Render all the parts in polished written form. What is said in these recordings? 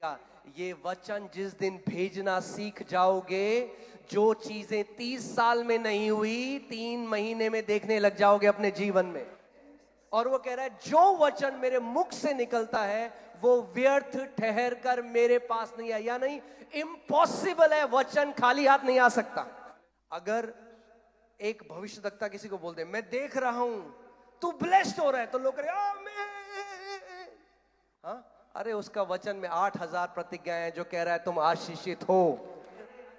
ये वचन जिस दिन भेजना सीख जाओगे, जो चीजें 30 साल में नहीं हुई 3 महीने में देखने लग जाओगे अपने जीवन में। और वो कह रहा है जो वचन मेरे मुख से निकलता है वो व्यर्थ ठहर कर मेरे पास नहीं आया। या नहीं, इम्पॉसिबल है, वचन खाली हाथ नहीं आ सकता। अगर एक भविष्यवक्ता किसी को बोल दे मैं देख रहा हूं तू ब्लेस्ड हो रहा है, तो लोग कहे आमीन। हाँ, अरे उसका वचन में 8000 प्रतिज्ञाएं हैं जो कह रहा है तुम आशीषित हो।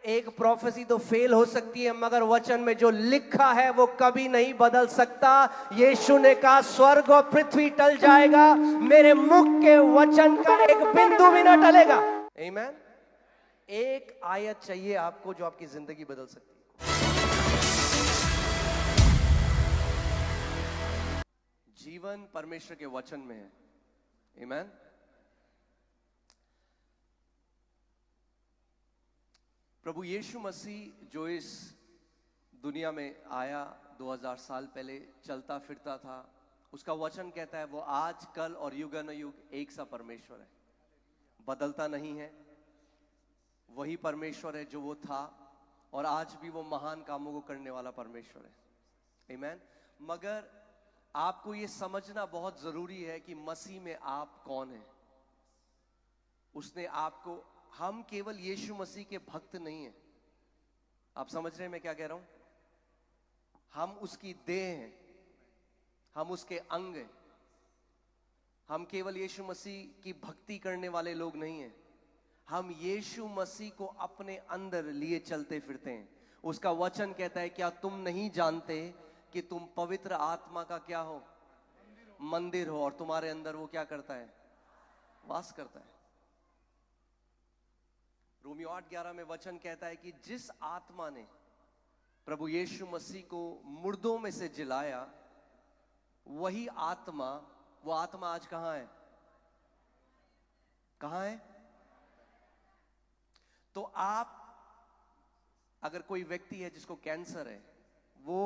एक प्रोफेसी तो फेल हो सकती है, मगर वचन में जो लिखा है वो कभी नहीं बदल सकता। यीशु ने कहा स्वर्ग और पृथ्वी टल जाएगा, मेरे मुख के वचन का एक बिंदु भी ना टलेगा। आमीन। एक आयत चाहिए आपको जो आपकी जिंदगी बदल सकती है। जीवन परमेश्वर के वचन में है। आमीन। प्रभु यीशु मसीह जो इस दुनिया में आया 2000 साल पहले, चलता फिरता था, उसका वचन कहता है वो आज कल और युगानुयुग एक सा परमेश्वर है, बदलता नहीं है। वही परमेश्वर है जो वो था और आज भी वो महान कामों को करने वाला परमेश्वर है। आमीन। मगर आपको ये समझना बहुत जरूरी है कि मसीह में आप कौन हैं। उसने आपको, हम केवल यीशु मसीह के भक्त नहीं हैं। आप समझ रहे हैं मैं क्या कह रहा हूं? हम उसकी देह हैं, हम उसके अंग हैं। हम केवल यीशु मसीह की भक्ति करने वाले लोग नहीं हैं, हम यीशु मसीह को अपने अंदर लिए चलते फिरते हैं। उसका वचन कहता है क्या तुम नहीं जानते कि तुम पवित्र आत्मा का क्या हो? मंदिर हो, और तुम्हारे अंदर वो क्या करता है? वास करता है। रोमियो 8:11 में वचन कहता है कि जिस आत्मा ने प्रभु यीशु मसीह को मुर्दों में से जिलाया, वही आत्मा, वो आत्मा आज कहां है? कहां है? तो आप, अगर कोई व्यक्ति है जिसको कैंसर है, वो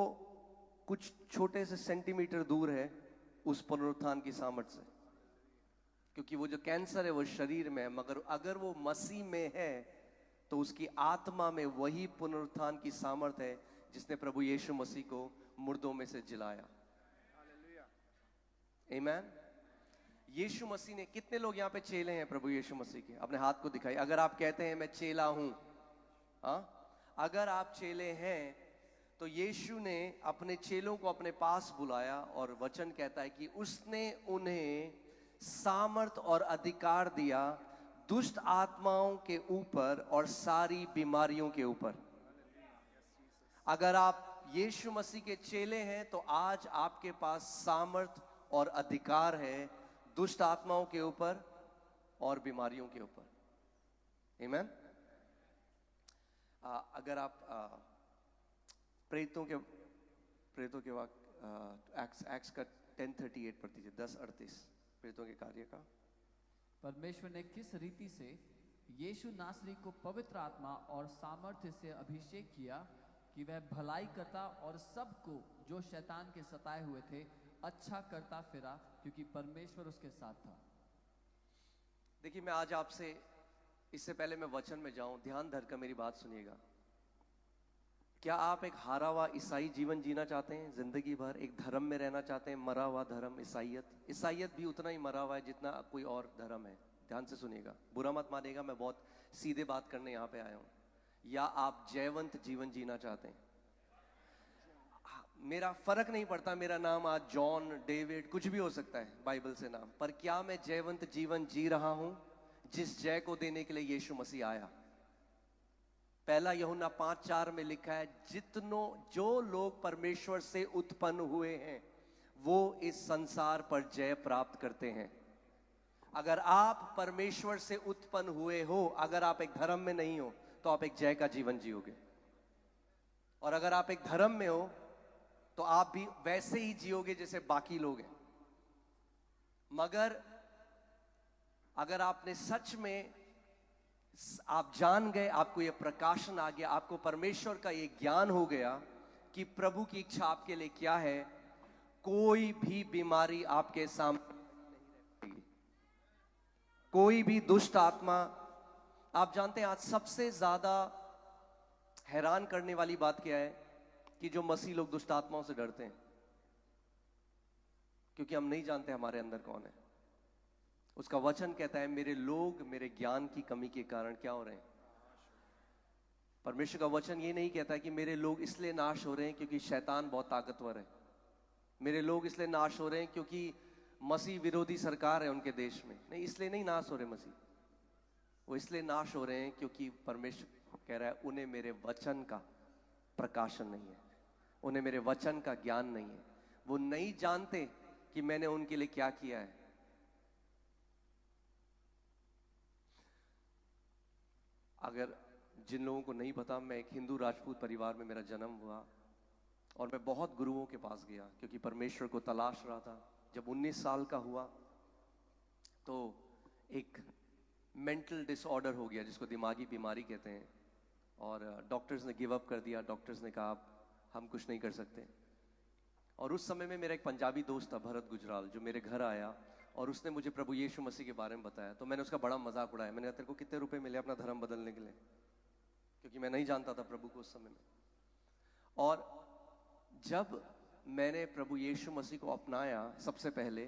कुछ छोटे से सेंटीमीटर दूर है उस पुनरुत्थान की सामर्थ्य से, क्योंकि वो जो कैंसर है वो शरीर में है। मगर अगर वो मसीह में है तो उसकी आत्मा में वही पुनरुत्थान की सामर्थ्य है जिसने प्रभु यीशु मसीह को मुर्दों में से जिलाया। आमीन। यीशु मसीह ने, कितने लोग यहाँ पे चेले हैं प्रभु यीशु मसीह के? अपने हाथ को दिखाइए अगर आप कहते हैं मैं चेला हूं। हाँ, अगर आप चेले हैं तो यीशु ने अपने चेलों को अपने पास बुलाया और वचन कहता है कि उसने उन्हें सामर्थ और अधिकार दिया दुष्ट आत्माओं के ऊपर और सारी बीमारियों के ऊपर। अगर आप यीशु मसीह के चेले हैं तो आज आपके पास सामर्थ और अधिकार है दुष्ट आत्माओं के ऊपर और बीमारियों के ऊपर। आमीन। अगर आप प्रेतों के वाक्य एक्स का 10:38 पढ़ दीजिए, 10:38 प्रेतों के कार्य का। परमेश्वर ने किस रीति से यीशु नासरी को पवित्र आत्मा और सामर्थ्य से अभिषेक किया कि वह भलाई करता और सबको जो शैतान के सताए हुए थे अच्छा करता फिरा, क्योंकि परमेश्वर उसके साथ था। देखिए, मैं आज आपसे, इससे पहले मैं वचन में जाऊं, ध्यान धरकर मेरी बात सुनिएगा। क्या आप एक हारा हुआ ईसाई जीवन जीना चाहते हैं? जिंदगी भर एक धर्म में रहना चाहते हैं, मरा हुआ धर्म, ईसाइयत भी उतना ही मरा हुआ है जितना कोई और धर्म है। ध्यान से सुनिएगा, बुरा मत मानिएगा, मैं बहुत सीधे बात करने यहाँ पे आया हूँ। या आप जयवंत जीवन जीना चाहते हैं? मेरा फर्क नहीं पड़ता, मेरा नाम आज जॉन, डेविड, कुछ भी हो सकता है बाइबल से नाम, पर क्या मैं जयवंत जीवन जी रहा हूं जिस जय को देने के लिए यीशु मसीह आया? पहला यूहन्ना 5:4 में लिखा है जो लोग परमेश्वर से उत्पन्न हुए हैं वो इस संसार पर जय प्राप्त करते हैं। अगर आप परमेश्वर से उत्पन्न हुए हो, अगर आप एक धर्म में नहीं हो तो आप एक जय का जीवन जियोगे, और अगर आप एक धर्म में हो तो आप भी वैसे ही जियोगे जैसे बाकी लोग हैं। मगर अगर आपने सच में, आप जान गए, आपको यह प्रकाशन आ गया, आपको परमेश्वर का यह ज्ञान हो गया कि प्रभु की इच्छा आपके लिए क्या है, कोई भी बीमारी आपके सामने नहीं रह पाएगी। कोई भी दुष्ट आत्मा, आप जानते हैं आज सबसे ज्यादा हैरान करने वाली बात क्या है कि जो मसीह लोग दुष्ट आत्माओं से डरते हैं, क्योंकि हम नहीं जानते हमारे अंदर कौन है। उसका वचन कहता है मेरे लोग मेरे ज्ञान की कमी के कारण क्या हो रहे हैं। परमेश्वर का वचन ये नहीं कहता कि मेरे लोग इसलिए नाश हो रहे हैं क्योंकि शैतान बहुत ताकतवर है। मेरे लोग इसलिए नाश हो रहे हैं क्योंकि मसीह विरोधी सरकार है उनके देश में। नहीं, इसलिए नहीं नाश हो रहे मसीह, वो इसलिए नाश हो रहे हैं क्योंकि परमेश्वर कह रहा है उन्हें मेरे वचन का प्रकाशन नहीं है, उन्हें मेरे वचन का ज्ञान नहीं है। वो नहीं जानते कि मैंने उनके लिए क्या किया है। अगर जिन लोगों को नहीं पता, मैं एक हिंदू राजपूत परिवार में मेरा जन्म हुआ और मैं बहुत गुरुओं के पास गया क्योंकि परमेश्वर को तलाश रहा था। जब 19 साल का हुआ तो एक मेंटल डिसऑर्डर हो गया जिसको दिमागी बीमारी कहते हैं, और डॉक्टर्स ने गिव अप कर दिया। डॉक्टर्स ने कहा हम कुछ नहीं कर सकते। और उस समय में मेरा एक पंजाबी दोस्त था भरत गुजराल, जो मेरे घर आया और उसने मुझे प्रभु यीशु मसीह के बारे में बताया। तो मैंने उसका बड़ा मजाक उड़ाया। मैंने कहा तेरे को कितने रुपए मिले अपना धर्म बदलने के लिए, क्योंकि मैं नहीं जानता था प्रभु को उस समय में। और जब मैंने प्रभु यीशु मसीह को अपनाया सबसे पहले,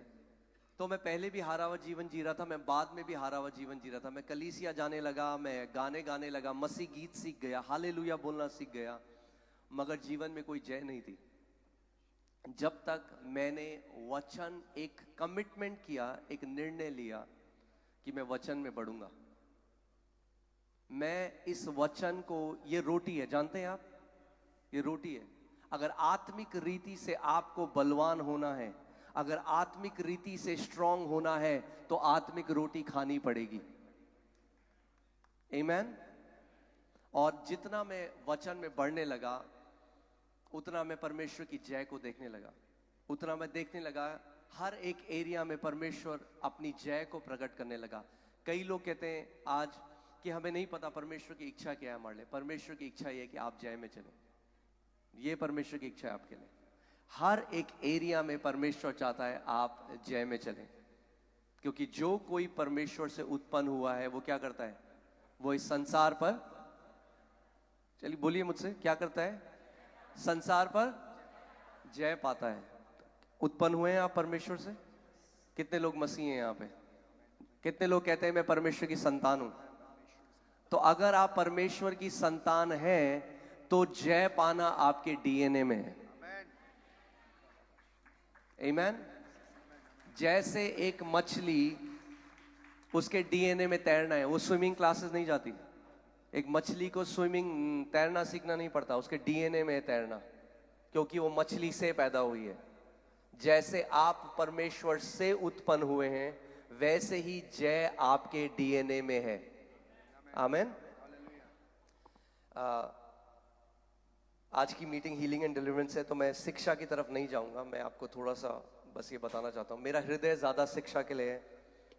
तो मैं पहले भी हारा हुआ जीवन जी रहा था, मैं बाद में भी हारा हुआ जीवन जी रहा था। मैं कलीसिया जाने लगा, मैं गाने गाने लगा, मसीह गीत सीख गया, हालेलुया बोलना सीख गया, मगर जीवन में कोई जय नहीं थी। जब तक मैंने वचन, एक कमिटमेंट किया, एक निर्णय लिया कि मैं वचन में बढ़ूंगा। मैं इस वचन को, ये रोटी है, जानते हैं आप, ये रोटी है। अगर आत्मिक रीति से आपको बलवान होना है, अगर आत्मिक रीति से स्ट्रांग होना है, तो आत्मिक रोटी खानी पड़ेगी। आमीन। और जितना मैं वचन में बढ़ने लगा, उतना मैं परमेश्वर की जय को देखने लगा, उतना मैं देखने लगा हर एक एरिया में परमेश्वर अपनी जय को प्रकट करने लगा। कई लोग कहते हैं आज कि हमें नहीं पता परमेश्वर की इच्छा क्या है हमारे लिए। परमेश्वर की इच्छा ये है कि आप जय में चलें, ये परमेश्वर की इच्छा है आपके लिए। हर एक एरिया में परमेश्वर चाहता है आप जय में चलें, क्योंकि जो कोई परमेश्वर से उत्पन्न हुआ है वो क्या करता है, वो इस संसार पर, चलिए बोलिए मुझसे, क्या करता है, संसार पर जय पाता है। उत्पन्न हुए हैं आप परमेश्वर से? कितने लोग मसीह हैं यहाँ पे? कितने लोग कहते हैं मैं परमेश्वर की संतान हूं? तो अगर आप परमेश्वर की संतान हैं तो जय पाना आपके डीएनए में है। आमीन। जैसे एक मछली, उसके डीएनए में तैरना है, वो स्विमिंग क्लासेस नहीं जाती। एक मछली को स्विमिंग, तैरना सीखना नहीं पड़ता, उसके डीएनए में तैरना, क्योंकि वो मछली से पैदा हुई है। जैसे आप परमेश्वर से उत्पन्न हुए हैं, वैसे ही जय आपके डीएनए में है। आमीन। आज की मीटिंग हीलिंग एंड डिलीवरेंस है, तो मैं शिक्षा की तरफ नहीं जाऊंगा। मैं आपको थोड़ा सा बस ये बताना चाहता हूँ, मेरा हृदय ज्यादा शिक्षा के लिए है,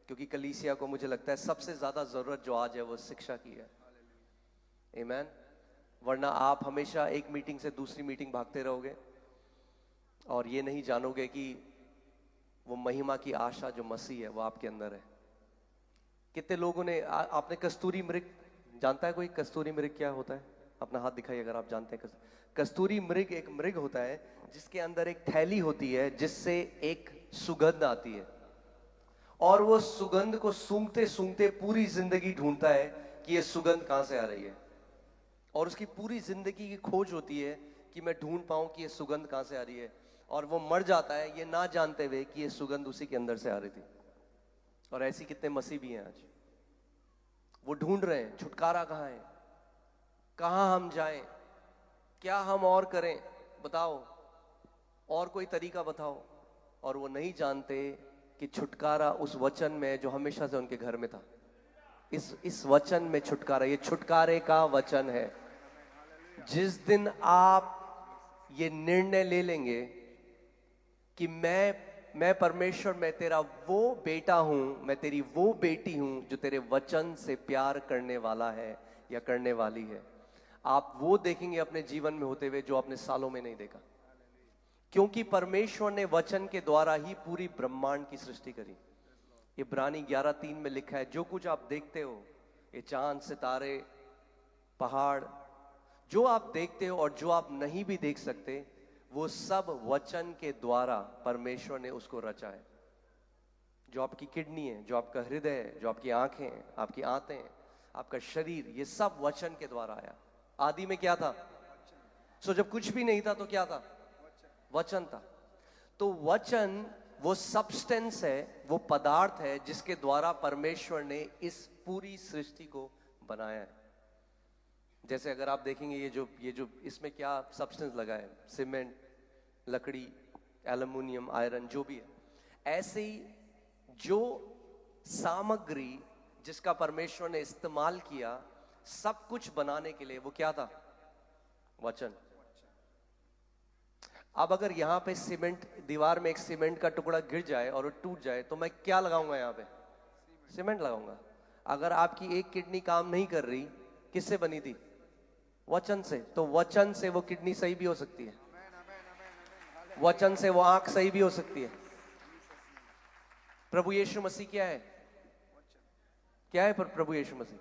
क्योंकि कलीसिया को मुझे लगता है सबसे ज्यादा जरूरत जो आज है वो शिक्षा की है। आमीन। वरना आप हमेशा एक मीटिंग से दूसरी मीटिंग भागते रहोगे और ये नहीं जानोगे कि वो महिमा की आशा जो मसीह है वो आपके अंदर है। कितने लोगों ने आपने कस्तूरी मृग, जानता है कोई कस्तूरी मृग क्या होता है? अपना हाथ दिखाइए अगर आप जानते हैं। कस्तूरी मृग एक मृग होता है जिसके अंदर एक थैली होती है जिससे एक सुगंध आती है, और वो सुगंध को सूंघते सूंघते पूरी जिंदगी ढूंढता है कि ये सुगंध कहां से आ रही है, और उसकी पूरी जिंदगी की खोज होती है कि मैं ढूंढ पाऊं कि ये सुगंध कहां से आ रही है। और वो मर जाता है ये ना जानते हुए कि ये सुगंध उसी के अंदर से आ रही थी। और ऐसी कितने मसीह भी हैं आज, वो ढूंढ रहे हैं छुटकारा कहां है, कहां हम जाएं, क्या हम और करें, बताओ, और कोई तरीका बताओ। और वो नहीं जानते कि छुटकारा उस वचन में जो हमेशा से उनके घर में था। इस वचन में छुटकारा, ये छुटकारे का वचन है। जिस दिन आप ये निर्णय ले लेंगे कि मैं परमेश्वर, मैं तेरा वो बेटा हूं, मैं तेरी वो बेटी हूं जो तेरे वचन से प्यार करने वाला है या करने वाली है, आप वो देखेंगे अपने जीवन में होते हुए जो आपने सालों में नहीं देखा। क्योंकि परमेश्वर ने वचन के द्वारा ही पूरी ब्रह्मांड की सृष्टि करी। इब्रानी 11:3 में लिखा है, जो कुछ आप देखते हो, ये चांद सितारे पहाड़, जो आप देखते हो और जो आप नहीं भी देख सकते, वो सब वचन के द्वारा परमेश्वर ने उसको रचा है। जो आपकी किडनी है, जो आपका हृदय है, जो आपकी आंखें हैं, आपकी आंतें, आपका शरीर, ये सब वचन के द्वारा आया। आदि में क्या था? जब कुछ भी नहीं था तो क्या था? वचन था। तो वचन वो सब्सटेंस है, वो पदार्थ है जिसके द्वारा परमेश्वर ने इस पूरी सृष्टि को बनाया है। जैसे अगर आप देखेंगे ये जो इसमें क्या सब्सटेंस लगा है, सीमेंट, लकड़ी, एल्युमिनियम, आयरन, जो भी है, ऐसे ही जो सामग्री जिसका परमेश्वर ने इस्तेमाल किया सब कुछ बनाने के लिए, वो क्या था? वचन। अब अगर यहां पे सीमेंट, दीवार में एक सीमेंट का टुकड़ा गिर जाए और वो टूट जाए तो मैं क्या लगाऊंगा? यहां पे सीमेंट लगाऊंगा। अगर आपकी एक किडनी काम नहीं कर रही, किससे बनी थी? वचन से। तो वचन से वो किडनी सही भी हो सकती है, वचन से वो आंख सही भी हो सकती है। प्रभु यीशु मसीह क्या है? क्या है प्रभु यीशु मसीह?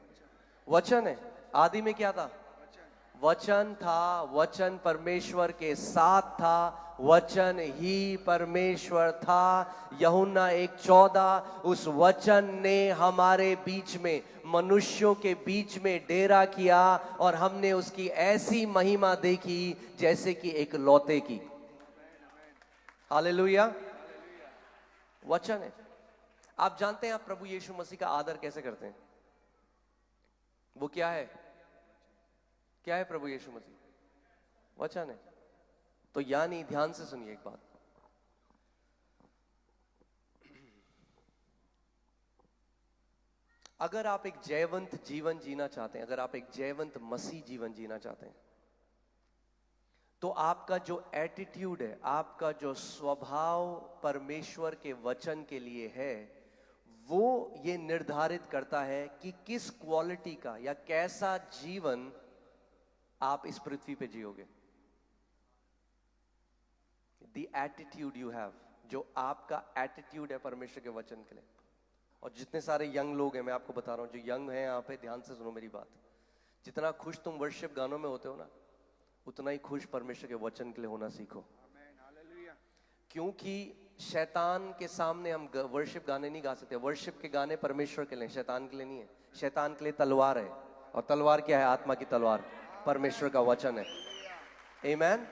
वचन है। आदि में क्या था? वचन था, वचन परमेश्वर के साथ था, वचन ही परमेश्वर था। यूहन्ना 1:14, उस वचन ने हमारे बीच में, मनुष्यों के बीच में डेरा किया और हमने उसकी ऐसी महिमा देखी जैसे कि एक लौते की। हालेलुया। वचन है। आप जानते हैं आप प्रभु यीशु मसीह का आदर कैसे करते हैं? वो क्या है? क्या है प्रभु यीशु मसीह? वचन है। तो यानी ध्यान से सुनिए एक बात, अगर आप एक जयवंत जीवन जीना चाहते हैं, अगर आप एक जयवंत मसीह जीवन जीना चाहते हैं, तो आपका जो एटीट्यूड है, आपका जो स्वभाव परमेश्वर के वचन के लिए है, वो ये निर्धारित करता है कि किस क्वालिटी का या कैसा जीवन आप इस पृथ्वी पे जियोगे। The attitude you have, जो आपका एटीट्यूड है परमेश्वर के वचन के लिए। और जितने सारे यंग लोग हैं, मैं आपको बता रहा हूं, जो यंग हैं यहाँ पे, ध्यान से सुनो मेरी बात। जितना खुश तुम वर्शिप गानों में होते हो ना, उतना ही खुश परमेश्वर के वचन के लिए होना सीखो। क्योंकि शैतान के सामने हम वर्शिप गाने नहीं गा सकते। वर्शिप के गाने परमेश्वर के लिए, शैतान के लिए नहीं है। शैतान के लिए तलवार है, और तलवार क्या है? आत्मा की तलवार, परमेश्वर का वचन है। आमीन।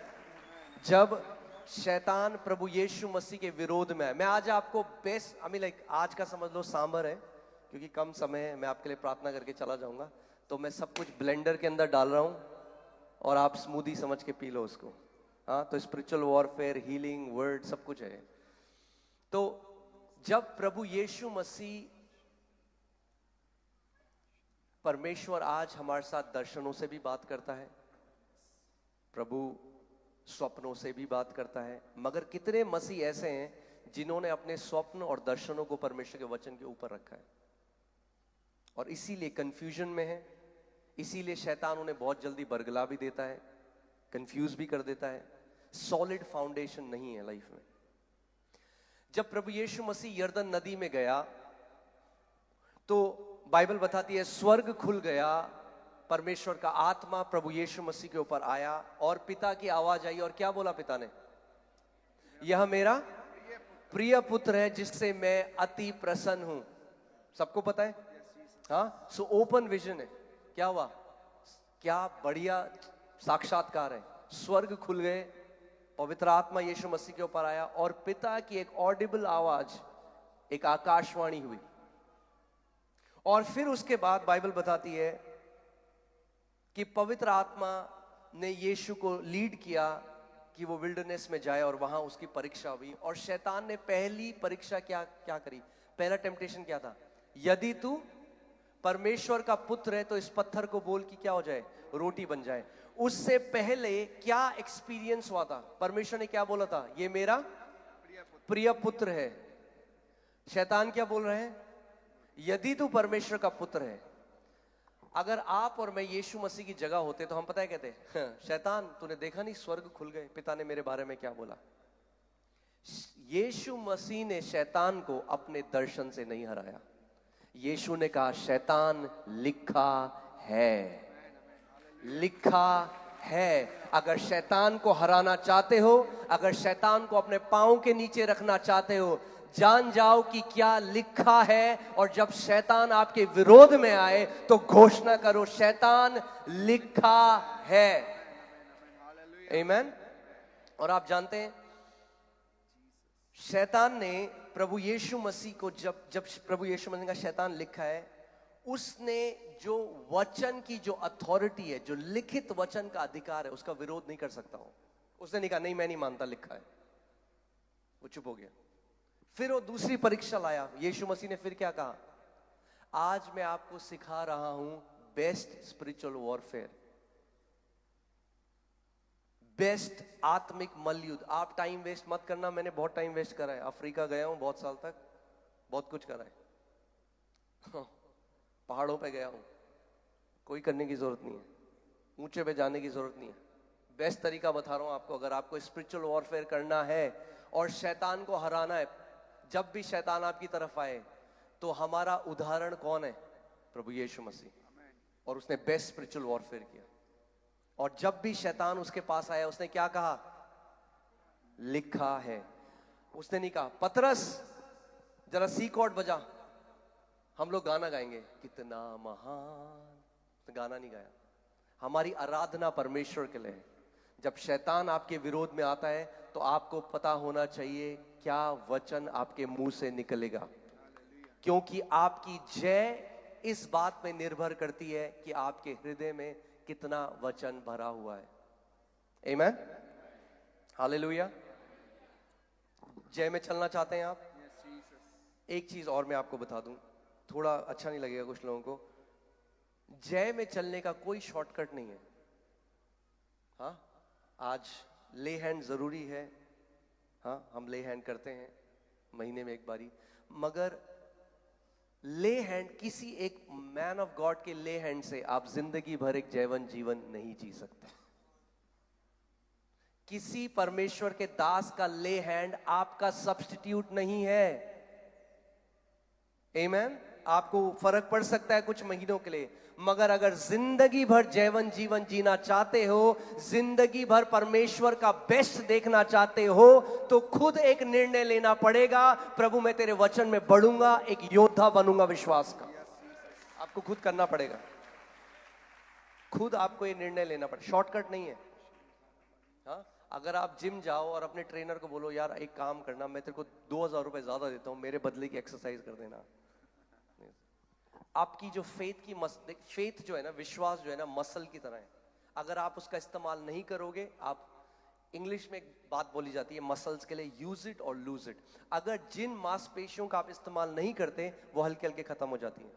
जब शैतान प्रभु यीशु मसीह के विरोध में है, मैं आज आपको बेस्ट आज का समझ लो सांभर है, क्योंकि कम समय है, मैं आपके लिए प्रार्थना करके चला जाऊंगा, तो मैं सब कुछ ब्लेंडर के अंदर डाल रहा हूं और आप स्मूदी समझ के पी लो उसको। हाँ, तो स्पिरिचुअल वॉरफेयर, हीलिंग, वर्ड, सब कुछ है। तो जब प्रभु यीशु मसीह, परमेश्वर आज हमारे साथ दर्शनों से भी बात करता है, प्रभु स्वप्नों से भी बात करता है, मगर कितने मसीह ऐसे हैं जिन्होंने अपने स्वप्न और दर्शनों को परमेश्वर के वचन के ऊपर रखा है, और इसीलिए कंफ्यूजन में है। इसीलिए शैतान उन्हें बहुत जल्दी बरगला भी देता है, कंफ्यूज भी कर देता है। सॉलिड फाउंडेशन नहीं है लाइफ में। जब प्रभु यीशु मसीह यरदन नदी में गया, तो बाइबल बताती है स्वर्ग खुल गया, परमेश्वर का आत्मा प्रभु यीशु मसीह के ऊपर आया, और पिता की आवाज आई, और क्या बोला पिता ने? यह मेरा प्रिय पुत्र है जिससे मैं अति प्रसन्न हूं। सबको पता है? हाँ, सो ओपन विजन है। क्या हुआ? क्या बढ़िया साक्षात्कार है। स्वर्ग खुल गए, पवित्र आत्मा यीशु मसीह के ऊपर आया, और पिता की एक ऑडिबल आवाज, एक आकाशवाणी हुई। और फिर उसके बाद बाइबल बताती है कि पवित्र आत्मा ने यीशु को लीड किया कि वो विल्डरनेस में जाए, और वहां उसकी परीक्षा हुई। और शैतान ने पहली परीक्षा क्या करी? पहला टेम्पटेशन क्या था? यदि तू परमेश्वर का पुत्र है तो इस पत्थर को बोल कि क्या हो जाए? रोटी बन जाए। उससे पहले क्या एक्सपीरियंस हुआ था? परमेश्वर ने क्या बोला था? ये मेरा प्रिय पुत्र है। शैतान क्या बोल रहे हैं? यदि तू परमेश्वर का पुत्र है। अगर आप और मैं यीशु मसीह की जगह होते तो हम पता है कहते, शैतान तूने देखा नहीं, स्वर्ग खुल गए, पिता ने मेरे बारे में क्या बोला। यीशु मसीह ने शैतान को अपने दर्शन से नहीं हराया। यीशु ने कहा शैतान लिखा है, लिखा है। अगर शैतान को हराना चाहते हो, अगर शैतान को अपने पांव के नीचे रखना चाहते हो, जान जाओ कि क्या लिखा है। और जब शैतान आपके विरोध में आए तो घोषणा करो शैतान लिखा है। आमीन। और आप जानते हैं शैतान ने प्रभु यीशु मसीह को जब प्रभु यीशु मसीह का शैतान लिखा है, उसने जो वचन की जो अथॉरिटी है, जो लिखित वचन का अधिकार है, उसका विरोध नहीं कर सकता हूं। उसने नहीं कहा नहीं मैं नहीं मानता, लिखा है। वो चुप हो गया। फिर वो दूसरी परीक्षा लाया। यीशु मसीह ने फिर क्या कहा, आज मैं आपको सिखा रहा हूं बेस्ट स्पिरिचुअल वॉरफेयर, बेस्ट आत्मिक मल्लयुद्ध। आप टाइम वेस्ट मत करना। मैंने बहुत टाइम वेस्ट करा है। अफ्रीका गया हूं बहुत साल तक, बहुत कुछ करा है। पहाड़ों पे गया हूं, कोई करने की जरूरत नहीं है, ऊंचे पे जाने की जरूरत नहीं है। बेस्ट तरीका बता रहा हूं आपको। अगर आपको स्पिरिचुअल वॉरफेयर करना है और शैतान को हराना है, जब भी शैतान आपकी तरफ आए तो हमारा उदाहरण कौन है? प्रभु यीशु मसीह। और उसने बेस्ट स्पिरिचुअल वॉरफेयर किया। और जब भी शैतान उसके पास आया, उसने क्या कहा? लिखा है। उसने नहीं कहा पतरस जरा सी कॉर्ड बजा, हम लोग गाना गाएंगे कितना महान। गाना नहीं गाया। हमारी आराधना परमेश्वर के लिए है। जब शैतान आपके विरोध में आता है तो आपको पता होना चाहिए क्या वचन आपके मुंह से निकलेगा, क्योंकि आपकी जय इस बात पे निर्भर करती है कि आपके हृदय में कितना वचन भरा हुआ है। आमीन, हालेलुया। जय में चलना चाहते हैं आप? एक चीज और मैं आपको बता दूं, थोड़ा अच्छा नहीं लगेगा कुछ लोगों को। जय में चलने का कोई शॉर्टकट नहीं है। हाँ, आज ले हैंड जरूरी है। हाँ, हम ले हैंड करते हैं महीने में एक बारी, मगर ले हैंड किसी एक मैन ऑफ गॉड के ले हैंड से आप जिंदगी भर एक जीवन नहीं जी सकते। किसी परमेश्वर के दास का ले हैंड आपका सब्स्टिट्यूट नहीं है। आमीन। आपको फर्क पड़ सकता है कुछ महीनों के लिए, मगर अगर जिंदगी भर जीवन जीना चाहते हो, जिंदगी भर परमेश्वर का बेस्ट देखना चाहते हो, तो खुद एक निर्णय लेना पड़ेगा। प्रभु मैं तेरे वचन में बढ़ूंगा, एक योद्धा बनूंगा विश्वास का। आपको खुद करना पड़ेगा। खुद आपको ये निर्णय लेना पड़ेगा, शॉर्टकट नहीं है। हाँ, अगर आप जिम जाओ और अपने ट्रेनर को बोलो यार एक काम करना, मैं तेरे को 2000 रुपए ज्यादा देता हूं, मेरे बदले की एक्सरसाइज कर देना। आपकी जो फेथ जो है ना, विश्वास जो है ना, मसल की तरह है। अगर आप उसका इस्तेमाल नहीं करोगे, आप, इंग्लिश में एक बात बोली जाती है मसल्स के लिए, यूज इट और लूज इट। अगर जिन मांसपेशियों का आप इस्तेमाल नहीं करते, वो हल्के हल्के खत्म हो जाती हैं।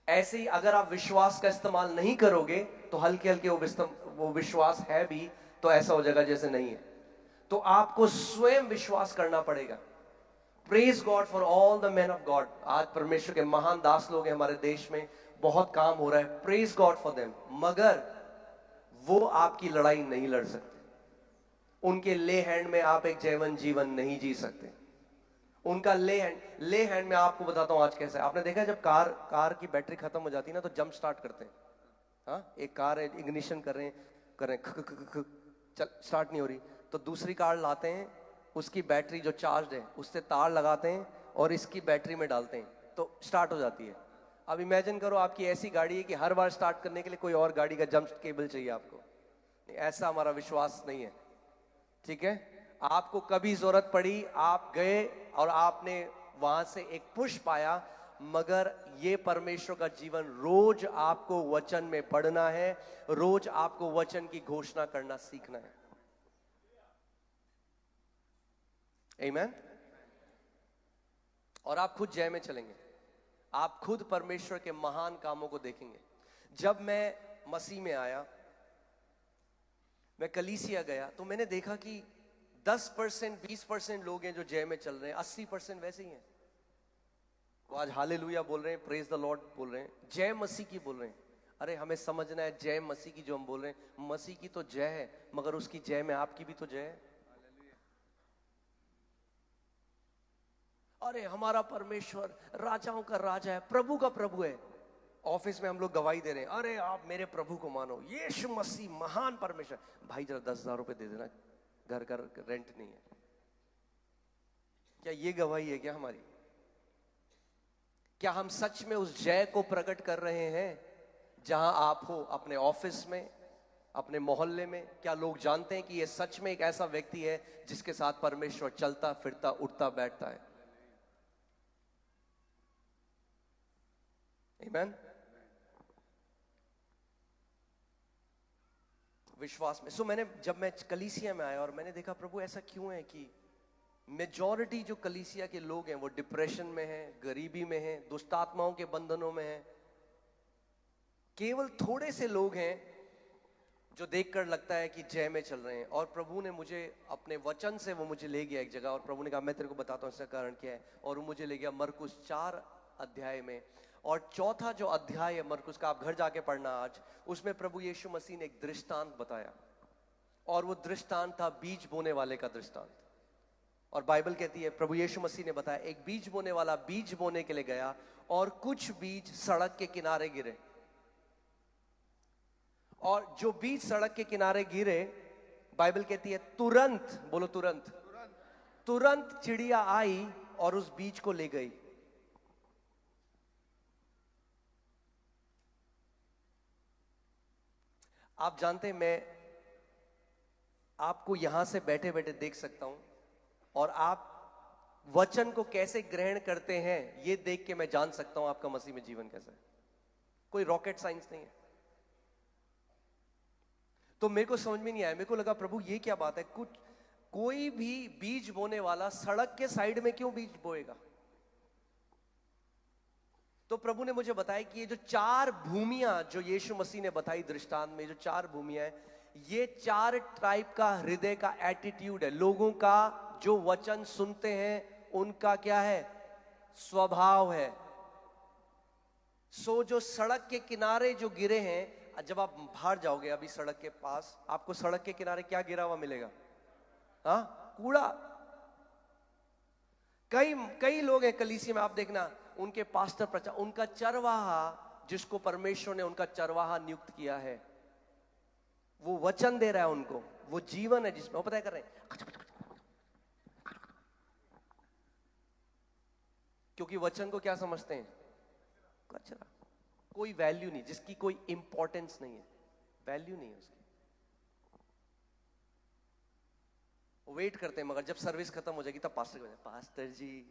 ऐसे ही अगर आप विश्वास का इस्तेमाल नहीं करोगे तो हल्के हल्के वो विश्वास है भी तो ऐसा हो जाएगा जैसे नहीं है। तो आपको स्वयं विश्वास करना पड़ेगा। Praise God for all the man of God. आज परमेश्वर के महान दास लोग हैं हमारे देश में, बहुत काम हो रहा है, प्रेज गॉड फॉर देम। मगर वो आपकी लड़ाई नहीं लड़ सकते। उनके ले हैंड में आप एक जीवन नहीं जी सकते। उनका ले हैंड में आपको बताता हूं आज कैसे। आपने देखा जब कार की बैटरी खत्म हो जाती है ना, तो जंप स्टार्ट करते हैं। हाँ, एक कार है, इग्निशन कर रहे हैं, चल स्टार्ट नहीं हो रही, तो दूसरी कार लाते हैं, उसकी बैटरी जो चार्ज है उससे तार लगाते हैं और इसकी बैटरी में डालते हैं, तो स्टार्ट हो जाती है। अब इमेजिन करो आपकी ऐसी गाड़ी है कि हर बार स्टार्ट करने के लिए कोई और गाड़ी का जंप केबल चाहिए आपको। ऐसा हमारा विश्वास नहीं है, ठीक है। आपको कभी जरूरत पड़ी, आप गए और आपने वहां से एक पुश पाया, मगर ये परमेश्वर का जीवन रोज आपको वचन में पढ़ना है, रोज आपको वचन की घोषणा करना सीखना है। आमीन। और आप खुद जय में चलेंगे, आप खुद परमेश्वर के महान कामों को देखेंगे। जब मैं मसीह में आया, मैं कलीसिया गया, तो मैंने देखा कि 10% 20% लोग हैं जो जय में चल रहे हैं, 80% वैसे ही हैं। वो आज हालेलुया बोल रहे हैं, प्रेज द लॉर्ड बोल रहे हैं, जय मसीह की बोल रहे हैं। अरे हमें समझना है, जय मसीह की जो हम बोल रहे हैं, मसीह की तो जय है, मगर उसकी जय में आपकी भी तो जय है। अरे हमारा परमेश्वर राजाओं का राजा है, प्रभु का प्रभु है। ऑफिस में हम लोग गवाही दे रहे हैं, अरे आप मेरे प्रभु को मानो, यीशु मसीह महान परमेश्वर। भाई जरा 10,000 रुपए दे देना, घर का रेंट नहीं है। क्या ये गवाही है क्या हमारी? क्या हम सच में उस जय को प्रकट कर रहे हैं जहां आप हो, अपने ऑफिस में, अपने मोहल्ले में? क्या लोग जानते हैं कि ये सच में एक ऐसा व्यक्ति है जिसके साथ परमेश्वर चलता फिरता उठता बैठता है? आमीन। विश्वास में। मैंने जब मैं कलीसिया में आया और मैंने देखा प्रभु ऐसा क्यों है कि मेजॉरिटी जो कलीसिया के लोग हैं वो डिप्रेशन में हैं, गरीबी में हैं, दुष्ट आत्माओं के बंधनों में हैं। केवल थोड़े से लोग हैं जो देखकर लगता है कि जय में चल रहे हैं। और प्रभु ने मुझे अपने वचन से वो मुझे ले गया एक जगह, और प्रभु ने कहा मैं तेरे को बताता हूं इसका कारण क्या है। और वो मुझे ले गया मरकुस 4 अध्याय में, और चौथा जो अध्याय है मरकुस का, आप घर जाके पढ़ना आज, उसमें प्रभु यीशु मसीह ने एक दृष्टांत बताया, और वो दृष्टांत था बीज बोने वाले का दृष्टांत। और बाइबल कहती है प्रभु यीशु मसीह ने बताया एक बीज बोने वाला बीज बोने के लिए गया, और कुछ बीज सड़क के किनारे गिरे, और जो बीज सड़क के किनारे गिरे, बाइबल कहती है तुरंत, बोलो तुरंत, तुरंत चिड़िया आई और उस बीज को ले गई। आप जानते हैं मैं आपको यहां से बैठे बैठे देख सकता हूं, और आप वचन को कैसे ग्रहण करते हैं ये देख के मैं जान सकता हूं आपका मसीह में जीवन कैसा है। कोई रॉकेट साइंस नहीं है। तो मेरे को समझ में नहीं आया, मेरे को लगा प्रभु ये क्या बात है, कुछ कोई भी बीज बोने वाला सड़क के साइड में क्यों बीज बोएगा? तो प्रभु ने मुझे बताया कि ये जो 4 भूमियां जो यीशु मसीह ने बताई दृष्टांत में, जो 4 भूमियां हैं, ये 4 टाइप का हृदय का एटीट्यूड है लोगों का, जो वचन सुनते हैं उनका क्या है, स्वभाव है। जो सड़क के किनारे जो गिरे हैं, जब आप बाहर जाओगे अभी सड़क के पास, आपको सड़क के किनारे क्या गिरा हुआ मिलेगा? हाँ, कूड़ा। कई लोग हैं कलीसिया में, आप देखना उनके पास्टर प्रचार, उनका चरवाहा, जिसको परमेश्वर ने उनका चरवाहा नियुक्त किया है, वो वचन दे रहा है उनको, वो जीवन है जिसमें वो पता है कर रहे हैं, क्योंकि वचन को क्या समझते हैं? कचरा, कोई वैल्यू नहीं, जिसकी कोई इंपॉर्टेंस नहीं है, वैल्यू नहीं है उसकी। वेट करते हैं, मगर जब सर्विस खत्म हो जाएगी तब पास्टर जी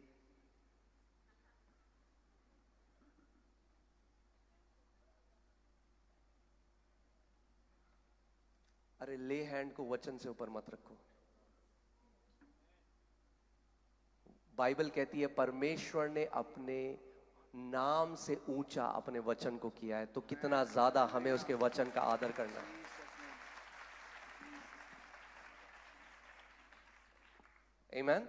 अरे ले हैंड को वचन से ऊपर मत रखो। बाइबल कहती है परमेश्वर ने अपने नाम से ऊंचा अपने वचन को किया है, तो कितना ज्यादा हमें उसके वचन का आदर करना है। आमीन।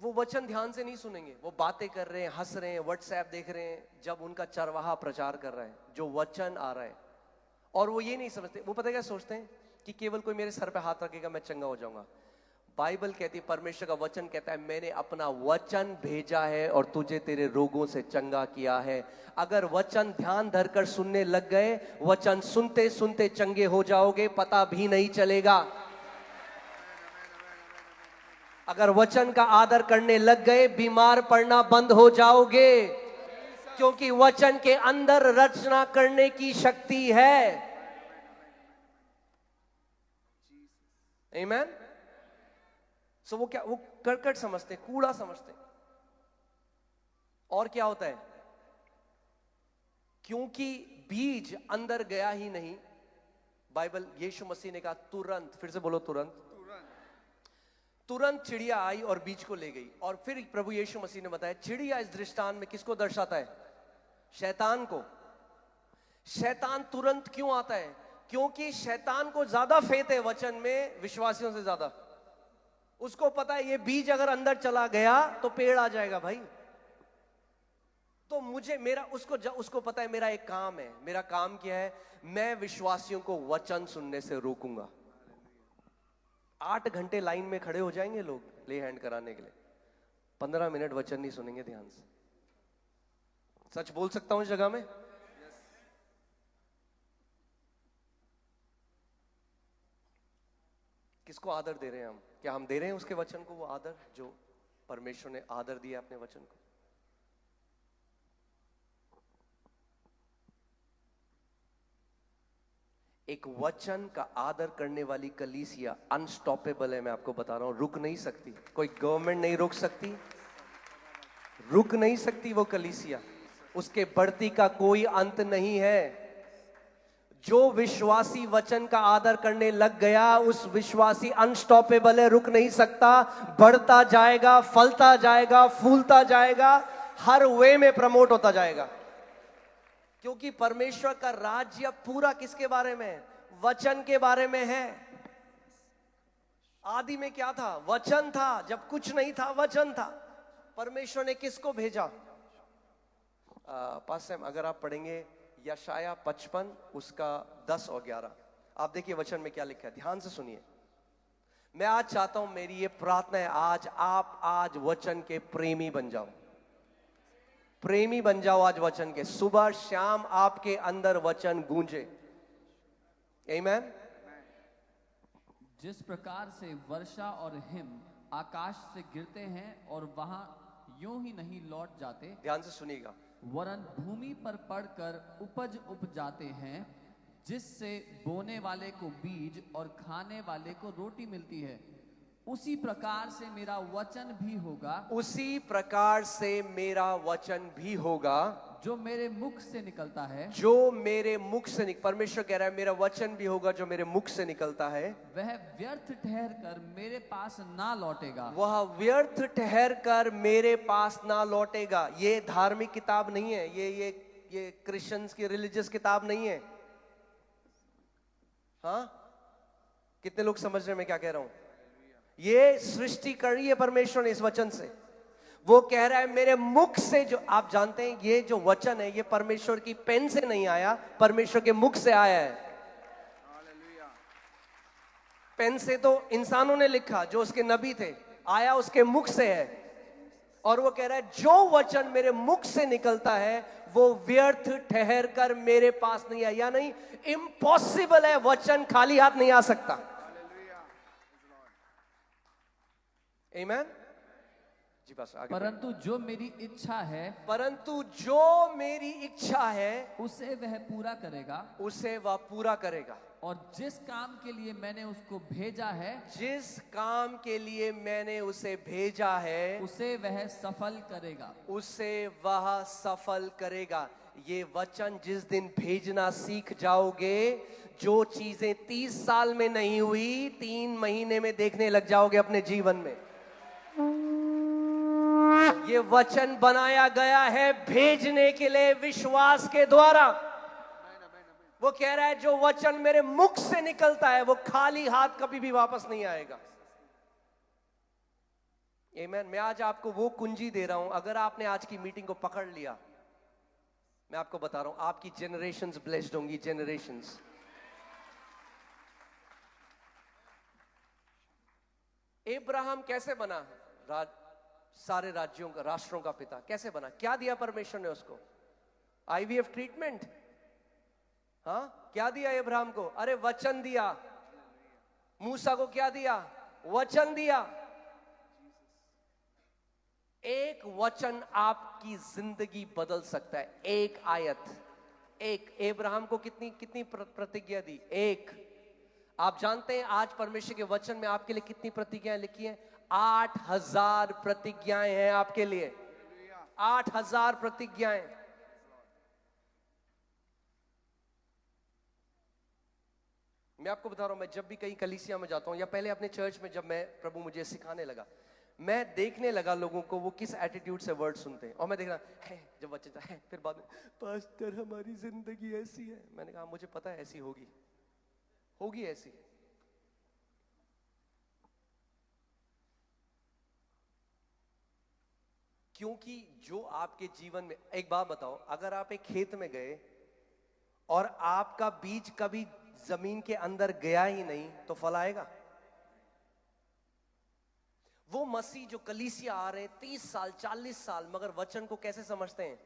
वो वचन ध्यान से नहीं सुनेंगे, वो बातें कर रहे हैं, हंस रहे हैं, व्हाट्सएप देख रहे हैं, जब उनका चरवाहा प्रचार कर रहा है, जो वचन आ रहा है, और वो ये नहीं समझते, वो पता है क्या सोचते हैं कि केवल कोई मेरे सर पे हाथ रखेगा मैं चंगा हो जाऊंगा। बाइबल कहती है, परमेश्वर का वचन कहता है, मैंने अपना वचन भेजा है और तुझे तेरे रोगों से चंगा किया है। अगर वचन ध्यान धरकर सुनने लग गए, वचन सुनते सुनते चंगे हो जाओगे, पता भी नहीं चलेगा। अगर वचन का आदर करने लग गए, बीमार पड़ना बंद हो जाओगे, क्योंकि वचन के अंदर रचना करने की शक्ति है। आमीन। वो क्या, वो करकट समझते, कूड़ा समझते। और क्या होता है, क्योंकि बीज अंदर गया ही नहीं। बाइबल, यीशु मसीह ने कहा तुरंत, फिर से बोलो तुरंत, तुरंत चिड़िया आई और बीज को ले गई। और फिर प्रभु यीशु मसीह ने बताया, चिड़िया इस दृष्टांत में किसको दर्शाता है? शैतान को। शैतान तुरंत क्यों आता है? क्योंकि शैतान को ज्यादा फेथ है वचन में विश्वासियों से ज्यादा। उसको पता है ये बीज अगर अंदर चला गया तो पेड़ आ जाएगा भाई। तो उसको पता है मेरा एक काम है। मेरा काम क्या है? मैं विश्वासियों को वचन सुनने से रोकूंगा। 8 घंटे लाइन में खड़े हो जाएंगे लोग, ले हैंड कराने के लिए, 15 मिनट वचन नहीं सुनेंगे ध्यान से। सच बोल सकता हूं इस जगह में? किसको आदर दे रहे हैं हम? क्या हम दे रहे हैं उसके वचन को वो आदर जो परमेश्वर ने आदर दिया अपने वचन को? एक वचन का आदर करने वाली कलीसिया अनस्टॉपेबल है। मैं आपको बता रहा हूं, रुक नहीं सकती, कोई गवर्नमेंट नहीं रोक सकती, रुक नहीं सकती वो कलीसिया। उसके बढ़ती का कोई अंत नहीं है। जो विश्वासी वचन का आदर करने लग गया, उस विश्वासी अनस्टॉपेबल है, रुक नहीं सकता, बढ़ता जाएगा, फलता जाएगा, फूलता जाएगा, हर वे में प्रमोट होता जाएगा। क्योंकि परमेश्वर का राज्य पूरा किसके बारे में है? वचन के बारे में है। आदि में क्या था? वचन था। जब कुछ नहीं था, वचन था। परमेश्वर ने किसको भेजा? पास अगर आप पढ़ेंगे यशाया 55 उसका 10 और 11, आप देखिए वचन में क्या लिखा है, ध्यान से सुनिए। मैं आज चाहता हूं, मेरी ये प्रार्थना है, आज वचन के प्रेमी बन जाओ, प्रेमी बन जाओ आज वचन के। सुबह शाम आपके अंदर वचन गूंजे। आमीन। जिस प्रकार से वर्षा और हिम आकाश से गिरते हैं और वहां यूं ही नहीं लौट जाते, ध्यान से सुनिएगा, वरन भूमि पर पड़कर उपज उपजाते हैं, जिससे बोने वाले को बीज और खाने वाले को रोटी मिलती है, उसी प्रकार से मेरा वचन भी होगा, उसी प्रकार से मेरा वचन भी होगा जो मेरे मुख से निकलता है, जो मेरे मुख से परमेश्वर कह रहा है मेरा वचन भी होगा जो मेरे मुख से निकलता है, वह व्यर्थ ठहर कर मेरे पास ना लौटेगा, वह व्यर्थ ठहर कर मेरे पास ना लौटेगा। ये धार्मिक किताब नहीं है, ये क्रिश्चियंस की रिलीजियस किताब नहीं है। हाँ, कितने लोग समझ रहे हैं मैं क्या कह रहा हूं? ये सृष्टि कर रही है परमेश्वर ने इस वचन से। वो कह रहा है मेरे मुख से, जो आप जानते हैं ये जो वचन है ये परमेश्वर की पेन से नहीं आया, परमेश्वर के मुख से आया है। पेन से तो इंसानों ने लिखा, जो उसके नबी थे, आया उसके मुख से है। और वो कह रहा है जो वचन मेरे मुख से निकलता है वो व्यर्थ ठहर कर मेरे पास नहीं आया। नहीं, इम्पॉसिबल है, वचन खाली हाथ नहीं आ सकता। आमीन जी। बस आगे। परंतु जो मेरी इच्छा है, परंतु जो मेरी इच्छा है उसे वह पूरा करेगा, उसे वह पूरा करेगा। और जिस काम के लिए मैंने उसको भेजा है, जिस काम के लिए मैंने उसे भेजा है, उसे वह सफल करेगा, उसे वह सफल करेगा। ये वचन जिस दिन भेजना सीख जाओगे, जो चीजें 30 साल में नहीं हुई 3 महीने में देखने लग जाओगे अपने जीवन में। ये वचन बनाया गया है भेजने के लिए, विश्वास के द्वारा। वो कह रहा है जो वचन मेरे मुख से निकलता है वो खाली हाथ कभी भी वापस नहीं आएगा। आमीन। मैं आज आपको वो कुंजी दे रहा हूं, अगर आपने आज की मीटिंग को पकड़ लिया, मैं आपको बता रहा हूं आपकी जनरेशंस ब्लेस्ड होंगी, जनरेशंस। अब्राहम कैसे बना? सारे राज्यों का, राष्ट्रों का पिता कैसे बना? क्या दिया परमेश्वर ने उसको? IVF treatment? हाँ, क्या दिया अब्राहम को? अरे वचन दिया। मूसा को क्या दिया? वचन दिया। एक वचन आपकी जिंदगी बदल सकता है। एक आयत, एक। अब्राहम को कितनी प्रतिज्ञा दी? एक। आप जानते हैं आज परमेश्वर के वचन में आपके लिए कितनी प्रतिज्ञाएं लिखी हैं? 8000 प्रतिज्ञाएं हैं आपके लिए। 8000 प्रतिज्ञाएं। मैं आपको बता रहा हूं, मैं जब भी कहीं कलीसिया में जाता हूं या पहले अपने चर्च में, जब मैं प्रभु मुझे सिखाने लगा, मैं देखने लगा लोगों को वो किस एटीट्यूड से वर्ड सुनते हैं। और मैं देख रहा है जब बच्चे है, फिर बाद में पास्टर हमारी जिंदगी ऐसी है। मैंने कहा मुझे पता है ऐसी होगी ऐसी। क्योंकि जो आपके जीवन में, एक बात बताओ, अगर आप एक खेत में गए और आपका बीज कभी जमीन के अंदर गया ही नहीं तो फल आएगा? वो मसीह जो कलीसिया आ रहे हैं 30 साल 40 साल, मगर वचन को कैसे समझते हैं?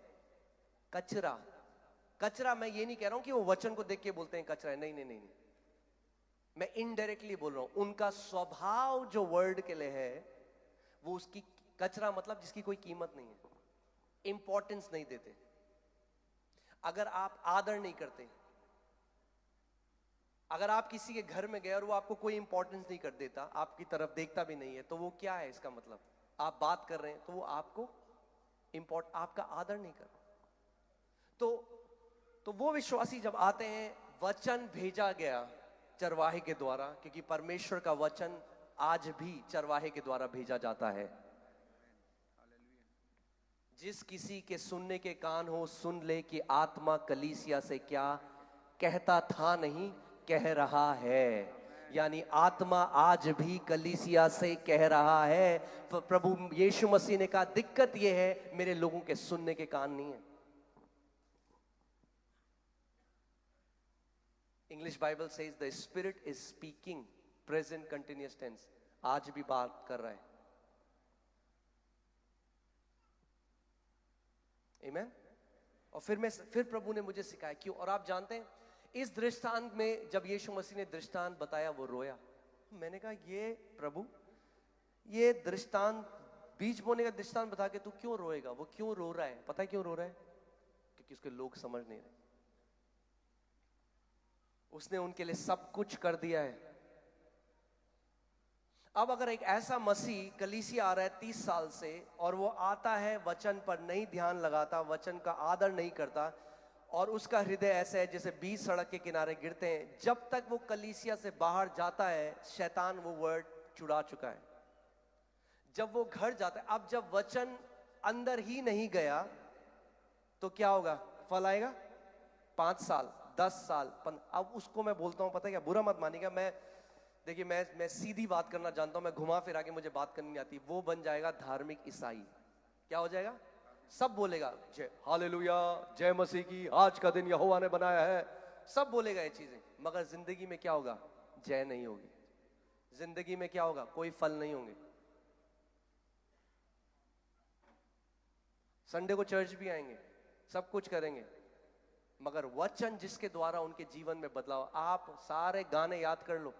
कचरा। कचरा, मैं ये नहीं कह रहा हूं कि वो वचन को देख के बोलते हैं कचरा है, नहीं नहीं नहीं, मैं इनडायरेक्टली बोल रहा हूं। उनका स्वभाव जो वर्ड के लिए है वो उसकी कचरा, मतलब जिसकी कोई कीमत नहीं है, इंपॉर्टेंस नहीं देते। अगर आप आदर नहीं करते, अगर आप किसी के घर में गए और वो आपको कोई इंपॉर्टेंस नहीं कर देता, आपकी तरफ देखता भी नहीं है, तो वो क्या है इसका मतलब? आप बात कर रहे हैं तो वो आपको आपका आदर नहीं कर रहा। तो वो विश्वासी जब आते हैं, वचन भेजा गया चरवाहे के द्वारा, क्योंकि परमेश्वर का वचन आज भी चरवाहे के द्वारा भेजा जाता है। जिस किसी के सुनने के कान हो सुन ले कि आत्मा कलीसिया से क्या कहता था, नहीं कह रहा है। यानी आत्मा आज भी कलीसिया से कह रहा है। प्रभु यीशु मसीह ने कहा दिक्कत यह है मेरे लोगों के सुनने के कान नहीं है। English Bible says the spirit is speaking, present continuous tense, आज भी बात कर रहा है। आमीन। और फिर प्रभु ने मुझे सिखाया क्यों। और आप जानते हैं इस दृष्टांत में जब यीशु मसीह ने दृष्टांत बताया वो रोया। मैंने कहा ये प्रभु, ये दृष्टांत, बीज बोने का दृष्टांत बता के तू क्यों रोएगा? वो क्यों रो रहा है? पता है क्यों रो रहा है? क्योंकि उसके लोग समझ नहीं रहे। उसने उनके लिए सब कुछ कर दिया है। अब अगर एक ऐसा मसीह कलीसिया आ रहा है 30 साल से, और वो आता है वचन पर नहीं ध्यान लगाता, वचन का आदर नहीं करता, और उसका हृदय ऐसा है जैसे बीज सड़क के किनारे गिरते हैं, जब तक वो कलीसिया से बाहर जाता है शैतान वो वर्ड चुरा चुका है। जब वो घर जाता है, अब जब वचन अंदर ही नहीं गया तो क्या होगा? फल आएगा 5 साल 10 साल। अब उसको मैं बोलता हूं, पता है क्या, बुरा मत मानिएगा, देखिए मैं सीधी बात करना जानता हूं, मैं घुमा फिरा के मुझे बात करनी नहीं आती। वो बन जाएगा धार्मिक ईसाई। क्या हो जाएगा? सब बोलेगा जय हालेलुया, जय मसीह की, आज का दिन यहोवा ने बनाया है, सब बोलेगा ये चीजें, मगर जिंदगी में क्या होगा? जय नहीं होगी। जिंदगी में क्या होगा? कोई फल नहीं होंगे। संडे को चर्च भी आएंगे, सब कुछ करेंगे, मगर वचन जिसके द्वारा उनके जीवन में बदलाव। आप सारे गाने याद कर लो,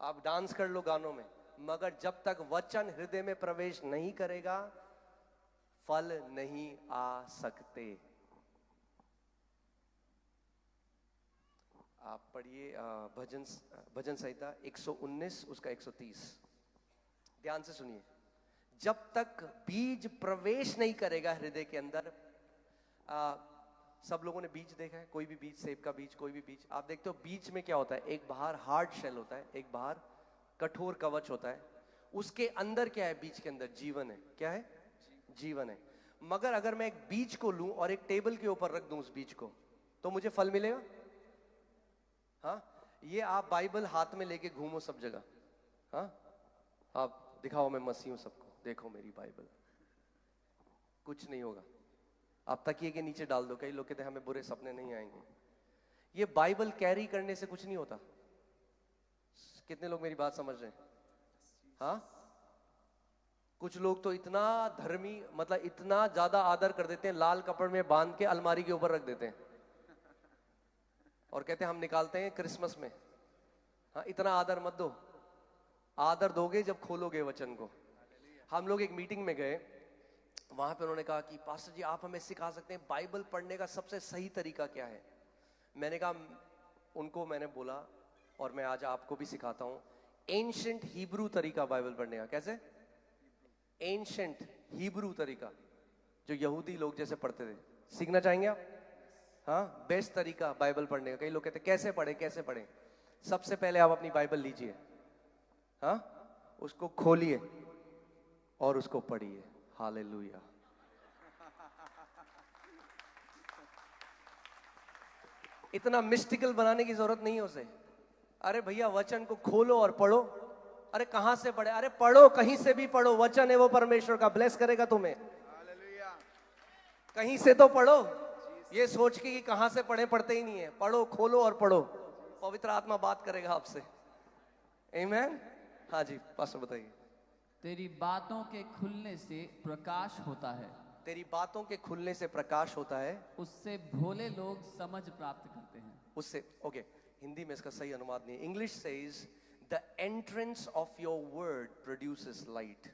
आप डांस कर लो गानों में, मगर जब तक वचन हृदय में प्रवेश नहीं करेगा फल नहीं आ सकते। आप पढ़िए भजन संहिता 119 उसका 130, ध्यान से सुनिए। जब तक बीज प्रवेश नहीं करेगा हृदय के अंदर, सब लोगों ने बीज देखा है, कोई भी बीज, सेब का बीज, कोई भी बीज, आप देखते हो बीज में क्या होता है? एक बाहर हार्ड शेल होता है, एक बाहर कठोर कवच होता है। उसके अंदर क्या है? बीज के अंदर जीवन है। क्या है? जीवन है। मगर अगर मैं एक बीज को लूं और एक टेबल के ऊपर रख दूं उस बीज को, तो मुझे फल मिलेगा? हाँ, ये आप बाइबल हाथ में लेके घूमो सब जगह, हाँ, आप दिखाओ मैं मसीह हूं सबको, देखो मेरी बाइबल, कुछ नहीं होगा। आप तकिए के नीचे डाल दो, कई लोग कहते हैं हमें बुरे सपने नहीं आएंगे। ये बाइबल कैरी करने से कुछ नहीं होता। कितने लोग मेरी बात समझ रहे हैं? हाँ, कुछ लोग तो इतना धर्मी, मतलब इतना ज्यादा आदर कर देते हैं, लाल कपड़े में बांध के अलमारी के ऊपर रख देते हैं और कहते हैं हम निकालते हैं क्रिसमस में। हाँ, इतना आदर मत दो। आदर दोगे जब खोलोगे वचन को। हम लोग एक मीटिंग में गए, वहां पे उन्होंने कहा कि पास्टर जी आप हमें सिखा सकते हैं बाइबल पढ़ने का सबसे सही तरीका क्या है? मैंने कहा, उनको मैंने बोला और मैं आज आपको भी सिखाता हूं, एंशिएंट हिब्रू तरीका बाइबल पढ़ने का। कैसे? एंशिएंट हिब्रू तरीका जो यहूदी लोग जैसे पढ़ते थे, सीखना चाहेंगे आप? हाँ, बेस्ट तरीका बाइबल पढ़ने का। कई लोग कहते हैं कैसे पढ़े कैसे पढ़े? सबसे पहले आप अपनी बाइबल लीजिए, हाँ, उसको खोलिए और उसको पढ़िए। हालेलुया। इतना मिस्टिकल बनाने की जरूरत नहीं है उसे। अरे भैया वचन को खोलो और पढ़ो। अरे कहां से पढ़े? अरे पढ़ो, कहीं से भी पढ़ो, वचन है वो परमेश्वर का, ब्लेस करेगा तुम्हें। कहीं से तो पढ़ो, ये सोच के कि कहां से पढ़े, पढ़ते ही नहीं है। पढ़ो, खोलो और पढ़ो, पवित्र आत्मा बात करेगा आपसे। आमीन। हाँ जी पास्टर बताइए। तेरी बातों के खुलने से प्रकाश होता है, तेरी बातों के खुलने से प्रकाश होता है, उससे भोले लोग समझ प्राप्त करते हैं। उससे ओके, हिंदी में इसका सही अनुवाद नहीं है। English says the entrance of your word produces light.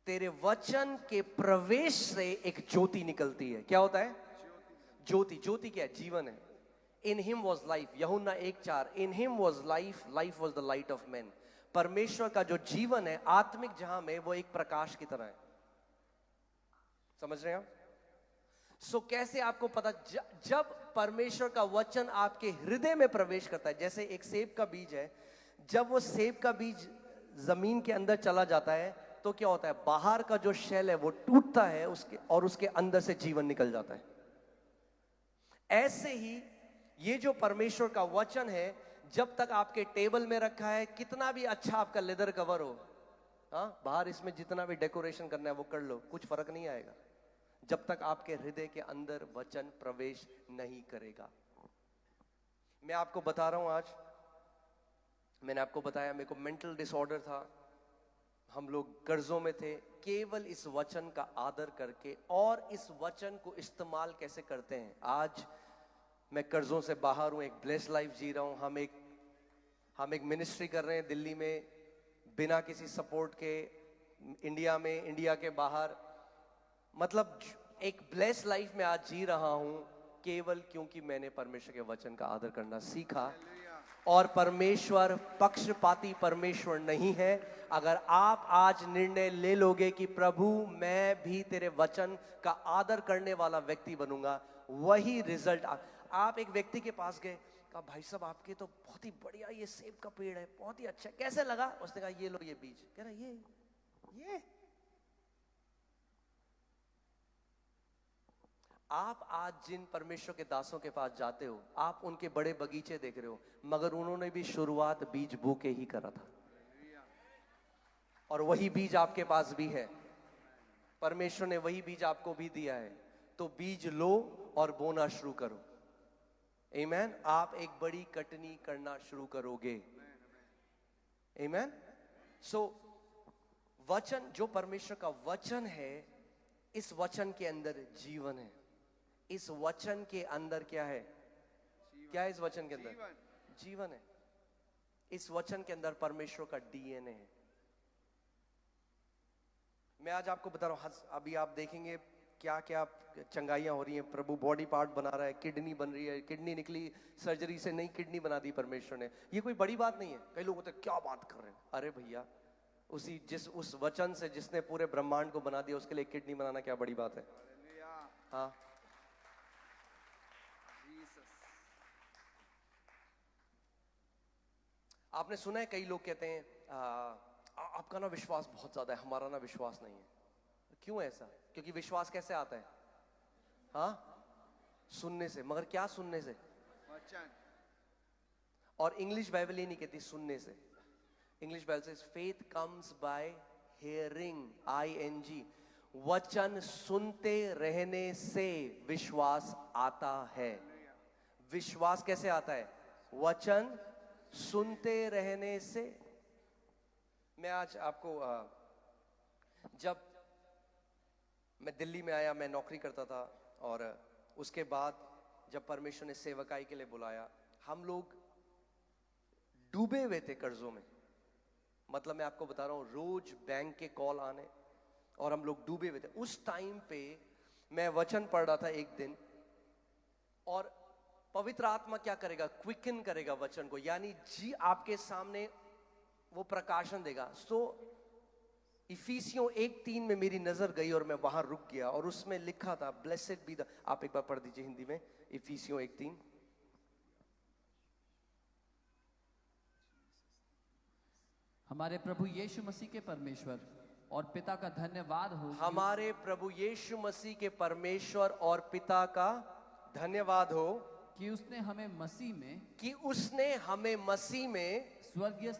तेरे वचन के प्रवेश से एक ज्योति निकलती है। क्या होता है? ज्योति। ज्योति क्या है? जीवन है। इन हिम वॉज लाइफ, यूहन्ना 1:4, in him was life, life was the light of man. परमेश्वर का जो जीवन है आत्मिक जहां में, वो एक प्रकाश की तरह है। समझ रहे हैं आप? सो कैसे आपको पता? जब परमेश्वर का वचन आपके हृदय में प्रवेश करता है, जैसे एक सेब का बीज है, जब वो सेब का बीज जमीन के अंदर चला जाता है तो क्या होता है? बाहर का जो शेल है वो टूटता है और उसके अंदर से जीवन निकल जाता है। ऐसे ही ये जो परमेश्वर का वचन है, जब तक आपके टेबल में रखा है, कितना भी अच्छा आपका लेदर कवर हो, हाँ, बाहर इसमें जितना भी डेकोरेशन करना है वो कर लो, कुछ फर्क नहीं आएगा जब तक आपके हृदय के अंदर वचन प्रवेश नहीं करेगा। मैं आपको बता रहा हूं, आज मैंने आपको बताया मेरे को मेंटल डिसऑर्डर था, हम लोग कर्जों में थे। केवल इस वचन का आदर करके और इस वचन को इस्तेमाल कैसे करते हैं, आज मैं कर्जों से बाहर हूं, एक ब्लेस लाइफ जी रहा हूं। हम एक मिनिस्ट्री कर रहे हैं दिल्ली में, बिना किसी सपोर्ट के, इंडिया में, इंडिया के बाहर। मतलब एक ब्लेस लाइफ में आज जी रहा हूं, केवल क्योंकि मैंने परमेश्वर के वचन का आदर करना सीखा। और परमेश्वर पक्षपाती परमेश्वर नहीं है। अगर आप आज निर्णय ले लोगे कि प्रभु मैं भी तेरे वचन का आदर करने वाला व्यक्ति बनूंगा, वही रिजल्ट। आप एक व्यक्ति के पास गए, कहा भाई साहब आपके तो बहुत ही बढ़िया ये सेब का पेड़ है, बहुत ही अच्छा, कैसे लगा? उसने कहा ये लो ये बीज। कह रहा ये आप आज जिन परमेश्वर के दासों के पास जाते हो, आप उनके बड़े बगीचे देख रहे हो, मगर उन्होंने भी शुरुआत बीज बो के ही करा था, और वही बीज आपके पास भी है। परमेश्वर ने वही बीज आपको भी दिया है, तो बीज लो और बोना शुरू करो। आमीन। आप एक बड़ी कटनी करना शुरू करोगे। आमीन। सो वचन, जो परमेश्वर का वचन है, इस वचन के अंदर जीवन है। इस वचन के अंदर क्या है? क्या है इस वचन के अंदर? जीवन है। इस वचन के अंदर परमेश्वर का डीएनए है। मैं आज आपको बता रहा हूं, अभी आप देखेंगे क्या क्या चंगाइयां हो रही हैं। प्रभु बॉडी पार्ट बना रहा है, किडनी बन रही है, किडनी निकली सर्जरी से, नई किडनी बना दी परमेश्वर ने। ये कोई बड़ी बात नहीं है। कई लोग होते क्या बात कर रहे हैं? अरे भैया, उस वचन से जिसने पूरे ब्रह्मांड को बना दिया, उसके लिए किडनी बनाना क्या बड़ी बात है? हाँ, आपने सुना है कई लोग कहते हैं आपका ना विश्वास बहुत ज्यादा है, हमारा ना विश्वास नहीं है। क्यों ऐसा? क्योंकि विश्वास कैसे आता है? हाँ, सुनने से। मगर क्या सुनने से? वचन। और इंग्लिश बाइबल ये नहीं कहती सुनने से। इंग्लिश बाइबल से faith comes by hearing, ING। वचन सुनते रहने से विश्वास आता है। विश्वास कैसे आता है? वचन सुनते रहने से। मैं आज आपको जब मैं दिल्ली में आया, मैं नौकरी करता था, और उसके बाद जब परमेश्वर ने सेवकाई के लिए बुलाया, हम लोग डूबे हुए थे कर्जों में। मतलब मैं आपको बता रहा हूं, रोज बैंक के कॉल आने, और हम लोग डूबे हुए थे। उस टाइम पे मैं वचन पढ़ रहा था एक दिन, और पवित्र आत्मा क्या करेगा? क्विकन करेगा वचन को, यानी जी आपके सामने वो प्रकाशन देगा। सो इफिसियों 1:3 में मेरी नजर गई और मैं वहां रुक गया, और उसमें लिखा था ब्लेसेड बी द, आप एक बार पढ़ दीजिए हिंदी में, इफिसियों 1:3। हमारे प्रभु यीशु मसीह के परमेश्वर और पिता का धन्यवाद हो। हमारे प्रभु यीशु मसीह के परमेश्वर और पिता का धन्यवाद हो कि उसने हमें मसीह में स्वर्गीय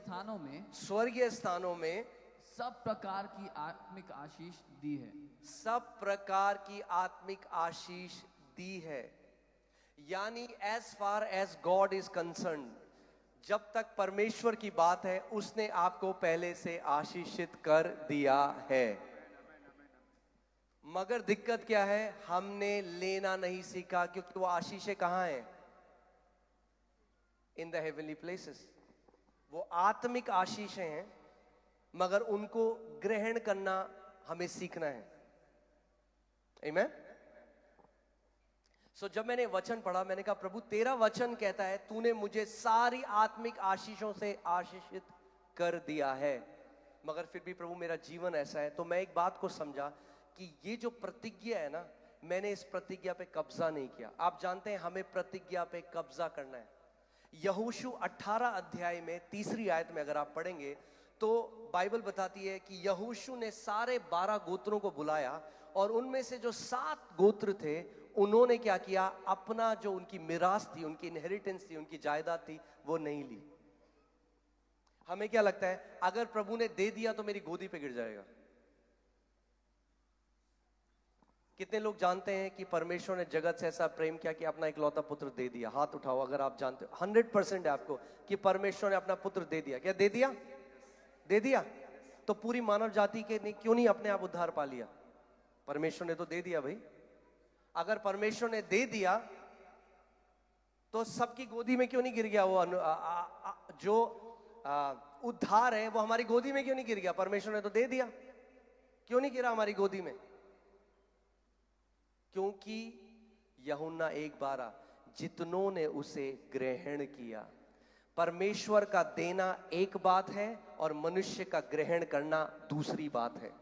स्थानों में सब प्रकार की आत्मिक आशीष दी है। सब प्रकार की आत्मिक आशीष दी है। यानी as far as God is concern, जब तक परमेश्वर की बात है उसने आपको पहले से आशीषित कर दिया है। मगर दिक्कत क्या है, हमने लेना नहीं सीखा, क्योंकि वो आशीषें कहां हैं? In the heavenly places. वो आत्मिक आशीषें हैं, मगर उनको ग्रहण करना हमें सीखना है। आमीन। सो जब मैंने वचन पढ़ा, मैंने कहा प्रभु तेरा वचन कहता है तूने मुझे सारी आत्मिक आशीषों से आशीषित कर दिया है, मगर फिर भी प्रभु मेरा जीवन ऐसा है। तो मैं एक बात को समझा कि ये जो प्रतिज्ञा है ना, मैंने इस प्रतिज्ञा पे कब्जा नहीं किया। आप जानते हैं हमें प्रतिज्ञा पे कब्जा करना है। यहोशू 18 अध्याय में 3री आयत में अगर आप पढ़ेंगे तो बाइबल बताती है कि यहोशू ने सारे 12 गोत्रों को बुलाया, और उनमें से जो 7 गोत्र थे उन्होंने क्या किया, अपना जो उनकी मिरास थी, उनकी इनहेरिटेंस थी, उनकी जायदाद थी, वो नहीं ली। हमें क्या लगता है, अगर प्रभु ने दे दिया तो मेरी गोदी पे गिर जाएगा। कितने लोग जानते हैं कि परमेश्वर ने जगत से ऐसा प्रेम किया कि अपना इकलौता पुत्र दे दिया? हाथ उठाओ अगर आप जानते हो। 100% है आपको कि परमेश्वर ने अपना पुत्र दे दिया। क्या दे दिया? दे दिया। तो पूरी मानव जाति के क्यों नहीं अपने आप उद्धार पा लिया? परमेश्वर ने तो दे दिया भाई। अगर परमेश्वर ने दे दिया तो सबकी गोदी में क्यों नहीं गिर गया? वो जो उद्धार है वो हमारी गोदी में क्यों नहीं गिर गया? परमेश्वर ने तो दे दिया, क्यों नहीं गिरा हमारी गोदी में? क्योंकि यूहन्ना 1:12, जितनों ने उसे ग्रहण किया। परमेश्वर का देना एक बात है और मनुष्य का ग्रहण करना दूसरी बात है।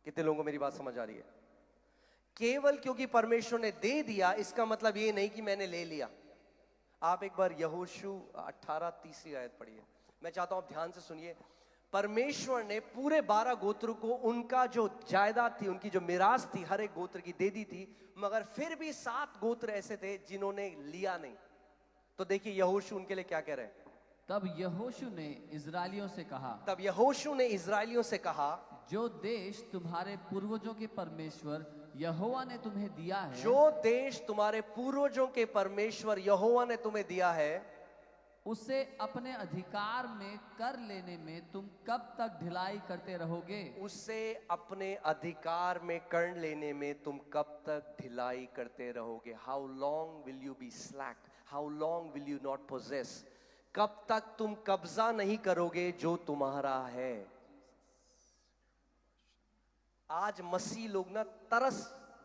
कितने लोगों को मेरी बात समझ आ रही है? केवल क्योंकि परमेश्वर ने दे दिया इसका मतलब ये नहीं कि मैंने ले लिया। आप एक बार यहोशू 18 3री आयत पढ़िए। मैं चाहता हूं आप ध्यान से सुनिए। परमेश्वर ने पूरे 12 गोत्र को उनका जो जायदाद थी, उनकी जो मिरास थी, हर एक गोत्र की दे दी थी, मगर फिर भी 7 गोत्र ऐसे थे जिन्होंने लिया नहीं। तो देखिए यहोशू उनके लिए क्या कह रहे हैं। तब यहोशू ने इजरायलियों से कहा, जो देश तुम्हारे पूर्वजों के परमेश्वर यहोवा ने तुम्हें दिया है, जो देश तुम्हारे पूर्वजों के परमेश्वर यहोवा ने तुम्हें दिया है, उसे अपने अधिकार में कर लेने में तुम कब तक ढिलाई करते रहोगे? उसे अपने अधिकार में कर लेने में तुम कब तक ढिलाई करते रहोगे? How long will you be slack? How long will you not possess? कब तक तुम कब्जा नहीं करोगे जो तुम्हारा है? आज मसीह लोग ना तरस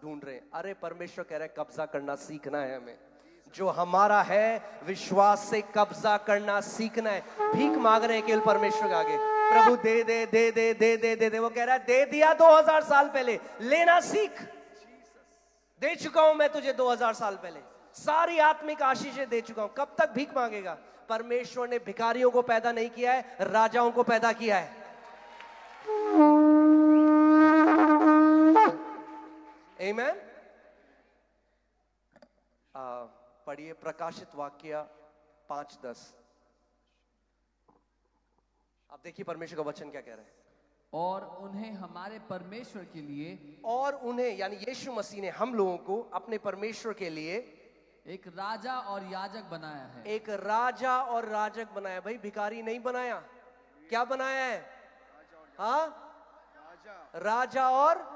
ढूंढ रहे हैं। अरे परमेश्वर कह रहा है कब्जा करना सीखना है हमें। जो हमारा है विश्वास से कब्जा करना सीखना है। भीख मांग रहे हैं केवल परमेश्वर के आगे, प्रभु दे दे दे दे दे दे दे दे। वो कह रहा है दे दिया 2000 साल पहले, लेना सीख। दे चुका हूं मैं तुझे 2000 साल पहले, सारी आत्मिक आशीषें दे चुका हूं। कब तक भीख मांगेगा? परमेश्वर ने भिखारियों को पैदा नहीं किया है, राजाओं को पैदा किया है। आमीन। पढ़िए प्रकाशित वाक्य 5:10। अब देखिए परमेश्वर का वचन क्या कह रहा है। और उन्हें हमारे परमेश्वर के लिए, और उन्हें यानी यीशु मसीह ने हम लोगों को अपने परमेश्वर के लिए एक राजा और याजक बनाया है। एक राजा और राजक बनाया। भाई भिखारी नहीं बनाया, क्या बनाया है? हाँ, राजा और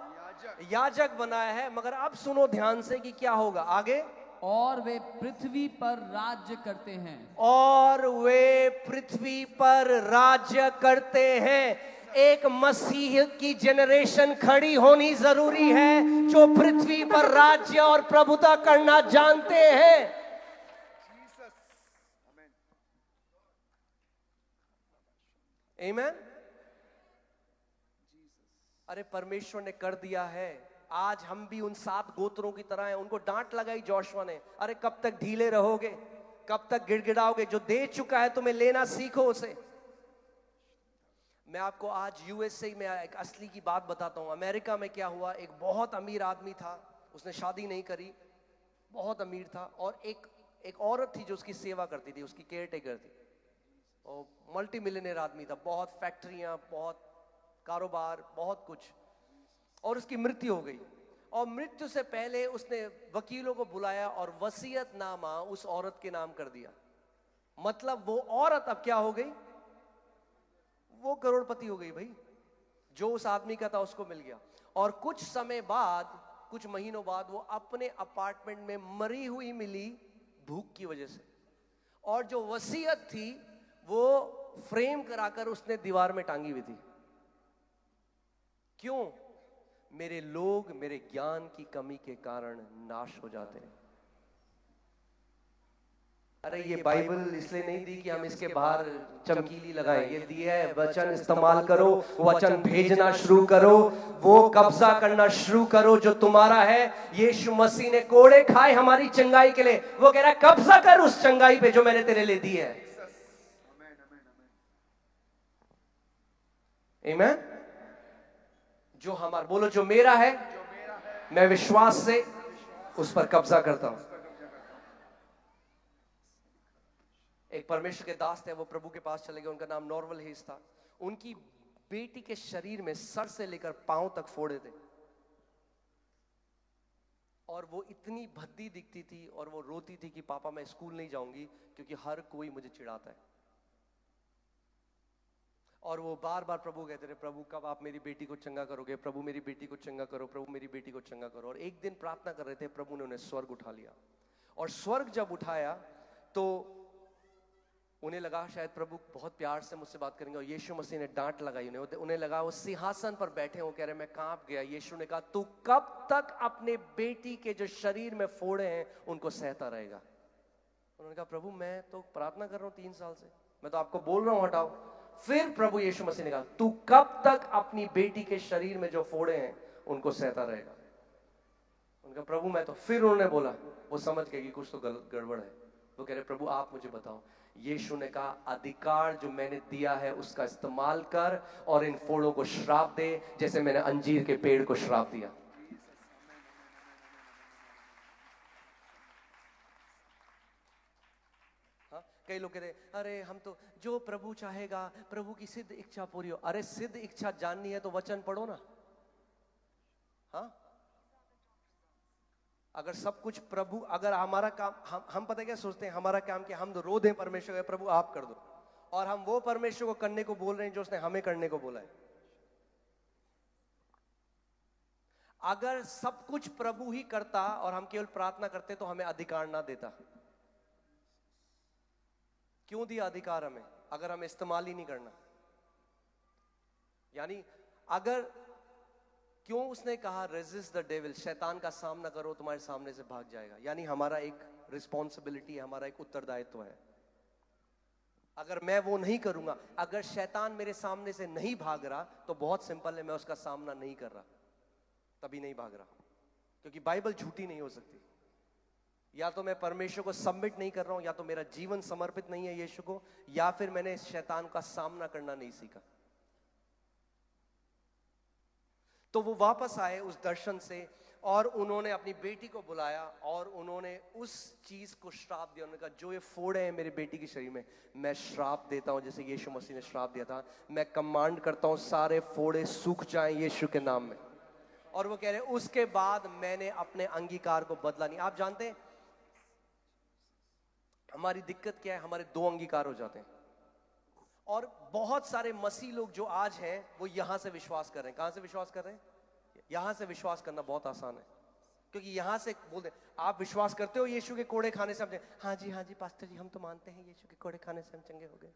याजक बनाया है। मगर अब सुनो ध्यान से कि क्या होगा आगे। और वे पृथ्वी पर राज्य करते हैं। और वे पृथ्वी पर राज्य करते हैं। एक मसीह की जनरेशन खड़ी होनी जरूरी है जो पृथ्वी पर राज्य और प्रभुता करना जानते हैं। आमीन। अरे परमेश्वर ने कर दिया है। आज हम भी उन 7 गोत्रों की तरह हैं। उनको डांट लगाई जोशुआ ने, अरे कब तक ढीले रहोगे, कब तक गिड़गिड़ाओगे? जो दे चुका है तुम्हें लेना सीखो उसे। मैं आपको आज यूएसए में एक असली की बात बताता हूं। अमेरिका में क्या हुआ, एक बहुत अमीर आदमी था, उसने शादी नहीं करी, बहुत अमीर था, और एक औरत थी जो उसकी सेवा करती थी, उसकी केयर टेकर थी, और मल्टी मिलियनेयर आदमी था, बहुत फैक्ट्रियां, बहुत कारोबार, बहुत कुछ। और उसकी मृत्यु हो गई, और मृत्यु से पहले उसने वकीलों को बुलाया और वसीयतनामा उस औरत के नाम कर दिया। मतलब वो औरत अब क्या हो गई? वो करोड़पति हो गई भाई। जो उस आदमी का था उसको मिल गया। और कुछ समय बाद, कुछ महीनों बाद वो अपने अपार्टमेंट में मरी हुई मिली भूख की वजह से। और जो वसीयत थी वो फ्रेम कराकर उसने दीवार में टांगी हुई थी। क्यों? मेरे लोग मेरे ज्ञान की कमी के कारण नाश हो जाते हैं। अरे ये बाइबल इसलिए नहीं दी कि हम इसके बाहर चमकीली लगाएं, ये दिया है वचन इस्तेमाल करो, वचन भेजना शुरू करो, वो कब्जा करना शुरू करो जो तुम्हारा है। यीशु मसीह ने कोड़े खाए हमारी चंगाई के लिए। वो कह रहा है कब्जा कर उस चंगाई पे जो मैंने तेरे लिए दी है। आमीन। जो हमारा, बोलो जो मेरा है मैं विश्वास से उस पर कब्जा करता हूं। एक परमेश्वर के दास थे, वो प्रभु के पास चले गए। उनका नाम नॉर्वल हेस था। उनकी बेटी के शरीर में सर से लेकर पांव तक फोड़े थे और वो इतनी भद्दी दिखती थी और वो रोती थी कि पापा मैं स्कूल नहीं जाऊंगी क्योंकि हर कोई मुझे चिढ़ाता है। और वो बार बार प्रभु कहते रहे, प्रभु कब आप मेरी बेटी को चंगा करोगे, प्रभु मेरी बेटी को चंगा करो, प्रभु मेरी बेटी को चंगा करो। और एक दिन प्रार्थना कर रहे थे, प्रभु ने उन्हें स्वर्ग उठा लिया। और स्वर्ग जब उठाया तो उन्हें लगा शायद प्रभु बहुत प्यार से मुझसे बात करेंगे। और यीशु मसीह ने डांट लगाई उन्हें लगा वो सिंहासन पर बैठे हो। कह रहे मैं कांप गया। यीशु ने कहा तू कब तक अपने बेटी के जो शरीर में फोड़े हैं उनको सहता रहेगा? उन्होंने कहा प्रभु मैं तो प्रार्थना कर रहा हूं 3 साल से, मैं तो आपको बोल रहा हूं हटाओ। फिर प्रभु यीशु मसीह ने कहा तू कब तक अपनी बेटी के शरीर में जो फोड़े हैं उनको सहता रहेगा? उनका प्रभु मैं तो, फिर उन्होंने बोला, वो समझ गए कि कुछ तो गड़बड़ है। वो कह रहे प्रभु आप मुझे बताओ। यीशु ने कहा अधिकार जो मैंने दिया है उसका इस्तेमाल कर और इन फोड़ों को श्राप दे जैसे मैंने अंजीर के पेड़ को श्राप दिया। हाँ, कई लोग कहते अरे हम तो जो प्रभु चाहेगा, प्रभु की सिद्ध इच्छा पूरी हो। अरे सिद्ध इच्छा जाननी है तो वचन पढ़ो ना। हाँ, अगर सब कुछ प्रभु, अगर हमारा काम, हम पता क्या सोचते हैं, हमारा काम क्या, हम तो रो दें परमेश्वर का प्रभु आप कर दो। और हम वो परमेश्वर को करने को बोल रहे हैं जो उसने हमें करने को बोला है। अगर सब कुछ प्रभु ही करता और हम केवल प्रार्थना करते तो हमें अधिकार ना देता। क्यों दिया अधिकार हमें अगर हमें इस्तेमाल ही नहीं करना? यानी अगर, क्यों उसने कहा रेजिस्ट द डेविल, शैतान का सामना करो तुम्हारे सामने से भाग जाएगा। यानी हमारा एक रिस्पॉन्सिबिलिटी है, हमारा एक उत्तरदायित्व है। अगर मैं वो नहीं करूंगा, अगर शैतान मेरे सामने से नहीं भाग रहा तो बहुत सिंपल है, मैं उसका सामना नहीं कर रहा, तभी नहीं भाग रहा। क्योंकि बाइबल झूठी नहीं हो सकती। या तो मैं परमेश्वर को सबमिट नहीं कर रहा हूं, या तो मेरा जीवन समर्पित नहीं है यीशु को, या फिर मैंने शैतान का सामना करना नहीं सीखा। तो वो वापस आए उस दर्शन से और उन्होंने अपनी बेटी को बुलाया और उन्होंने उस चीज को श्राप दिया। उन्होंने कहा जो ये फोड़े हैं मेरी बेटी के शरीर में, मैं श्राप देता हूं जैसे यीशु मसीह ने श्राप दिया था। मैं कमांड करता हूं सारे फोड़े सूख जाएं यीशु के नाम में। और वो कह रहे उसके बाद मैंने अपने अंगीकार को बदला नहीं। आप जानते हैं हमारी दिक्कत क्या है? हमारे 2 अंगीकार हो जाते हैं। और बहुत सारे मसीह लोग जो आज हैं वो यहां से विश्वास कर रहे हैं। कहां से विश्वास कर रहे हैं? यहां से विश्वास करना बहुत आसान है, क्योंकि यहां से बोलते आप विश्वास करते हो यीशु के कोड़े खाने से हम, हाँ जी पास्टर जी हम तो मानते हैं यीशु के कोड़े खाने से हम चंगे हो गए।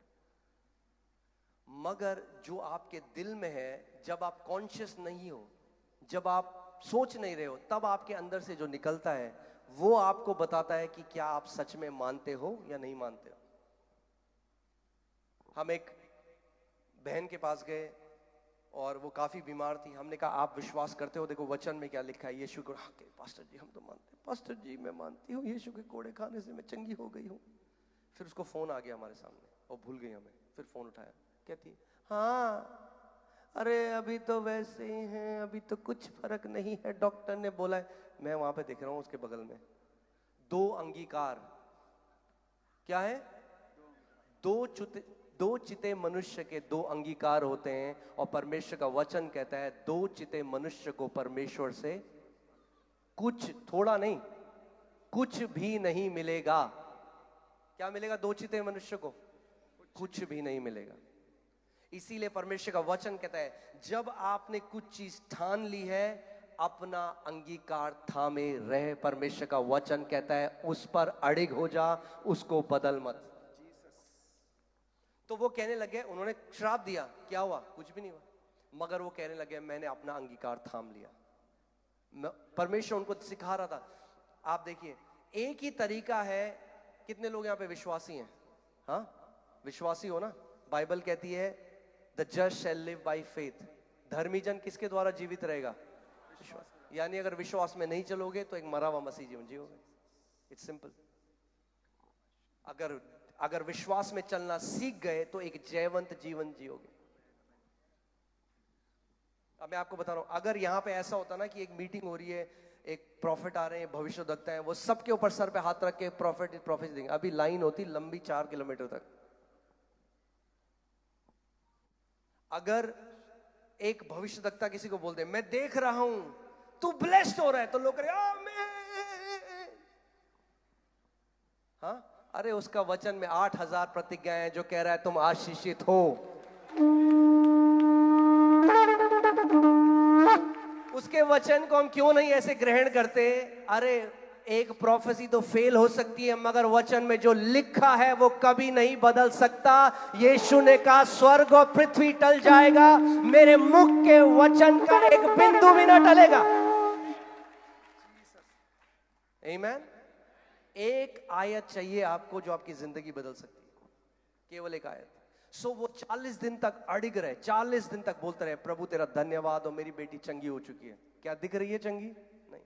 मगर जो आपके दिल में है, जब आप कॉन्शियस नहीं हो, जब आप सोच नहीं रहे हो, तब आपके अंदर से जो निकलता है वो आपको बताता है कि क्या आप सच में मानते हो या नहीं मानते हो। हम एक बहन के पास गए और वो काफी बीमार थी। हमने कहा आप विश्वास करते हो? देखो वचन में क्या लिखा है। यीशु को, पास्टर जी हम तो मानते हैं। पास्टर जी मैं मानती हूँ यीशु के कोड़े खाने से मैं चंगी हो गई हूँ। फिर उसको फोन आ गया हमारे सामने और भूल गई हमें। फिर फोन उठाया, कहती हाँ अरे अभी तो वैसे ही हैं, अभी तो कुछ फर्क नहीं है, डॉक्टर ने बोला है। मैं वहां पे देख रहा हूँ उसके बगल में 2 अंगीकार। क्या है? 2 चिते मनुष्य के 2 अंगीकार होते हैं। और परमेश्वर का वचन कहता है 2 चिते मनुष्य को परमेश्वर से कुछ, थोड़ा नहीं, कुछ भी नहीं मिलेगा। क्या मिलेगा दो चिते मनुष्य को? कुछ भी नहीं मिलेगा। इसीलिए परमेश्वर का वचन कहता है जब आपने कुछ चीज ठान ली है, अपना अंगीकार थामे रहे। परमेश्वर का वचन कहता है उस पर अड़िग हो जा, उसको बदल मत। तो वो कहने लगे, उन्होंने श्राप दिया, क्या हुआ? कुछ भी नहीं हुआ। मगर वो कहने लगे मैंने अपना अंगीकार थाम लिया। परमेश्वर उनको सिखा रहा था। आप देखिए, एक ही तरीका है। कितने लोग यहाँ पे विश्वासी हैं? हाँ, विश्वासी हो ना? बाइबल कहती है the just shall live by faith. धर्मी जन किसके द्वारा जीवित रहेगा? विश्वास। यानी अगर विश्वास में नहीं चलोगे तो एक मरा हुआ मसीह जीवन जियोगे। It's simple. अगर विश्वास में चलना सीख गए तो एक जयवंत जीवन जियोगे। अब मैं आपको बता रहा हूं, अगर यहां पे ऐसा होता ना कि एक मीटिंग हो रही है, एक प्रॉफिट आ रहे हैं, भविष्यवक्ता है, वो सबके ऊपर सर पे हाथ रख के प्रॉफिट देंगे, अभी लाइन होती लंबी 4 किलोमीटर तक। अगर एक भविष्यवक्ता किसी को बोल दे मैं देख रहा हूं तू ब्लेस्ड हो रहा है, तो लोग कहे आमीन। हाँ, अरे उसका वचन में 8000 प्रतिज्ञाएं जो कह रहा है तुम आशीषित हो। उसके वचन को हम क्यों नहीं ऐसे ग्रहण करते? अरे एक प्रोफेसी तो फेल हो सकती है, मगर वचन में जो लिखा है वो कभी नहीं बदल सकता। यीशु ने कहा स्वर्ग और पृथ्वी टल जाएगा, मेरे मुख के वचन का एक बिंदु भी ना टलेगा। आमीन। एक आयत चाहिए आपको जो आपकी जिंदगी बदल सकती है, केवल एक आयत। सो वो 40 दिन तक अड़िग रहे, 40 दिन तक बोलते रहे प्रभु तेरा धन्यवाद और मेरी बेटी चंगी हो चुकी है। क्या दिख रही है चंगी? नहीं।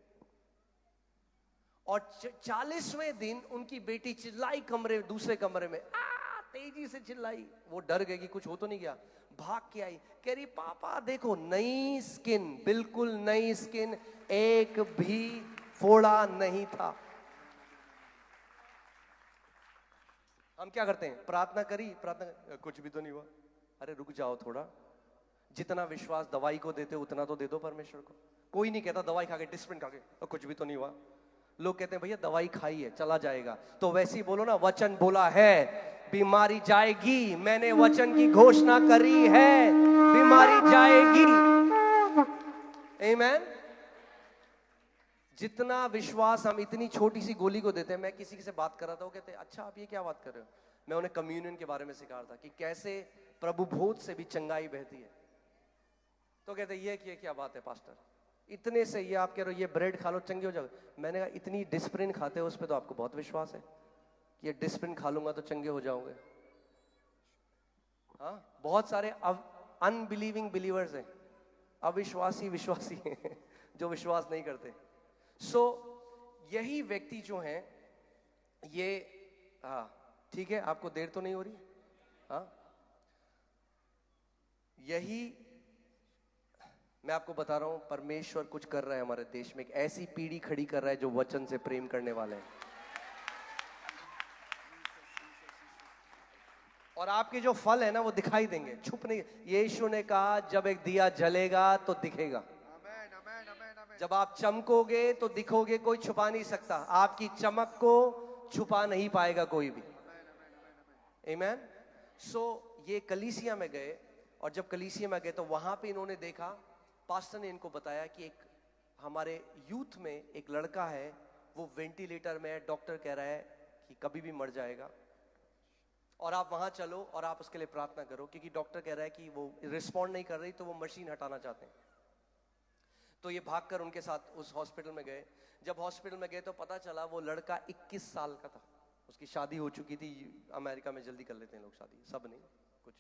और 40वें दिन उनकी बेटी चिल्लाई दूसरे कमरे में, तेजी से चिल्लाई। वो डर गई कि कुछ हो तो नहीं गया, भाग के आई, कह रही पापा देखो नई स्किन, बिल्कुल नई स्किन, एक भी फोड़ा नहीं था। हम क्या करते हैं? प्रार्थना करी, कुछ भी तो नहीं हुआ। अरे रुक जाओ थोड़ा। जितना विश्वास दवाई को देते उतना तो दे दो परमेश्वर को। कोई नहीं कहता दवाई खा के, डिस्प्रिन खा के कुछ भी तो नहीं हुआ। लोग कहते हैं भैया दवाई खाई है चला जाएगा, तो वैसे ही बोलो ना, वचन बोला है बीमारी जाएगी। मैंने वचन की घोषणा करी है, बीमारी जाएगी। आमीन। जितना विश्वास हम इतनी छोटी सी गोली को देते हैं। मैं किसी से बात कर रहा था, वो कहते हैं अच्छा आप ये क्या बात कर रहे हो? मैं उन्हें कम्युनियन के बारे में सिखा रहा था कि कैसे प्रभु भोज से भी चंगाई बहती है। तो कहते ये क्या बात है पास्टर, इतने से ये आप कह रहे हो ये ब्रेड खा लो चंगे हो जाओगे। मैंने कहा इतनी डिस्प्रिन खाते हो, उस पर तो आपको बहुत विश्वास है कि ये डिस्प्रिन खा लूंगा तो चंगे हो जाओगे। हाँ, बहुत सारे अनबिलीविंग बिलीवर्स हैं, अविश्वासी विश्वासी हैं जो विश्वास नहीं करते। सो यही व्यक्ति जो हैं ये, हाँ ठीक है, आपको देर तो नहीं हो रही? हाँ, यही मैं आपको बता रहा हूं, परमेश्वर कुछ कर रहा है हमारे देश में। एक ऐसी पीढ़ी खड़ी कर रहा है जो वचन से प्रेम करने वाले हैं। और आपके जो फल है ना वो दिखाई देंगे, छुप नहीं। यीशु ने कहा जब एक दिया जलेगा तो दिखेगा। जब आप चमकोगे तो दिखोगे, कोई छुपा नहीं सकता। आपकी चमक को छुपा नहीं पाएगा कोई भी। आमीन। सो ये कलीसिया में गए, और जब कलीसिया में गए तो वहां पे इन्होंने देखा, पास्टर ने इनको बताया कि एक हमारे यूथ में एक लड़का है, वो वेंटिलेटर में है, डॉक्टर कह रहा है कि कभी भी मर जाएगा, और आप वहां चलो और आप उसके लिए प्रार्थना करो, क्योंकि डॉक्टर कह रहा है कि वो रिस्पॉन्ड नहीं कर रही, तो वो मशीन हटाना चाहते हैं। तो ये भागकर उनके साथ उस हॉस्पिटल में गए। जब हॉस्पिटल में गए तो पता चला वो लड़का 21 साल का था, उसकी शादी हो चुकी थी। अमेरिका में जल्दी कर लेते हैं लोग शादी, सब नहीं कुछ।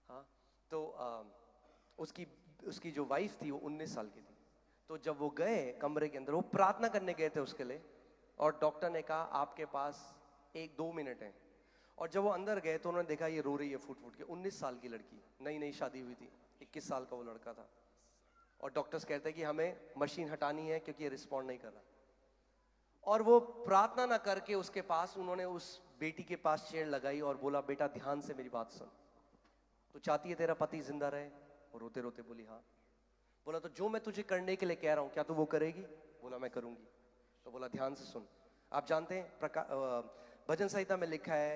हाँ, तो उसकी जो वाइफ थी वो 19 साल की थी। तो जब वो गए कमरे के अंदर, वो प्रार्थना करने गए थे उसके लिए, और डॉक्टर ने कहा आपके पास 1-2 मिनट है। और जब वो अंदर गए तो उन्होंने देखा ये रो रही है फूट फूट के। 19 साल की लड़की, नई नई शादी हुई थी, 21 साल का वो लड़का था। और डॉक्टर्स कहते हैं कि हमें मशीन हटानी है क्योंकि ये रिस्पॉन्ड नहीं कर रहा। और वो प्रार्थना ना करके उसके पास, उन्होंने उस बेटी के पास चेयर लगाई और बोला बेटा ध्यान से मेरी बात सुन, तू चाहती है तेरा पति जिंदा रहे? और रोते रोते बोली हाँ। बोला तो जो मैं तुझे करने के लिए कह रहा हूं क्या तू वो करेगी? बोला मैं करूंगी। तो बोला ध्यान से सुन, आप जानते हैं भजन संहिता में लिखा है,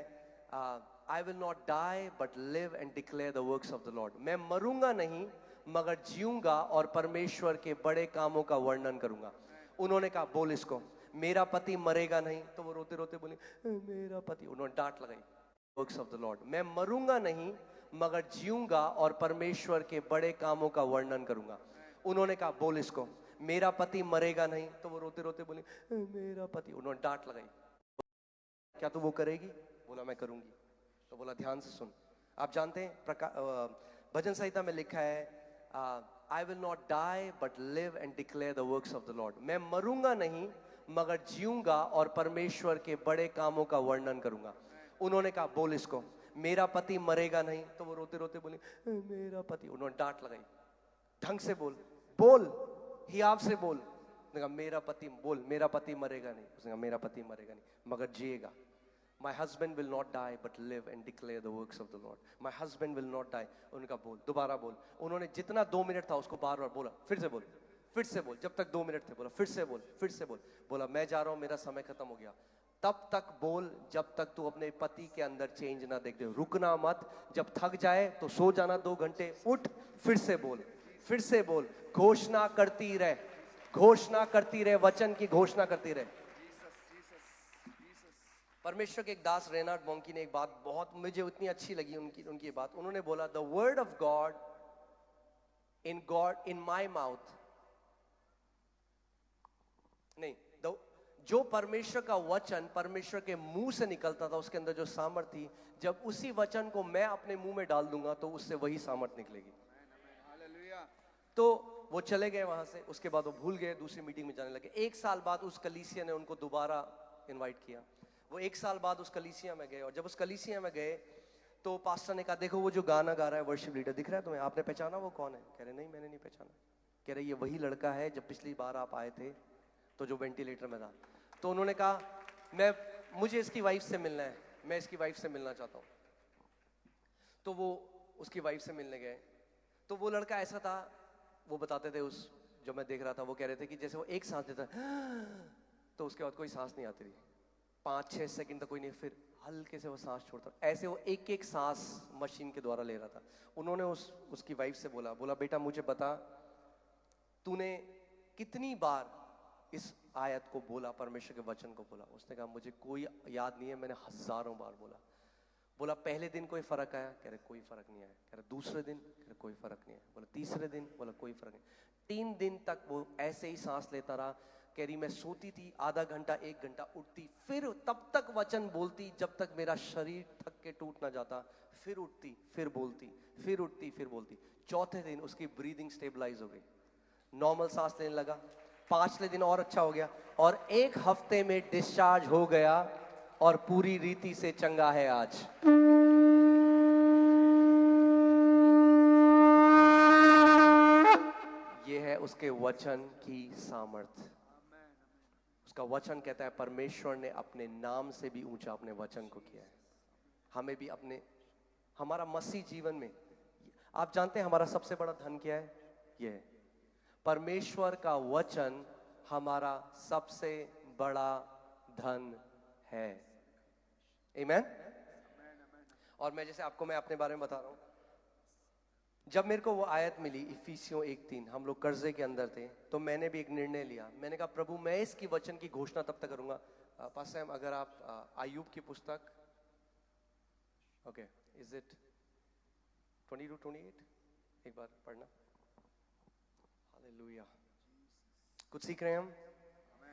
I will not die but live and declare the works of the Lord. मैं मरूंगा नहीं मगर जीऊंगा और परमेश्वर के बड़े कामों का वर्णन करूंगा। उन्होंने कहा बोल इसको, मेरा पति मरेगा नहीं। तो वो रोते रोते बोली मेरा पति, उन्होंने डांट लगाई। वर्क्स ऑफ द लॉर्ड, मैं मरूंगा नहीं मगर जीऊंगा और परमेश्वर के बड़े कामों का वर्णन करूंगा। उन्होंने कहा बोल इसको, मेरा पति मरेगा नहीं। तो वो रोते रोते बोली मेरा पति, उन्होंने डांट लगाई। क्या तू वो करेगी? बोला मैं करूंगी। तो बोला ध्यान से सुन। आप जानते हैं भजन संहिता में लिखा है, I will not die but live and declare the works of the Lord. मैं मरूंगा नहीं मगर जीऊंगा और परमेश्वर के बड़े कामों का वर्णन करूंगा। उन्होंने कहा बोल इसको, मेरा पति मरेगा नहीं। तो वो रोते रोते बोली मेरा पति, उन्होंने डांट लगाई। ढंग से बोल, बोल हियाव से बोल। उसने कहा मेरा पति, बोल मेरा पति मरेगा नहीं। उसने कहा मेरा पति मरेगा नहीं मगर जिएगा। My husband will not die but live and declare the works of the Lord. My husband will not die. उनका बोल, दोबारा बोल। उन्होंने जितना 2 मिनट था उसको बार बार बोला, फिर से बोल, फिर से बोल। जब तक 2 मिनट थे बोला फिर से बोल, फिर से बोल। बोला मैं जा रहा हूं, मेरा समय खत्म हो गया। तब तक बोल जब तक तू अपने पति के अंदर चेंज ना देख दे। रुकना मत, जब थक जाए तो सो जाना 2 घंटे, उठ फिर से बोल, फिर से बोल। घोषणा करती रहे, घोषणा करती रहे, वचन की घोषणा करती रहे। परमेश्वर के एक दास रेनार्ड बॉन्की ने एक बात बहुत मुझे उतनी अच्छी लगी उनकी बात। उन्होंने बोला the word of God in my mouth, नहीं, जो परमेश्वर का वचन परमेश्वर के मुंह से निकलता था उसके अंदर जो सामर्थ थी, जब उसी वचन को मैं अपने मुंह में डाल दूंगा तो उससे वही सामर्थ निकलेगी। तो वो चले गए वहां से। उसके बाद वो भूल गए, दूसरी मीटिंग में जाने लगे। 1 साल बाद उस कलीसिया ने उनको दोबारा इनवाइट किया। वो 1 साल बाद उस कलीसिया में गए, और जब उस कलीसिया में गए तो पास्टर ने कहा देखो वो जो गाना गा रहा है वर्शिप लीडर दिख रहा है तुम्हें, आपने पहचाना वो कौन है? कह रहे नहीं मैंने नहीं पहचाना। कह रहे ये वही लड़का है जब पिछली बार आप आए थे तो जो वेंटिलेटर में था। तो उन्होंने कहा मुझे इसकी वाइफ से मिलना है, मैं इसकी वाइफ से मिलना चाहता हूँ। तो वो उसकी वाइफ से मिलने गए। तो वो लड़का ऐसा था, वो बताते थे उस जो मैं देख रहा था, वो कह रहे थे कि जैसे वो एक सांस लेता तो उसके बाद कोई सांस नहीं आती थी, 5-6 सेकंड तक कोई नहीं, फिर हल्के से वो सांस छोड़ता। ऐसे वो एक एक सांस मशीन के द्वारा ले रहा था। उन्होंने उसकी वाइफ से बोला बेटा मुझे बता तूने कितनी बार इस आयत को बोला, परमेश्वर के वचन को बोला? उसने कहा मुझे कोई याद नहीं है, मैंने हजारों बार बोला। बोला पहले दिन कोई फर्क आया? कह रहे कोई फर्क नहीं आया। कह रहे दूसरे दिन? कह रहे कोई फर्क नहीं आया। बोला तीसरे दिन? बोला कोई फर्क नहीं। 3 दिन तक वो ऐसे ही सांस लेता रहा। कह रही मैं सोती थी आधा घंटा 1 घंटा, उठती फिर तब तक वचन बोलती जब तक मेरा शरीर थक के टूट ना जाता, फिर उठती फिर बोलती, फिर उठती फिर बोलती। चौथे दिन उसकी ब्रीदिंग स्टेबलाइज हो गई, नॉर्मल सांस लेने लगा। 5वें दिन और अच्छा हो गया, और 1 हफ्ते में डिस्चार्ज हो गया और पूरी रीति से चंगा है आज। ये है उसके वचन की सामर्थ। उसका वचन कहता है परमेश्वर ने अपने नाम से भी ऊंचा अपने वचन को किया है। हमें भी हमारा मसीह जीवन में, आप जानते हैं हमारा सबसे बड़ा धन क्या है? ये है परमेश्वर का वचन हमारा सबसे बड़ा धन है। आमीन। और मैं अपने बारे में बता रहा हूं। जब मेरे को वो आयत मिली इफिसियों 1:3, हम लोग कर्जे के अंदर थे, तो मैंने भी एक निर्णय लिया। मैंने कहा प्रभु मैं इसकी वचन की घोषणा तब तक करूंगा। पास्टर अगर आप अय्यूब की पुस्तक, ओके इज इट 22-28 एक बार पढ़ना। हालेलुया। कुछ सीख रहे हैं हम?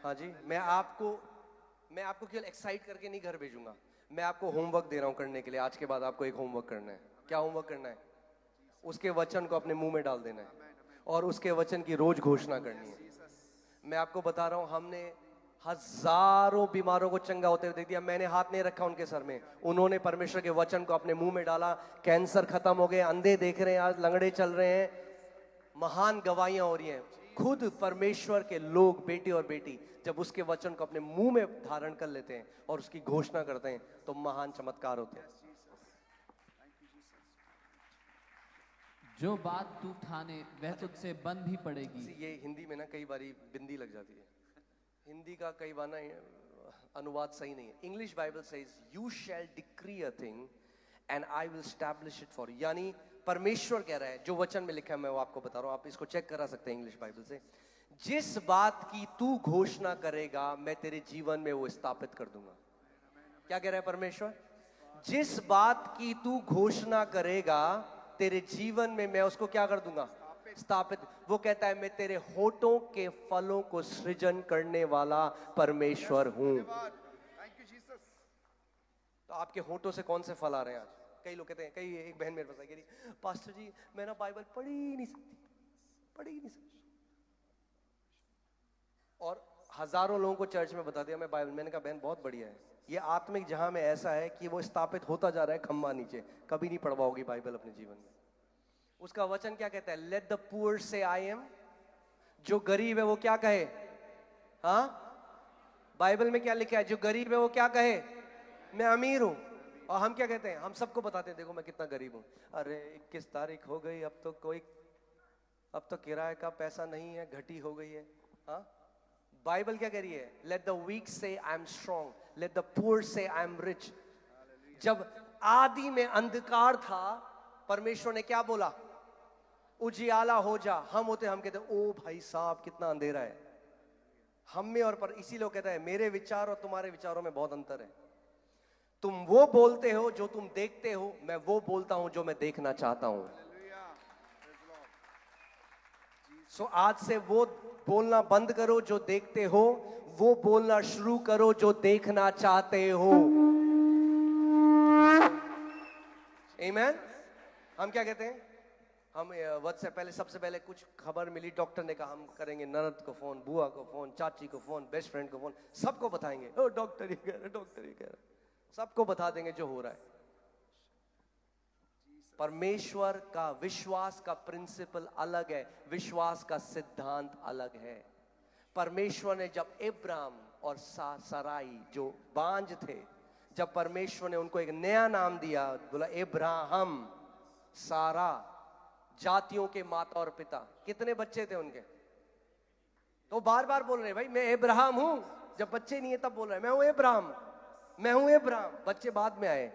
हाँ जी। मैं आपको केवल एक्साइट करके नहीं घर भेजूंगा, मैं आपको होमवर्क दे रहा हूं करने के लिए। आज के बाद आपको एक होमवर्क करना है। क्या होमवर्क करना है? उसके वचन को अपने मुंह में डाल देना है और उसके वचन की रोज घोषणा करनी है। मैं आपको बता रहा हूं, हमने हजारों बीमारों को चंगा होते हुए देख दिया। मैंने हाथ नहीं रखा उनके सर में, उन्होंने परमेश्वर के वचन को अपने मुंह में डाला। कैंसर खत्म हो गए, अंधे देख रहे हैं, आज लंगड़े चल रहे हैं, महान गवाहियां हो रही हैं। खुद परमेश्वर के लोग, बेटे और बेटी, जब उसके वचन को अपने मुंह में धारण कर लेते हैं और उसकी घोषणा करते हैं तो महान चमत्कार होते हैं। जो बात तू ठाने वह तुझसे बंद ही पड़ेगी। ये हिंदी में ना कई बारी बिंदी लग जाती है। हिंदी का कई बार ना अनुवाद सही नहीं है. English Bible says you shall decree a thing and I will establish it for you. यानी परमेश्वर कह रहा है, जो वचन में लिखा है मैं वो आपको बता रहा हूं, आप इसको चेक करा सकते हैं इंग्लिश बाइबल से. जिस बात की तू घोषणा करेगा मैं तेरे जीवन में वो स्थापित कर दूंगा. क्या कह रहा है परमेश्वर? जिस बात की तू घोषणा करेगा तेरे जीवन में मैं उसको क्या कर दूंगा? स्थापित. वो कहता है मैं तेरे होठों के फलों को सृजन करने वाला परमेश्वर हूं. तो आपके होठों से कौन से फल आ रहे हैं आज? कई लोग कहते हैं, कई एक बहन मेरे पास आई, कह रही पास्टर जी मैं ना बाइबल पढ़ ही नहीं सकती. और हजारों लोगों को चर्च में बता दिया मैं बाइबल. मैंने कहा बहन बहुत बढ़िया है, ये आत्मिक जहां में ऐसा है कि वो स्थापित होता जा रहा है खंबा नीचे. कभी नहीं पढ़ पाओगी बाइबल अपने जीवन में. उसका वचन क्या कहता है? लेट द पुअर से आई एम. जो गरीब है वो क्या कहे? हाँ, बाइबल में क्या लिखा है? जो गरीब है वो क्या कहे? मैं अमीर हूं. और हम क्या कहते हैं? हम सबको बताते हैं देखो मैं कितना गरीब हूं. अरे 21 तारीख हो गई, अब तो किराए का पैसा नहीं है, घटी हो गई है. हाँ, बाइबल क्या कह रही है? लेट द वीक से I am strong, let the poor से आई एम रिच. जब आदि में अंधकार था परमेश्वर ने क्या बोला? उजियाला हो जा. हम कहते ओ भाई साहब कितना अंधेरा है हम में और पर. इसी लोग कहता है मेरे विचार और तुम्हारे विचारों में बहुत अंतर है. तुम वो बोलते हो जो तुम देखते हो, मैं वो बोलता हूं जो मैं देखना चाहता हूं. सो आज से वो बोलना बंद करो जो देखते हो, वो बोलना शुरू करो जो देखना चाहते हो. आमीन. हम क्या कहते हैं? हम वक्त से पहले सबसे पहले कुछ खबर मिली, डॉक्टर ने कहा हम करेंगे ननद को फोन, बुआ को फोन, चाची को फोन, बेस्ट फ्रेंड को फोन, सबको बताएंगे. ओ डॉक्टर ही कह रहे, डॉक्टर ही कह रहे. सबको बता देंगे जो हो रहा है. परमेश्वर का विश्वास का प्रिंसिपल अलग है, विश्वास का सिद्धांत अलग है. परमेश्वर ने जब इब्राहिम और सराई जो बांझ थे, जब परमेश्वर ने उनको एक नया नाम दिया, बोला इब्राहिम, सारा, जातियों के माता और पिता. कितने बच्चे थे उनके? तो बार बार बोल रहे भाई मैं इब्राहिम हूं. जब बच्चे नहीं है तब बोल रहे मैं हूं इब्राहिम, मैं हूं इब्राहिम. बच्चे बाद में आए.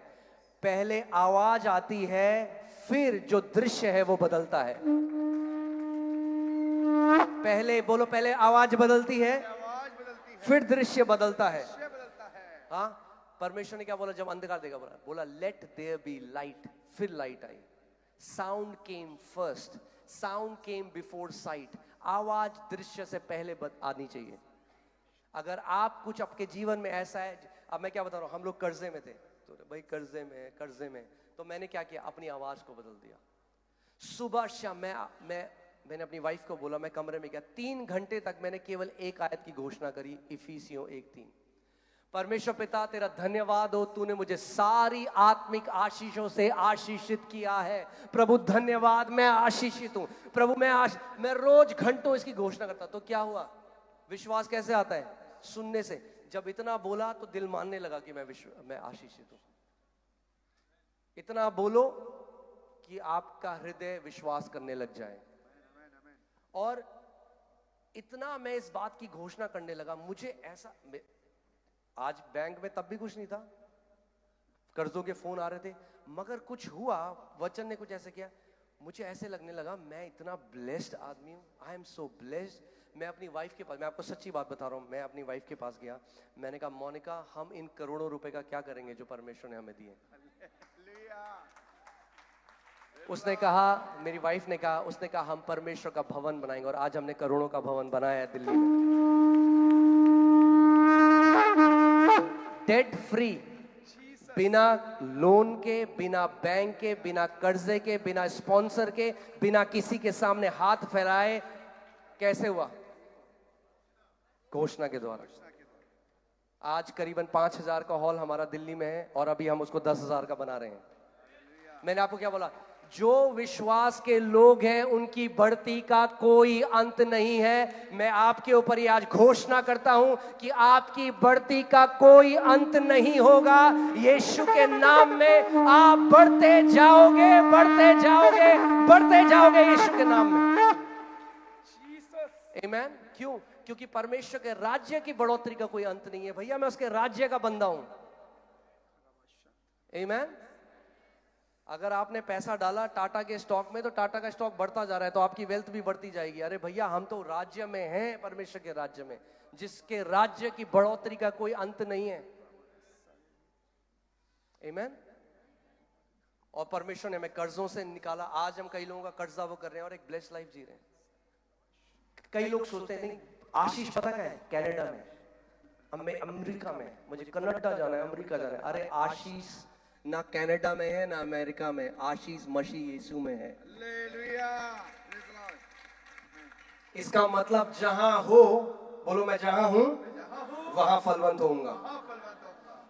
पहले आवाज आती है, फिर जो दृश्य है वो बदलता है. पहले बोलो, पहले आवाज बदलती है, फिर दृश्य बदलता है. हाँ, परमेश्वर ने क्या बोला जब अंधकार देखा? बोला लेट देयर बी लाइट, फिर लाइट आई. Sound came first, sound came before sight. आवाज दृश्य से पहले आनी चाहिए. अगर आप कुछ आपके जीवन में ऐसा है, अब मैं क्या बता रहा हूं, हम लोग कर्जे में थे, तो भाई कर्जे में तो मैंने क्या किया? अपनी आवाज को बदल दिया. सुबह शाम मैंने अपनी वाइफ को बोला, मैं कमरे में गया, 3 घंटे तक मैंने केवल एक आयत की घोषणा करी, इफिसियों 1:3. परमेश्वर पिता तेरा धन्यवाद हो, तूने मुझे सारी आत्मिक आशीषों से आशीषित किया है. प्रभु धन्यवाद, मैं आशीषित हूं. प्रभु मैं रोज घंटों इसकी घोषणा करता. तो क्या हुआ? विश्वास कैसे आता है? सुनने से. जब इतना बोला तो दिल मानने लगा कि मैं आशीषित हूं. इतना बोलो कि आपका हृदय विश्वास करने लग जाए. और इतना मैं इस बात की घोषणा करने लगा, मुझे ऐसा, आज बैंक में तब भी कुछ नहीं था, कर्जों के फोन आ रहे थे, मगर कुछ हुआ, वचन ने कुछ ऐसे किया, मुझे ऐसे लगने लगा मैं इतना ब्लेस्ड आदमी हूं. I am so blessed. मैं अपनी वाइफ के पास, मैं आपको सच्ची बात बता रहा हूं, मैं अपनी वाइफ के पास गया, मैंने कहा मोनिका हम इन करोड़ों रुपए का क्या करेंगे जो परमेश्वर ने हमें दिए? उसने कहा, मेरी वाइफ ने कहा, उसने कहा हम परमेश्वर का भवन बनाएंगे. और आज हमने करोड़ों का भवन बनाया है दिल्ली में, डेट फ्री, बिना लोन के, बिना बैंक के, बिना कर्जे के, बिना स्पॉन्सर के, बिना किसी के सामने हाथ फैलाए. कैसे हुआ? घोषणा के द्वारा. आज करीबन 5,000 का हॉल हमारा दिल्ली में है और अभी हम उसको 10,000 का बना रहे हैं. मैंने आपको क्या बोला? जो विश्वास के लोग हैं उनकी बढ़ती का कोई अंत नहीं है. मैं आपके ऊपर ही आज घोषणा करता हूं कि आपकी बढ़ती का कोई अंत नहीं होगा. यीशु के नाम में आप बढ़ते जाओगे, बढ़ते जाओगे, बढ़ते जाओगे यीशु के नाम में. आमीन. क्यों? क्योंकि परमेश्वर के राज्य की बढ़ोतरी का कोई अंत नहीं है भैया, मैं उसके राज्य का बंदा हूं। आमीन। अगर आपने पैसा डाला टाटा के स्टॉक में तो टाटा का स्टॉक बढ़ता जा रहा है, तो आपकी वेल्थ भी बढ़ती जाएगी। अरे भैया हम तो राज्य में हैं, परमेश्वर के राज्य में, जिसके राज्य की बढ़ोतरी का कोई अंत नहीं है। आमीन। और परमेश्वर ने हमें कर्जों से निकाला। आज हम कई लोगों का कर्जा वो कर रहे हैं और एक ब्लेस्ड लाइफ जी रहे हैं। कई लोग सोचते हैं नहीं, आशीष पता क्या है, कनाडा में, अमेरिका में, मुझे कनाडा जाना है, अमेरिका जाना है। अरे आशीष ना कनाडा में है ना अमेरिका में, आशीष मसीह यीशु में है। इसका मतलब जहां हो, बोलो मैं जहां हूं वहां फलवंत होऊंगा।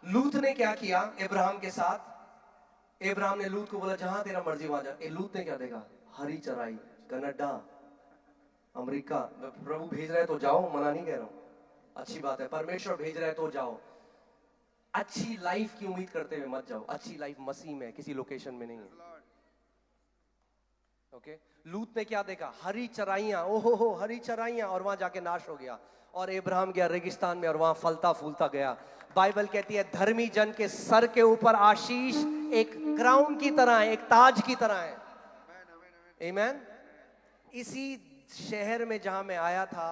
लूत ने क्या किया इब्राहिम के साथ? इब्राहिम ने लूत को बोला जहां तेरा मर्जी वहां जा। लूत ने क्या देखा? हरी चराई, कनाडा, अमेरिका। प्रभु भेज रहा है तो जाओ, मना नहीं कह रहा हूं, अच्छी बात है। परमेश्वर भेज रहा है तो जाओ। अच्छी लाइफ की उम्मीद करते हुए मत जाओ। अच्छी लाइफ मसीह में, किसी लोकेशन में नहीं है। ओके। लूत ने क्या देखा? हरी चराइयां, ओहो हो हरी चराइयां, और वहां जाके नाश हो गया। और इब्राहिम गया रेगिस्तान में और वहां फलता फूलता गया। बाइबल कहती है धर्मी जन के सर के ऊपर आशीष एक क्राउन की तरह है, एक ताज की तरह है। आमीन। इसी शहर में जहां मैं आया था,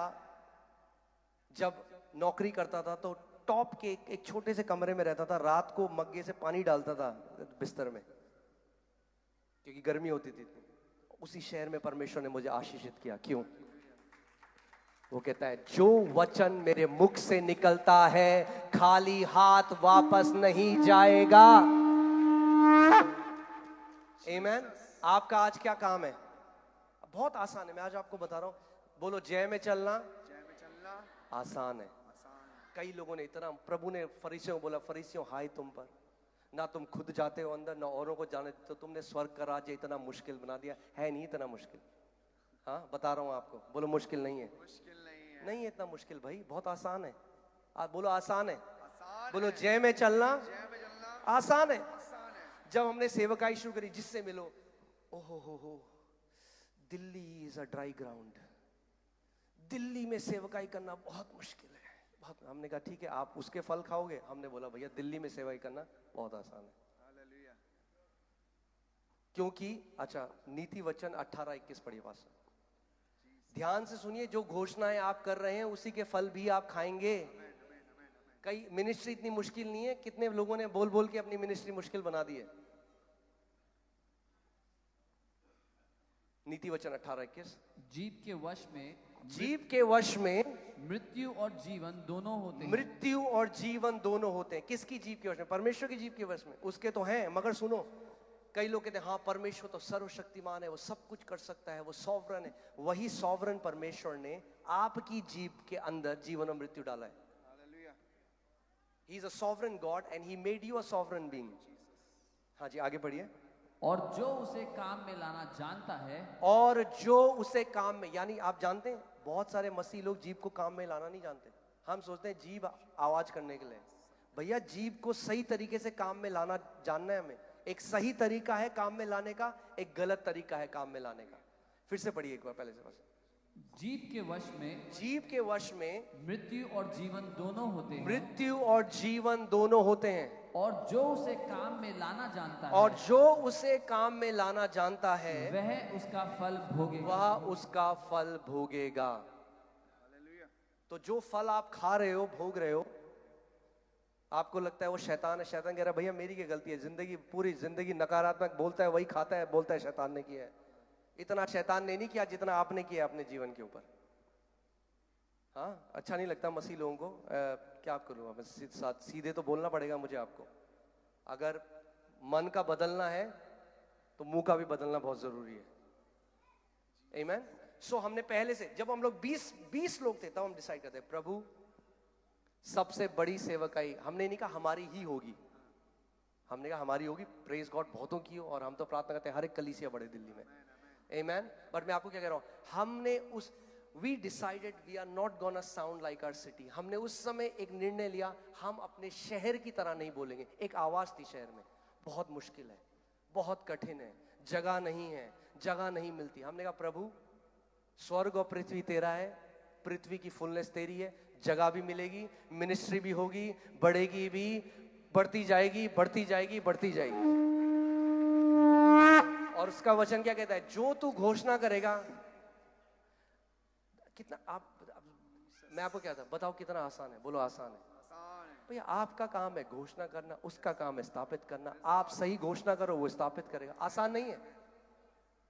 जब नौकरी करता था तो टॉप के एक छोटे से कमरे में रहता था। रात को मग्गे से पानी डालता था बिस्तर में, क्योंकि गर्मी होती थी। उसी शहर में परमेश्वर ने मुझे आशीषित किया। क्यों? वो कहता है जो वचन मेरे मुख से निकलता है खाली हाथ वापस नहीं जाएगा। आमीन। आपका आज क्या काम है? बहुत आसान है, मैं आज आपको बता रहा हूं। बोलो जय में चलना आसान है। कई लोगों ने इतना, प्रभु ने फरीसियों को बोला, फरीसियों हाय तुम पर, ना तुम खुद जाते हो अंदर ना औरों को जाने, तो तुमने स्वर्ग का राज्य इतना मुश्किल बना दिया है। नहीं इतना मुश्किल, हाँ बता रहा हूं आपको। बोलो मुश्किल नहीं है, नहीं है इतना मुश्किल भाई, बहुत आसान है। आप बोलो आसान है, बोलो जय में चलना आसान है। जब हमने सेवकाई शुरू करी, जिससे मिलो, ओहो हो Delhi is a dry ground, Delhi में सेवकाई करना बहुत मुश्किल है, बहुत। हमने कहा ठीक है आप उसके फल खाओगे। हमने बोला भैया दिल्ली में सेवकाई करना बहुत आसान है। क्योंकि अच्छा, नीति वचन 18:21 पढ़िए पास, ध्यान से सुनिए। जो घोषणाएं आप कर रहे हैं उसी के फल भी आप खाएंगे। कई मिनिस्ट्री इतनी मुश्किल नहीं है, कितने लोगों ने बोल बोल के अपनी मिनिस्ट्री मुश्किल बना दी है। नीति वचन 18:21, जीव के वश में, जीव के वश में मृत्यु और जीवन दोनों होते हैं। मृत्यु और जीवन दोनों होते हैं। किसकी जीव के वश में? परमेश्वर की जीव के वश में। उसके तो हैं, मगर सुनो, कई लोग कहते हैं हाँ परमेश्वर तो सर्वशक्तिमान है, वो सब कुछ कर सकता है, वो सॉवरन है। वही सॉवरन परमेश्वर ने आपकी जीव के अंदर जीवन और मृत्यु डाला है। He is a sovereign God and he made you a sovereign being. हाँ जी आगे बढ़िए। और जो उसे काम में लाना जानता है, और जो उसे काम में, यानी आप जानते हैं बहुत सारे मसीह लोग जीव को काम में लाना नहीं जानते। हम सोचते हैं जीव आवाज करने के लिए। भैया जीव को सही तरीके से काम में लाना जानना है हमें। एक सही तरीका है काम में लाने का, एक गलत तरीका है काम में लाने का। फिर से पढ़िए एक बार पहले से बस। जीव के वश में, जीव के वश में मृत्यु और जीवन दोनों होते हैं। मृत्यु और जीवन दोनों होते हैं। और जो उसे काम में लाना जानता है, और जो उसे काम में लाना जानता है वह उसका फल भोगेगा। वह उसका फल भोगेगा। तो जो फल आप खा रहे हो, भोग रहे हो, आपको लगता है वो शैतान है। शैतान कह रहा है भैया मेरी क्या गलती है? जिंदगी, पूरी जिंदगी नकारात्मक बोलता है, वही खाता है, बोलता है शैतान ने किया है। इतना शैतान ने नहीं किया जितना आपने किया अपने जीवन के ऊपर। हाँ अच्छा नहीं लगता मसीह लोगों को, क्या करूँ अब, सीधे तो बोलना पड़ेगा मुझे आपको। अगर मन का बदलना है तो मुंह का भी बदलना बहुत जरूरी है। आमीन। सो हमने पहले से, जब हम लोग 20 लोग थे, तब हम डिसाइड करते प्रभु सबसे बड़ी सेवकाई, हमने नहीं कहा हमारी ही होगी, हमने कहा हमारी होगी, प्रेज गॉड बहुतों की हो, और हम तो प्रार्थना करते हैं हर एक कलीसिया बढ़े दिल्ली में। आमीन। बट मैं आपको क्या कह रहा हूं, हमने उस we decided we are not gonna sound like our city. हमने उस समय एक निर्णय लिया, हम अपने शहर की तरह नहीं बोलेंगे। एक आवाज थी शहर में, बहुत मुश्किल है, बहुत कठिन है, जगह नहीं है, जगह नहीं मिलती। हमने कहा प्रभु स्वर्ग और पृथ्वी तेरा है, पृथ्वी की फुलनेस तेरी है, जगह भी मिलेगी, मिनिस्ट्री भी होगी, बढ़ेगी भी, बढ़ती जाएगी, बढ़ती जाएगी, बढ़ती जाएगी। और उसका वचन क्या कहता है? जो तू घोषणा करेगा, कितना आप मैं आपको क्या था बताओ, कितना आसान है? बोलो आसान है भैया। आपका काम है घोषणा करना, उसका काम है स्थापित करना। आप सही घोषणा करो, वो स्थापित करेगा। आसान नहीं है?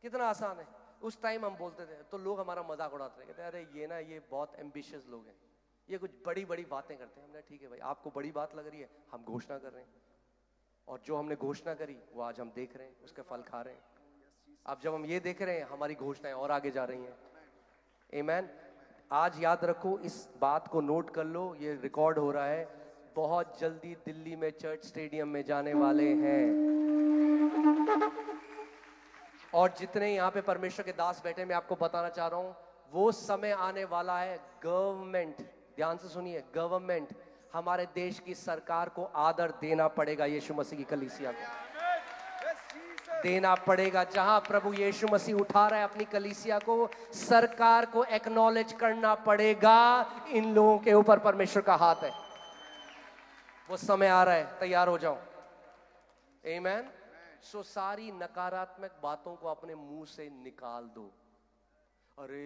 कितना आसान है। उस टाइम हम बोलते थे तो लोग हमारा मजाक उड़ाते थे, कहते अरे ये ना, ये बहुत एम्बिशियस लोग हैं, ये कुछ बड़ी बड़ी बातें करते हैं। हमने ठीक है भाई, आपको बड़ी बात लग रही है, हम घोषणा कर रहे हैं, और जो हमने घोषणा करी वो आज हम देख रहे हैं, उसके फल खा रहे हैं। अब जब हम ये देख रहे हैं, हमारी घोषणाएं और आगे जा रही हैं। आमीन। आज याद रखो, इस बात को नोट कर लो, ये रिकॉर्ड हो रहा है। बहुत जल्दी दिल्ली में चर्च स्टेडियम में जाने वाले हैं, और जितने यहाँ पे परमेश्वर के दास बैठे, मैं आपको बताना चाह रहा हूं, वो समय आने वाला है। गवर्नमेंट, ध्यान से सुनिए, गवर्नमेंट, हमारे देश की सरकार को आदर देना पड़ेगा। यीशु मसीह की कलीसिया को देना पड़ेगा। जहां प्रभु यीशु मसीह उठा रहा है अपनी कलीसिया को, सरकार को एक्नॉलेज करना पड़ेगा। इन लोगों के ऊपर परमेश्वर का हाथ है। वो समय आ रहा है, तैयार हो जाओ। आमीन। सो सारी नकारात्मक बातों को अपने मुंह से निकाल दो। अरे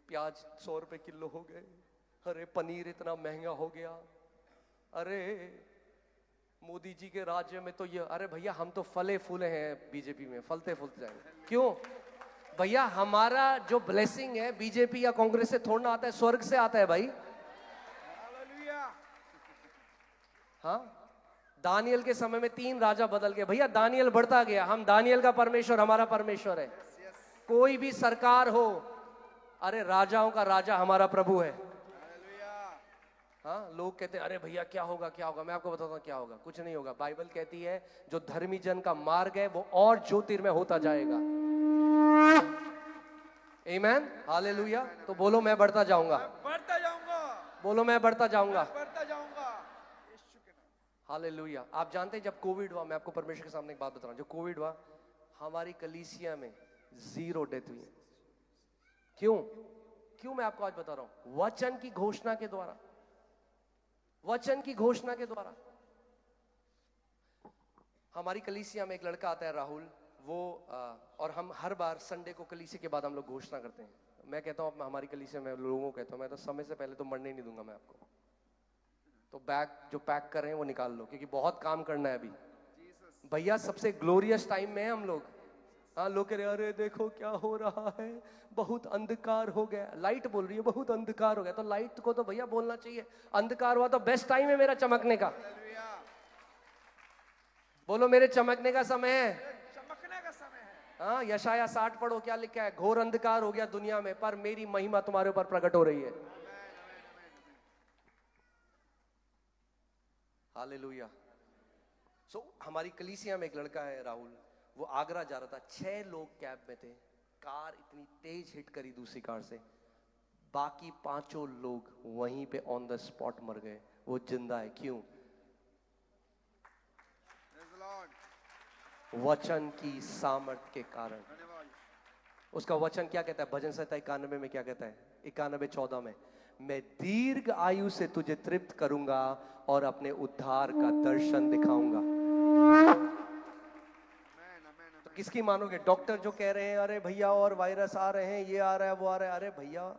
प्याज 100 रुपए किलो हो गए, अरे पनीर इतना महंगा हो गया, अरे मोदी जी के राज्य में तो ये, अरे भैया हम तो फले फूले हैं बीजेपी में, फलते फूलते जाएंगे। क्यों भैया? हमारा जो ब्लेसिंग है बीजेपी या कांग्रेस से थोड़ा आता है, स्वर्ग से आता है भाई। हाँ, दानियल के समय में 3 राजा बदल गए भैया, दानियल बढ़ता गया। हम दानियल का परमेश्वर हमारा परमेश्वर है। कोई भी सरकार हो, अरे राजाओं का राजा हमारा प्रभु है। हाँ, लोग कहते हैं अरे भैया क्या होगा क्या होगा। मैं आपको बताता हूँ क्या होगा। कुछ नहीं होगा। बाइबल कहती है जो धर्मी जन का मार्ग है वो और ज्योतिर्मय होता जाएगा। आमीन, हालेलुया। तो बोलो मैं बढ़ता जाऊंगा, बढ़ता जाऊंगा। बोलो मैं बढ़ता जाऊंगा, बढ़ता जाऊंगा। हालेलुया। आप जानते हैं जब कोविड हुआ, मैं आपको परमेश्वर के सामने एक बात बता रहा हूँ, जब कोविड हुआ हमारी कलीसिया में 0 डेथ हुई। क्यों? क्यों मैं आपको आज बता रहा हूं? वचन की घोषणा के द्वारा, वचन की घोषणा के द्वारा। हमारी कलीसिया में एक लड़का आता है राहुल, वो और हम हर बार संडे को कलीसिया के बाद हम लोग घोषणा करते हैं। मैं कहता हूँ हमारी कलीसिया में लोगों को कहता हूँ, मैं तो समय से पहले तो मरने नहीं दूंगा मैं आपको, तो बैग जो पैक कर रहे हैं वो निकाल लो, क्योंकि बहुत काम करना है अभी भैया। सबसे ग्लोरियस टाइम में है हम लोग। हाँ, लोग कह रहे अरे देखो क्या हो रहा है, बहुत अंधकार हो गया। लाइट बोल रही है बहुत अंधकार हो गया, तो लाइट को तो भैया बोलना चाहिए अंधकार हुआ तो बेस्ट टाइम है मेरा चमकने का। बोलो मेरे चमकने का समय है, चमकने का समय है। हाँ, यशाया 60 पढ़ो, क्या लिखा है? घोर अंधकार हो गया दुनिया में, पर मेरी महिमा तुम्हारे ऊपर प्रकट हो रही है। हालेलुया। सो हमारी कलीसिया में एक लड़का है राहुल, वो आगरा जा रहा था, 6 लोग कैब में थे, कार इतनी तेज हिट करी दूसरी कार से, बाकी 5 लोग वहीं पे ऑन द स्पॉट मर गए। वो जिंदा है, क्यों? वचन की सामर्थ के कारण। उसका वचन क्या कहता है? भजन संहिता 91 में क्या कहता है? 91:14 में, मैं दीर्घ आयु से तुझे तृप्त करूंगा और अपने उद्धार का दर्शन दिखाऊंगा। तो किसकी मानोगे? डॉक्टर जो कह रहे हैं अरे भैया और वायरस आ रहे हैं, ये आ रहा है वो आ रहा है, अरे भैया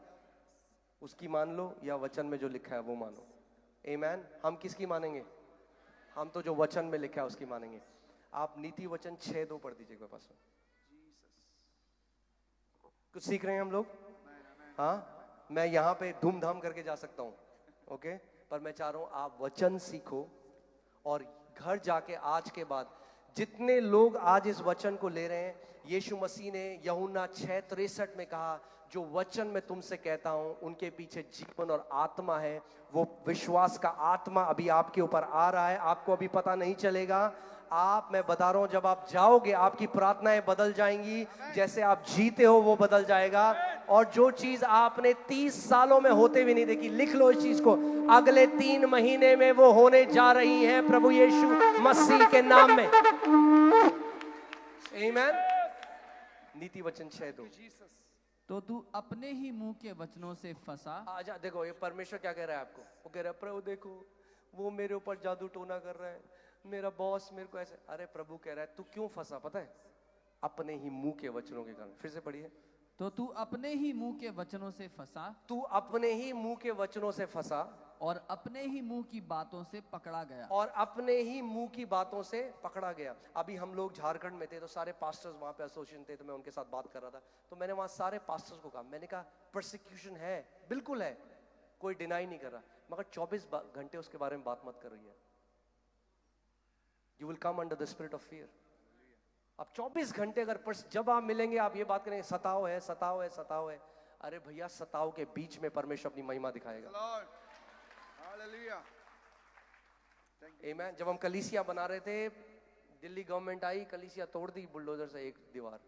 उसकी मान लो, या वचन में जो लिखा है वो मानो। आमीन। हम किसकी मानेंगे? हम तो जो वचन में लिखा है उसकी मानेंगे। आप नीति वचन 6:2 पढ़ दीजिए पास। कुछ सीख रहे हैं हम लोग? हाँ, मैं यहाँ पे धूमधाम करके जा सकता हूँ, ओके, पर मैं चाह रहा हूँ आप वचन सीखो, और घर जाके आज के बाद जितने लोग आज इस वचन को ले रहे हैं, यीशु मसीह ने यूहन्ना 6:63 में कहा, जो वचन मैं तुमसे कहता हूं उनके पीछे जीवन और आत्मा है। वो विश्वास का आत्मा अभी आपके ऊपर आ रहा है, आपको अभी पता नहीं चलेगा। मैं बता रहा हूं, जब आप जाओगे आपकी प्रार्थनाएं बदल जाएंगी, जैसे आप जीते हो वो बदल जाएगा। और जो चीज आपने 30 सालों में होते भी नहीं देखी, लिख लो इस चीज को, अगले 3 महीने में वो होने जा रही है प्रभु यीशु मसीह के नाम में। आमीन। नीति वचन 6:2। तो तू अपने ही मुंह के वचनों से फंसा। आजा देखो, ये परमेश्वर क्या कह रहा है आपको। वो कह रहा है प्रभु देखो वो मेरे ऊपर जादू टोना कर रहा है, मेरा बॉस मेरे को ऐसे। अरे प्रभु कह रहा है तू क्यों फंसा पता है? अपने ही मुंह के वचनों के कारण। फिर से पढ़िए। तो तू अपने ही मुंह के वचनों से फंसा, तू अपने ही मुंह के वचनों से फंसा और अपने ही मुंह की बातों से पकड़ा गया। और अपने ही मुंह की बातों से पकड़ा गया। अभी हम लोग झारखंड में थे तो सारे पास्टर्स वहां पे एसोसिएशन थे, तो मैं उनके साथ बात कर रहा था। तो मैंने वहां सारे पास्टर्स को कहा, मैंने कहा परसिक्यूशन है, बिल्कुल है, कोई डिनाई नहीं कर रहा, मगर 24 घंटे उसके बारे में बात मत कर रही है। You will come under the spirit of fear. अब 24 घंटे अगर जब आप मिलेंगे आप ये बात करेंगे सताओ है, सताओ है, सताओ है। अरे भैया सताओ के बीच में परमेश्वर अपनी महिमा दिखाएगा। हालेलुया। आमीन। जब हम कलीसिया बना रहे थे, दिल्ली गवर्नमेंट आई, कलीसिया तोड़ दी बुलडोजर से एक दीवार।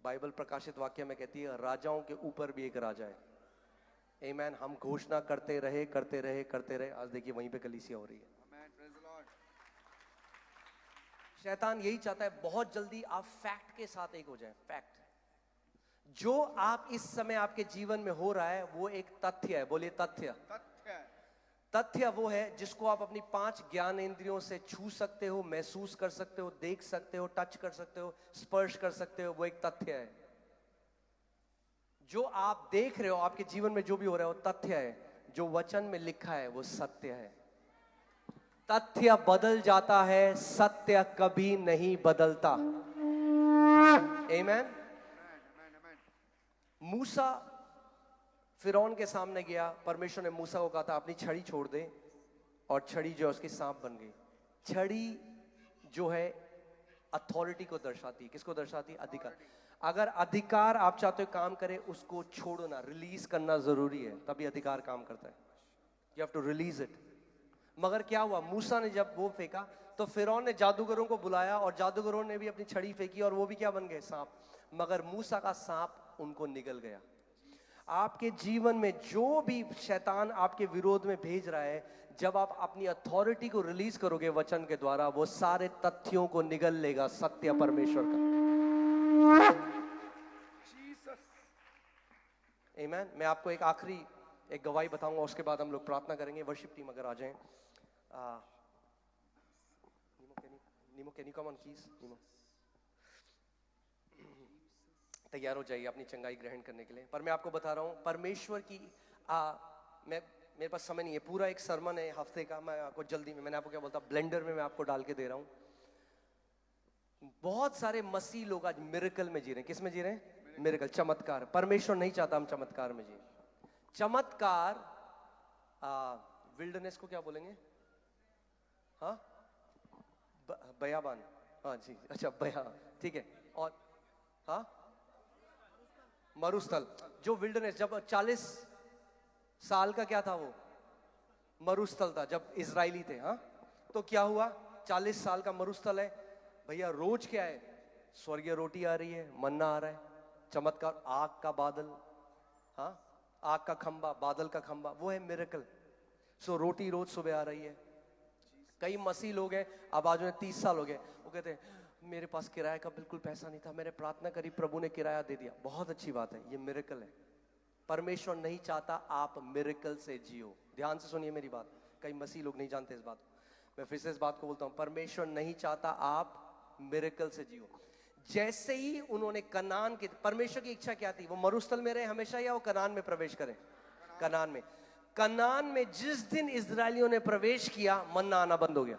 बाइबल प्रकाशित वाक्य में कहती है राजाओं के ऊपर भी एक राजा है। आमीन। हम घोषणा करते रहे करते रहे करते रहे, आज देखिए वहीं पे कलीसिया हो रही है। शैतान यही चाहता है बहुत जल्दी आप फैक्ट के साथ एक हो जाएं। फैक्ट जो आप इस समय आपके जीवन में हो रहा है वो एक तथ्य है। बोलिए तथ्य। तथ्य वो है जिसको आप अपनी 5 ज्ञान इंद्रियों से छू सकते हो, महसूस कर सकते हो, देख सकते हो, टच कर सकते हो, स्पर्श कर सकते हो। वो एक तथ्य है। जो आप देख रहे हो आपके जीवन में जो भी हो रहा है वो तथ्य है। जो वचन में लिखा है वो सत्य है। तथ्य बदल जाता है, सत्य कभी नहीं बदलता। आमीन। मूसा फिरौन के सामने गया, परमेश्वर ने मूसा को कहा था अपनी छड़ी छोड़ दे, और छड़ी जो है उसकी सांप बन गई। छड़ी जो है अथॉरिटी को दर्शाती है। किसको दर्शाती है? अधिकार। अगर अधिकार आप चाहते हो काम करे, उसको छोड़ना, रिलीज करना जरूरी है, तभी अधिकार काम करता है। You have to release it. मगर क्या हुआ, मूसा ने जब वो फेंका तो फिरौन ने जादूगरों को बुलाया और जादूगरों ने भी अपनी छड़ी फेंकी और वो भी क्या बन गए? सांप। मगर मूसा का सांप उनको निगल गया। आपके जीवन में जो भी शैतान आपके विरोध में भेज रहा है, जब आप अपनी अथॉरिटी को रिलीज करोगे वचन के द्वारा, वो सारे तथ्यों को निगल लेगा। सत्य परमेश्वर का। आमीन। मैं आपको एक आखिरी एक गवाही बताऊंगा, उसके बाद हम लोग प्रार्थना करेंगे। वर्शिप टीम अगर आ जाएं। Nemo can you come on please? Nemo तैयार हो जाइए अपनी चंगाई ग्रहण करने के लिए। पर मैं आपको बता रहा हूं परमेश्वर की मेरे पास समय नहीं है, पूरा एक सरमन है हफ्ते का। मैं आपको जल्दी में, मैंने आपको क्या बोलता, ब्लेंडर में मैं आपको डाल के दे रहा हूं। बहुत सारे मसीह लोग आज मिरेकल में जी रहे हैं। किस में जी रहे हैं? मिरेकल, चमत्कार। परमेश्वर नहीं चाहता हम चमत्कार में जिए। चमत्कार विल्डरनेस को क्या बोलेंगे? हाँ, बयाबान। हाँ जी, अच्छा बया, ठीक है। और हाँ, मरुस्थल। जो विल्डरनेस, जब 40 साल का क्या था वो? मरुस्थल था जब इजरायली थे। हाँ, तो क्या हुआ? 40 साल का मरुस्थल है भैया। रोज क्या है? स्वर्गीय रोटी आ रही है, मन्ना आ रहा है। चमत्कार, आग का बादल, हाँ, आग का खंबा, बादल का खंबा, वो है मिरेकल। सो रोटी रोज सुबह आ रही है। कई मसीह लोग हैं, अब आज उन्हें 30 साल हो गए, वो कहते हैं मेरे पास किराए का बिल्कुल पैसा नहीं था, मैंने प्रार्थना करी, प्रभु ने किराया दे दिया। बहुत अच्छी बात है, ये मिरेकल है। परमेश्वर नहीं चाहता आप मिरेकल से जियो। ध्यान से सुनिए मेरी बात, कई मसीह लोग नहीं जानते इस बात को। मैं फिर से इस बात को बोलता हूं, परमेश्वर नहीं चाहता आप मिरेकल से जियो। जैसे ही उन्होंने कनान की, परमेश्वर की इच्छा क्या थी? वो मरुस्थल में रहे हमेशा या वो कनान में प्रवेश करें? कनान में। कनान में जिस दिन इजरायलियों ने प्रवेश किया, मन्ना आना बंद हो गया,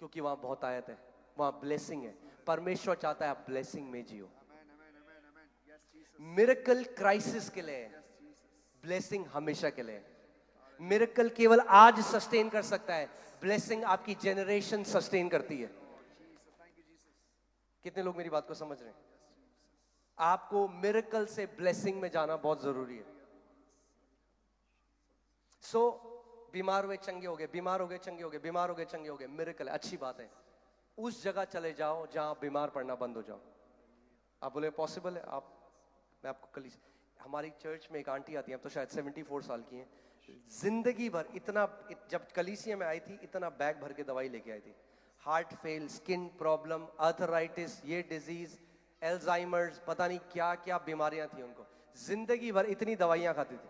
क्योंकि वहां बहुत आयत है, वहां ब्लेसिंग है। परमेश्वर चाहता है आप ब्लेसिंग में जियो। मिरेकल क्राइसिस के लिए, ब्लेसिंग हमेशा के लिए। मिरेकल केवल आज सस्टेन कर सकता है, ब्लेसिंग आपकी जेनरेशन सस्टेन करती है। कितने लोग मेरी बात को समझ रहे हैं? आपको मिरेकल से ब्लेसिंग में जाना बहुत जरूरी है। सो बीमार हुए चंगे हो गए, बीमार हो गए चंगे हो गए, बीमार हो गए चंगे हो गए, मिरेकल है, अच्छी बात है। उस जगह चले जाओ जहां बीमार पड़ना बंद हो जाओ। आप बोले पॉसिबल है? आप, मैं आपको कल, हमारी चर्च में एक आंटी आती है, अब तो शायद 74 साल की हैं। जिंदगी भर इतना, जब कलीसिया में आई थी इतना बैग भर के दवाई लेके आई थी। Heart fail, skin problem, arthritis, ये डिजीज, एल्जाइमर्स, पता नहीं क्या क्या बीमारियां थी उनको। जिंदगी भर इतनी दवाइयां खाती थी।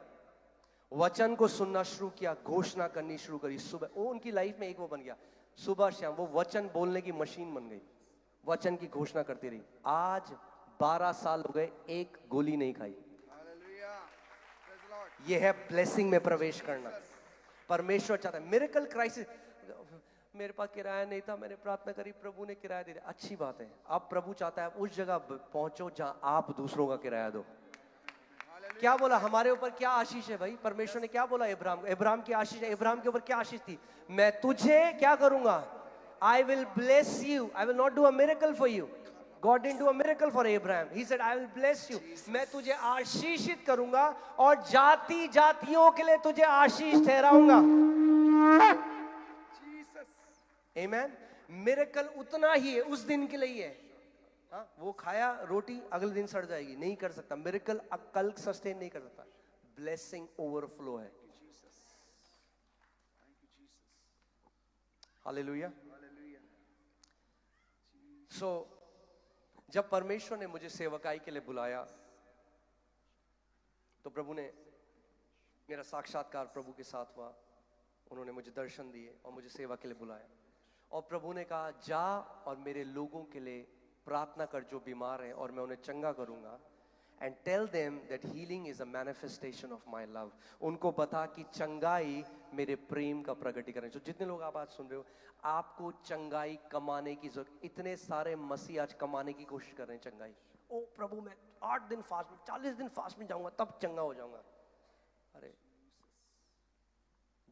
वचन को सुनना शुरू किया, घोषणा करनी शुरू करी। सुबह वो उनकी लाइफ में एक वो बन गया, सुबह शाम वो वचन बोलने की मशीन बन गई, वचन की घोषणा करती रही। आज 12 साल हो गए, एक गोली नहीं खाई। Hallelujah. Praise the Lord. ये है ब्लेसिंग में प्रवेश करना। परमेश्वर चाहता है मिरेकल क्राइसिस। मेरे पास किराया नहीं था, मैंने प्रार्थना करी, प्रभु ने किराया दे दिया, अच्छी बात है। अब प्रभु चाहता है उस जगह पहुंचो जहां आप दूसरों का किराया दो। क्या बोला हमारे ऊपर, क्या आशीष है भाई? परमेश्वर ने क्या बोला इब्राहिम को? इब्राहिम की आशीष है। इब्राहिम के ऊपर क्या आशीष थी? मैं तुझे क्या करूंगा? I will bless you, I will not do a miracle for you. God didn't do a miracle for Abraham. He said, I will bless you. मैं तुझे आशीषित करूंगा और जाति जातियों के लिए तुझे आशीष ठहराऊंगा। Amen. मिरेकल उतना ही है, उस दिन के लिए है। हाँ, वो खाया रोटी अगले दिन सड़ जाएगी, नहीं कर सकता। मिरेकल कल सस्टेन नहीं कर सकता। ब्लेसिंग ओवरफ्लो है। हालेलुया। सो जब परमेश्वर ने मुझे सेवकाई के लिए बुलाया तो प्रभु ने, मेरा साक्षात्कार प्रभु के साथ हुआ। उन्होंने मुझे दर्शन दिए और मुझे सेवा के लिए बुलाया। और प्रभु ने कहा जा और मेरे लोगों के लिए प्रार्थना कर जो बीमार हैं, और मैं उन्हें चंगा करूंगा। And tell them that healing is a manifestation of my love. उनको बता कि चंगाई मेरे प्रेम का प्रकटीकरण। जो जितने लोग आप आज सुन रहे हो, आपको चंगाई कमाने की जरूरत। इतने सारे मसीह आज कमाने की कोशिश कर रहे हैं चंगाई। ओ प्रभु मैं 8 दिन फास्ट में, 40 दिन फास्ट में जाऊंगा तब चंगा हो जाऊंगा। अरे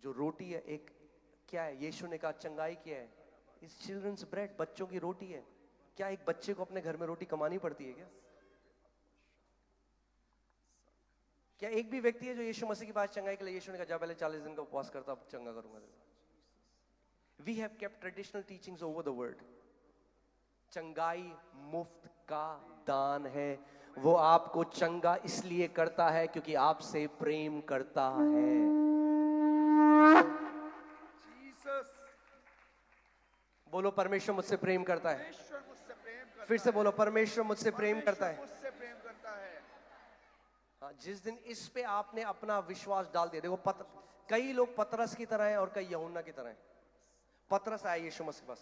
जो रोटी है, एक क्या है? यीशु ने कहा चंगाई क्या है? इस चिल्ड्रंस ब्रेड, बच्चों की रोटी है। क्या एक बच्चे को अपने घर में रोटी कमानी पड़ती है क्या? क्या एक भी व्यक्ति है जो यीशु मसीह की बात चंगाई के लिए यीशु ने कहा जा पहले 40 दिन का उपवास करता, अब चंगा करूंगा। We have kept traditional teachings over the word. चंगाई मुफ्त का दान है। वो आपको चंगा इसलिए करता है क्योंकि आपसे प्रेम करता है। Jesus. बोलो परमेश्वर मुझसे प्रेम करता है। परमेश्वर मुझसे प्रेम करता फिर से बोलो परमेश्वर मुझसे प्रेम करता है। मुझसे प्रेम करता है। हाँ, जिस दिन इस पे आपने अपना विश्वास डाल दिया। देखो कई लोग पतरस की तरह हैं और कई यूहन्ना की तरह हैं। पतरस आया यीशु मसीह के पास,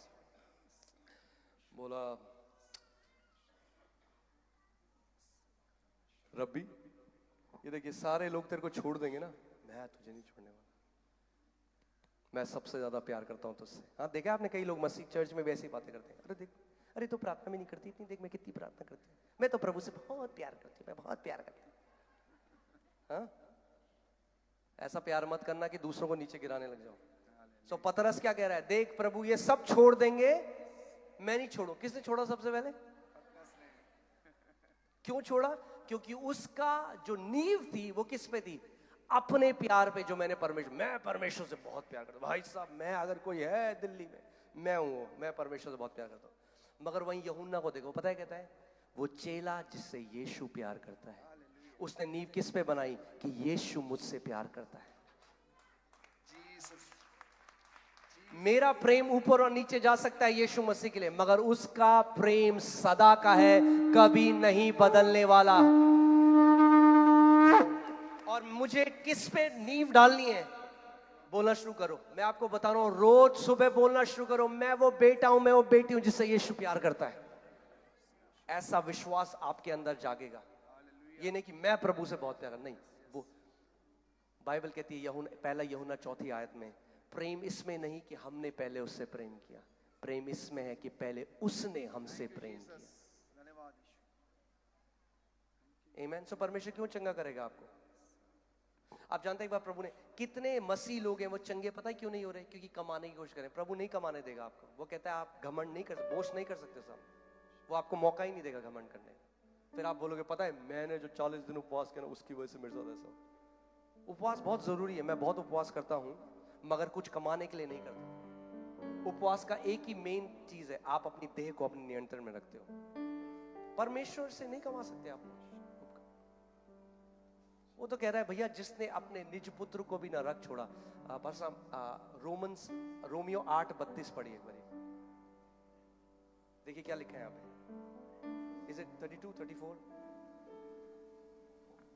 बोला रब्बी ये देखिए सारे लोग तेरे को छोड़ देंगे ना, मैं तुझे नहीं छोड़ने वाला। मैं सबसे ज्यादा प्यार करता हूं तुझसे। हाँ, देखा आपने कई लोग मसीह चर्च में वैसी बातें करते हैं। अरे देख, अरे तो प्रार्थना भी नहीं करती इतनी, देख मैं कितनी प्रार्थना करती हूँ, मैं तो प्रभु से बहुत प्यार करती हूँ, मैं बहुत प्यार करती हूँ। हाँ, ऐसा प्यार मत करना कि दूसरों को नीचे गिराने लग जाओ। सो पतरस क्या कह रहा है? देख प्रभु ये सब छोड़ देंगे, मैं नहीं छोड़ू। किसने छोड़ा सबसे पहले? क्यों छोड़ा? क्योंकि उसका जो नींव थी वो किस पे थी? अपने प्यार पे। जो मैं परमेश्वर से बहुत प्यार करता हूं भाई साहब। मैं अगर कोई है दिल्ली में, मैं हूं, मैं परमेश्वर से बहुत प्यार करता हूं। मगर वहीं यूहन्ना को देखो, पता है कहता है वो चेला जिससे यीशु प्यार करता है। उसने नींव किस पे बनाई? कि यीशु मुझसे प्यार करता है। मेरा प्रेम ऊपर और नीचे जा सकता है यीशु मसीह के लिए, मगर उसका प्रेम सदा का है, कभी नहीं बदलने वाला। और मुझे किस पे नींव डालनी है? बोलना शुरू करो। मैं आपको बता रहा हूं, रोज सुबह बोलना शुरू करो, मैं वो बेटा हूं, मैं वो बेटी हूं जिससे यीशु प्यार करता है। ऐसा विश्वास आपके अंदर जागेगा। ये नहीं कि मैं प्रभु से बहुत प्यार, नहीं। वो बाइबल कहती है पहला यूहन्ना 4 आयत में, प्रेम इसमें नहीं कि हमने पहले उससे प्रेम किया, प्रेम इसमें है कि पहले उसने हमसे प्रेम किया। आमीन। सो परमेश्वर क्यों चंगा करेगा आपको? आप जानते हैं एक बार प्रभु ने, कितने मसीह लोग हैं वो चंगे पता है क्यों नहीं हो रहे? क्योंकि कमाने की कोशिश करें। प्रभु नहीं कमाने देगा आपको। वो कहता है आप घमंड नहीं कर, बोस्ट नहीं कर सकते सब। वो आपको मौका ही नहीं देगा घमंड करने। फिर आप बोलोगे पता है मैंने जो 40 दिन उपवास किया ना उसकी वजह से मेरे साथ ऐसा। उपवास बहुत जरूरी है, मैं बहुत उपवास करता हूं, मगर कुछ कमाने के लिए नहीं करता। उपवास का एक ही मेन चीज है, आप अपनी देह को अपने नियंत्रण में रखते हो। परमेश्वर से नहीं कमा सकते आप। वो तो कह रहा है भैया जिसने अपने निज पुत्र को भी ना रख छोड़ा। रोमियो 8:32 पढ़िए एक बार। देखिए क्या लिखा है यहाँ पे, इज इट 32, 34?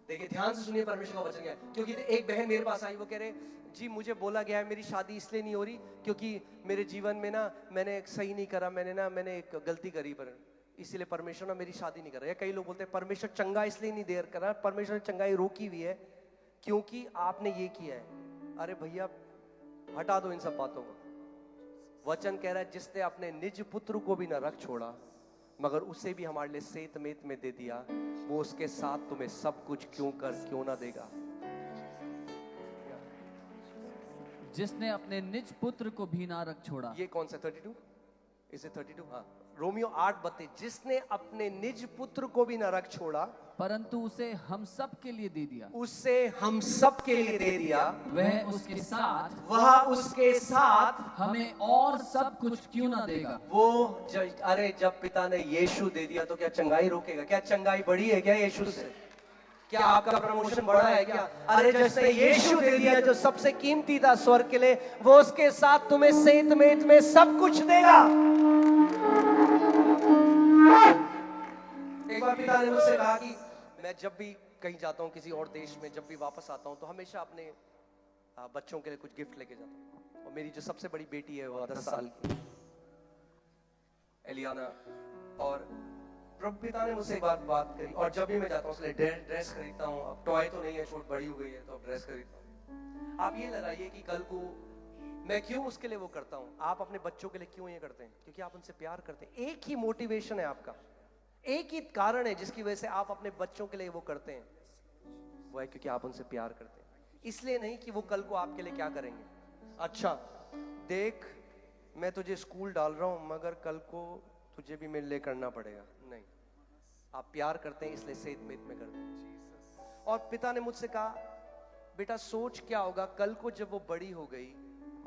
देखिए ध्यान से सुनिए परमेश्वर का वचन क्या है। क्योंकि एक बहन मेरे पास आई, वो कह रहे जी मुझे बोला गया है मेरी शादी इसलिए नहीं हो रही क्योंकि मेरे जीवन में ना मैंने सही नहीं करा, मैंने एक गलती करी, पर इसीलिए परमेश्वर ना मेरी शादी नहीं कर रहा है। कई लोग बोलते हैं परमेश्वर चंगा इसलिए नहीं देर कर रहा, परमेश्वर ने चंगाई रोकी हुई है क्योंकि आपने ये किया है। अरे भैया हटा दो इन सब बातों को। वचन कह रहा है जिसने अपने निज पुत्र को भी न रख छोड़ा मगर उसे भी हमारे लिए सेत मेत में दे दिया, वो उसके साथ तुम्हें सब कुछ क्यों ना देगा। जिसने अपने निज पुत्र को भी ना रख छोड़ा। ये कौन सा 32? इसे 32? हाँ, रोमियो 8:32, जिसने अपने निज पुत्र को भी ना रख छोड़ा परंतु उसे हम सब के लिए दे दिया, उसे हम सब के लिए दे दिया, वह उसके साथ हमें और सब कुछ क्यों ना देगा। अरे जब पिता ने यीशु दे दिया तो क्या चंगाई रोकेगा? क्या चंगाई बढ़ी है क्या यीशु से? क्या आपका प्रमोशन बढ़ा है क्या? अरे जिसने यीशु दे दिया जो सबसे कीमती था स्वर्ग के लिए, वो उसके साथ तुम्हें सेत मेत में सब कुछ देगा। एक बार पिता ने मुझसे कहा कि मैं जब भी कहीं जाता हूँ किसी और देश में, जब भी वापस आता हूँ तो हमेशा अपने बच्चों के लिए कुछ गिफ्ट लेके जाता हूँ। और मेरी जो सबसे बड़ी बेटी है वो 10 साल की एलियाना, और प्रभु पिता ने मुझसे एक बात करी, और जब भी मैं जाता हूँ उसके लिए ड्रेस खरीदता हूँ। अब टॉय तो नहीं है, छोट बड़ी हो गई है तो अब ड्रेस खरीदता हूँ। आप ये लगाइए कि कल को मैं क्यों उसके लिए वो करता हूँ। आप अपने बच्चों के लिए क्यों ये करते हैं? क्योंकि आप उनसे प्यार करते हैं। एक ही मोटिवेशन है आपका, एक ही कारण है जिसकी वजह से आप अपने बच्चों के लिए वो करते हैं, वो है क्योंकि आप उनसे प्यार करते हैं। इसलिए नहीं कि वो कल को आपके लिए क्या करेंगे। अच्छा देख मैं तुझे स्कूल डाल रहा हूं मगर कल को तुझे भी मेरे लिए करना पड़ेगा, नहीं। आप प्यार करते हैं इसलिए सेत मेत में करते हैं। और पिता ने मुझसे कहा बेटा सोच क्या होगा कल को जब वो बड़ी हो गई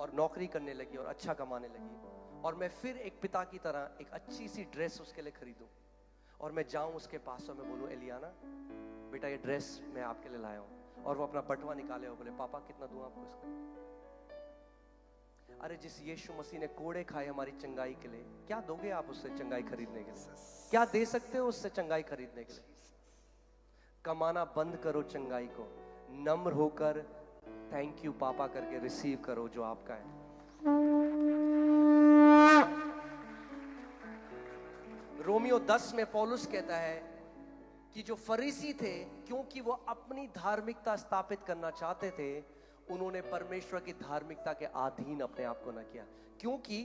और नौकरी करने लगी और अच्छा कमाने लगी, और मैं फिर एक पिता की तरह एक अच्छी सी ड्रेस उसके लिए खरीदूं और मैं जाऊं उसके पास और मैं बोलूं एलियाना बेटा ये ड्रेस मैं आपके लिए लाया हूं, और वो अपना बटुआ निकाले और बोले पापा कितना दूं आपको इसका। अरे जिस यीशु मसीह ने कोड़े खाए हमारी चंगाई के लिए, क्या दोगे आप उससे चंगाई खरीदने के लिए? क्या दे सकते हो उससे चंगाई खरीदने के लिए? कमाना बंद करो चंगाई को, नम्र होकर थैंक यू पापा करके रिसीव करो जो आपका है। रोमियो 10 में पौलुस कहता है कि जो फरीसी थे क्योंकि वो अपनी धार्मिकता स्थापित करना चाहते थे, उन्होंने परमेश्वर की धार्मिकता के अधीन अपने आप को न किया। क्योंकि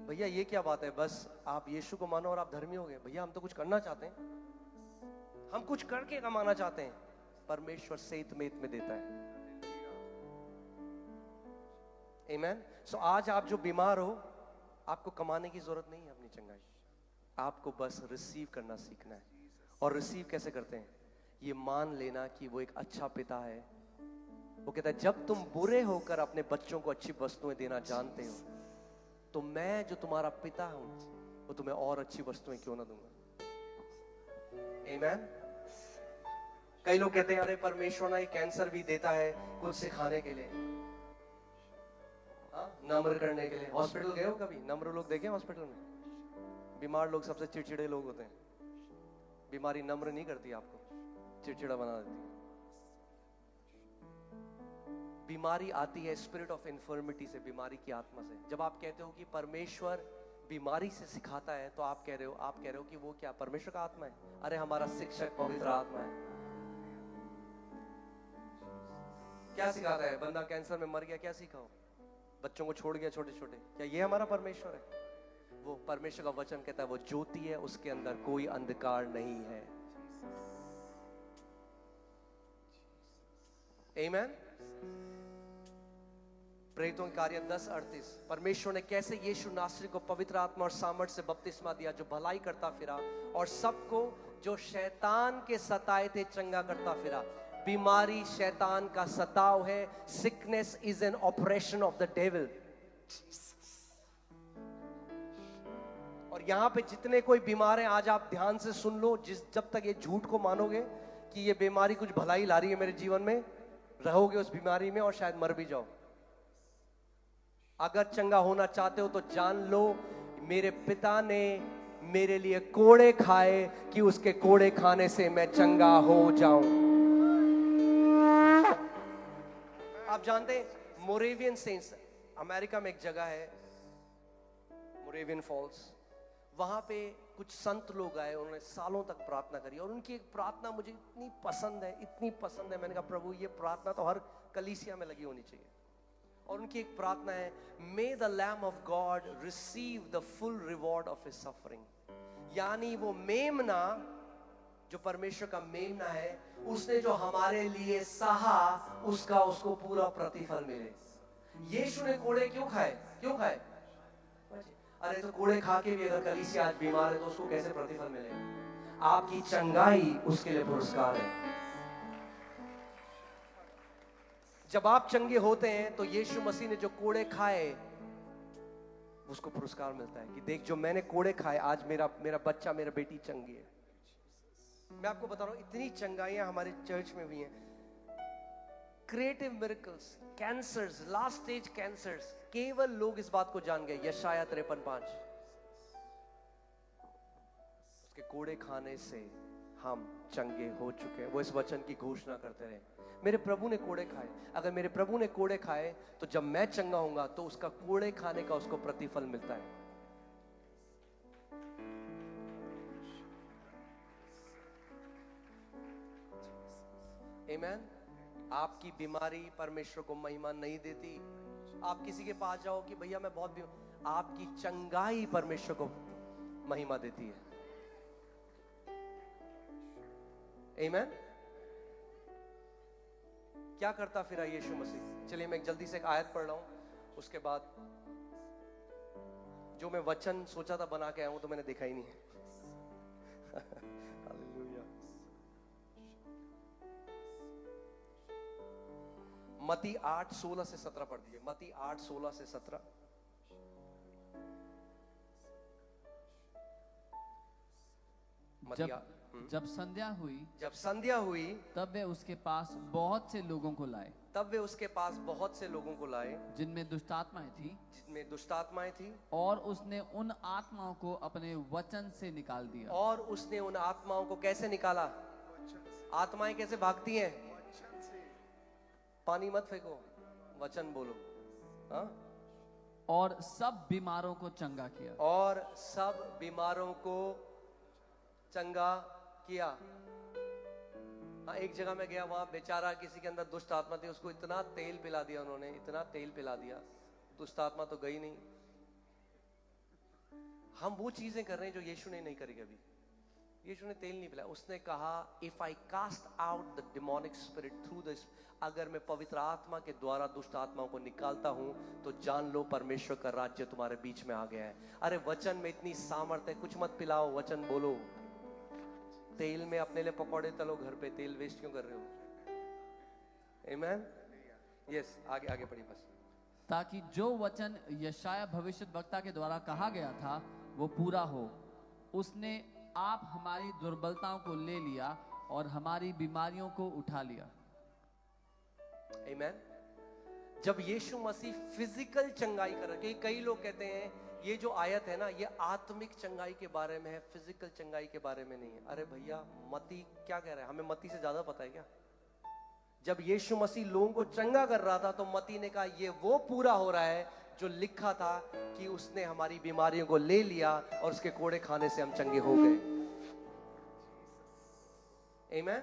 भैया ये क्या बात है, बस आप यीशु को मानो और आप धर्मी हो गए? भैया हम तो कुछ करना चाहते हैं, हम कुछ करके कमाना चाहते हैं। परमेश्वर सेत मेत में देता है। आमीन। सो आज आप जो बीमार हो, आपको कमाने की जरूरत नहीं है अपनी चंगाई, आपको बस रिसीव करना सीखना है। और रिसीव कैसे करते हैं? ये मान लेना कि वो एक अच्छा पिता है। वो कहता है जब तुम बुरे होकर अपने बच्चों को अच्छी वस्तुएं देना जानते हो, तो मैं जो तुम्हारा पिता हूं वो तुम्हें और अच्छी वस्तुएं क्यों ना दूंगा। आमीन। कई लोग कहते हैं अरे परमेश्वर ना ये कैंसर भी देता है कुछ सिखाने के लिए, नम्र करने के लिए। हॉस्पिटल गए हो कभी? नम्र लोग देखे हॉस्पिटल में? बीमार लोग सबसे चिड़चिड़े लोग होते हैं। बीमारी नम्र नहीं करती आपको, चिड़चिड़ा बना देती है। बीमारी आती है स्पिरिट ऑफ इन्फर्मिटी से, बीमारी की आत्मा से। जब आप कहते हो कि परमेश्वर बीमारी से सिखाता है, तो आप कह रहे हो कि वो क्या परमेश्वर का आत्मा है? अरे हमारा शिक्षक पवित्र आत्मा है। क्या सिखाता है? बंदा कैंसर में मर गया, क्या सिखाओ? बच्चों को छोड़ गया छोटे छोटे, क्या ये हमारा परमेश्वर है? वो परमेश्वर का वचन कहता है वो ज्योति है, उसके अंदर कोई अंधकार नहीं है। आमीन। प्रेरितों के कार्य 10:38, परमेश्वर ने कैसे यीशु नासरी को पवित्र आत्मा और सामर्थ से बपतिस्मा दिया, जो भलाई करता फिरा और सबको जो शैतान के सताए थे चंगा करता फिरा। बीमारी शैतान का सताव है। Sickness is an operation of the devil. और यहां पे जितने कोई बीमार हैं, आज आप ध्यान से सुन लो, जब तक ये झूठ को मानोगे कि ये बीमारी कुछ भलाई ला रही है मेरे जीवन में, रहोगे उस बीमारी में और शायद मर भी जाओ। अगर चंगा होना चाहते हो तो जान लो मेरे पिता ने मेरे लिए कोड़े खाए कि उसके कोड़े खाने से मैं चंगा हो जाऊं। आप जानते हैं मोरेवियन सेंट्स, अमेरिका में एक जगह है मोरेवियन फॉल्स, वहां पे कुछ संत लोग आए, उन्होंने सालों तक प्रार्थना करी और उनकी एक प्रार्थना मुझे इतनी पसंद है, इतनी पसंद है। मैंने कहा प्रभु ये प्रार्थना तो हर कलीसिया में लगी होनी चाहिए। और उनकी एक प्रार्थना है, may the lamb of God receive the full reward of his suffering. यानी वो मेमना, जो परमेश्वर का मेमना है, उसने जो हमारे लिए सहा उसका उसको पूरा प्रतिफल मिले। यीशु ने कोड़े क्यों खाए? क्यों खाए? अरे तो कोड़े खा के भी अगर कलीसिया आज बीमार है तो उसको कैसे प्रतिफल मिले? आपकी चंगाई उसके लिए पुरस्कार है। जब आप चंगे होते हैं तो यीशु मसीह ने जो कोड़े खाए उसको पुरस्कार मिलता है कि देख जो मैंने कोड़े खाए आज मेरा बच्चा, मेरा बेटी चंगी है। मैं आपको बता रहा हूं इतनी चंगाइयां हमारे चर्च में भी हैं। Creative miracles, cancers, last stage cancers, केवल लोग इस बात को जान गए यशाया 53:5, उसके कोड़े खाने से हम चंगे हो चुके हैं। वो इस वचन की घोषणा करते रहे, मेरे प्रभु ने कोड़े खाए। अगर मेरे प्रभु ने कोड़े खाए तो जब मैं चंगा होऊंगा तो उसका कोड़े खाने का उसको प्रतिफल मिलता है। आमीन। आपकी बीमारी परमेश्वर को महिमा नहीं देती। आप किसी के पास जाओ कि भैया मैं बहुत बीमार, आपकी चंगाई परमेश्वर को महिमा देती है। आमीन। क्या करता फिर यीशु मसीह? चलिए मैं जल्दी से एक आयत पढ़ रहा हूं, उसके बाद जो मैं वचन सोचा था बना के आया हूं तो मैंने देखा ही नहीं है। हालेलुया। मत्ती 8:16 से 17 पढ़ दीजिए। मत्ती 8:16 से 17। जब संध्या हुई तब वे उसके पास बहुत से लोगों को लाए जिनमें दुष्टात्माएं थी और उसने उन आत्माओं को अपने वचन से निकाल दिया। और उसने उन आत्माओं को कैसे निकाला? आत्माएं कैसे भागती हैं? पानी मत फेंको, वचन बोलो। हाँ? और सब बीमारों को चंगा किया। और सब बीमारों को चंगा किया। हाँ, एक जगह में गया, वहां बेचारा किसी के अंदर दुष्ट आत्मा थी, उसको इतना तेल पिला दिया उन्होंने, इतना तेल पिला दिया, दुष्ट आत्मा तो गई नहीं। हम वो चीजें कर रहे हैं जो यीशु ने नहीं करी कभी। यीशु ने तेल नहीं पिलाया, उसने कहा if I cast out the demonic spirit through this, अगर मैं पवित्र आत्मा के द्वारा दुष्ट आत्माओं को निकालता हूं तो जान लो परमेश्वर का राज्य तुम्हारे बीच में आ गया है। अरे वचन में इतनी सामर्थ्य है, कुछ मत पिलाओ, वचन बोलो। तेल में अपने लिए पकौड़े तलो घर पे, तेल वेस्ट क्यों कर रहे हो? आमीन। यस, आगे आगे पढ़िए बस। ताकि जो वचन यशाया भविष्यद्वक्ता के द्वारा कहा गया था वो पूरा हो। उसने आप हमारी दुर्बलताओं को ले लिया और हमारी बीमारियों को उठा लिया। आमीन। जब यीशु मसीह फिजिकल चंगाई कर रहे, कई लोग कहते हैं ये जो आयत है ना ये आत्मिक चंगाई के बारे में है, फिजिकल चंगाई के बारे में नहीं है। अरे भैया मत्ती क्या कह रहा है? हमें मत्ती से ज्यादा पता है क्या? जब यीशु मसीह लोगों को चंगा कर रहा था तो मत्ती ने कहा ये वो पूरा हो रहा है जो लिखा था कि उसने हमारी बीमारियों को ले लिया और उसके कोड़े खाने से हम चंगे हो गए। आमीन।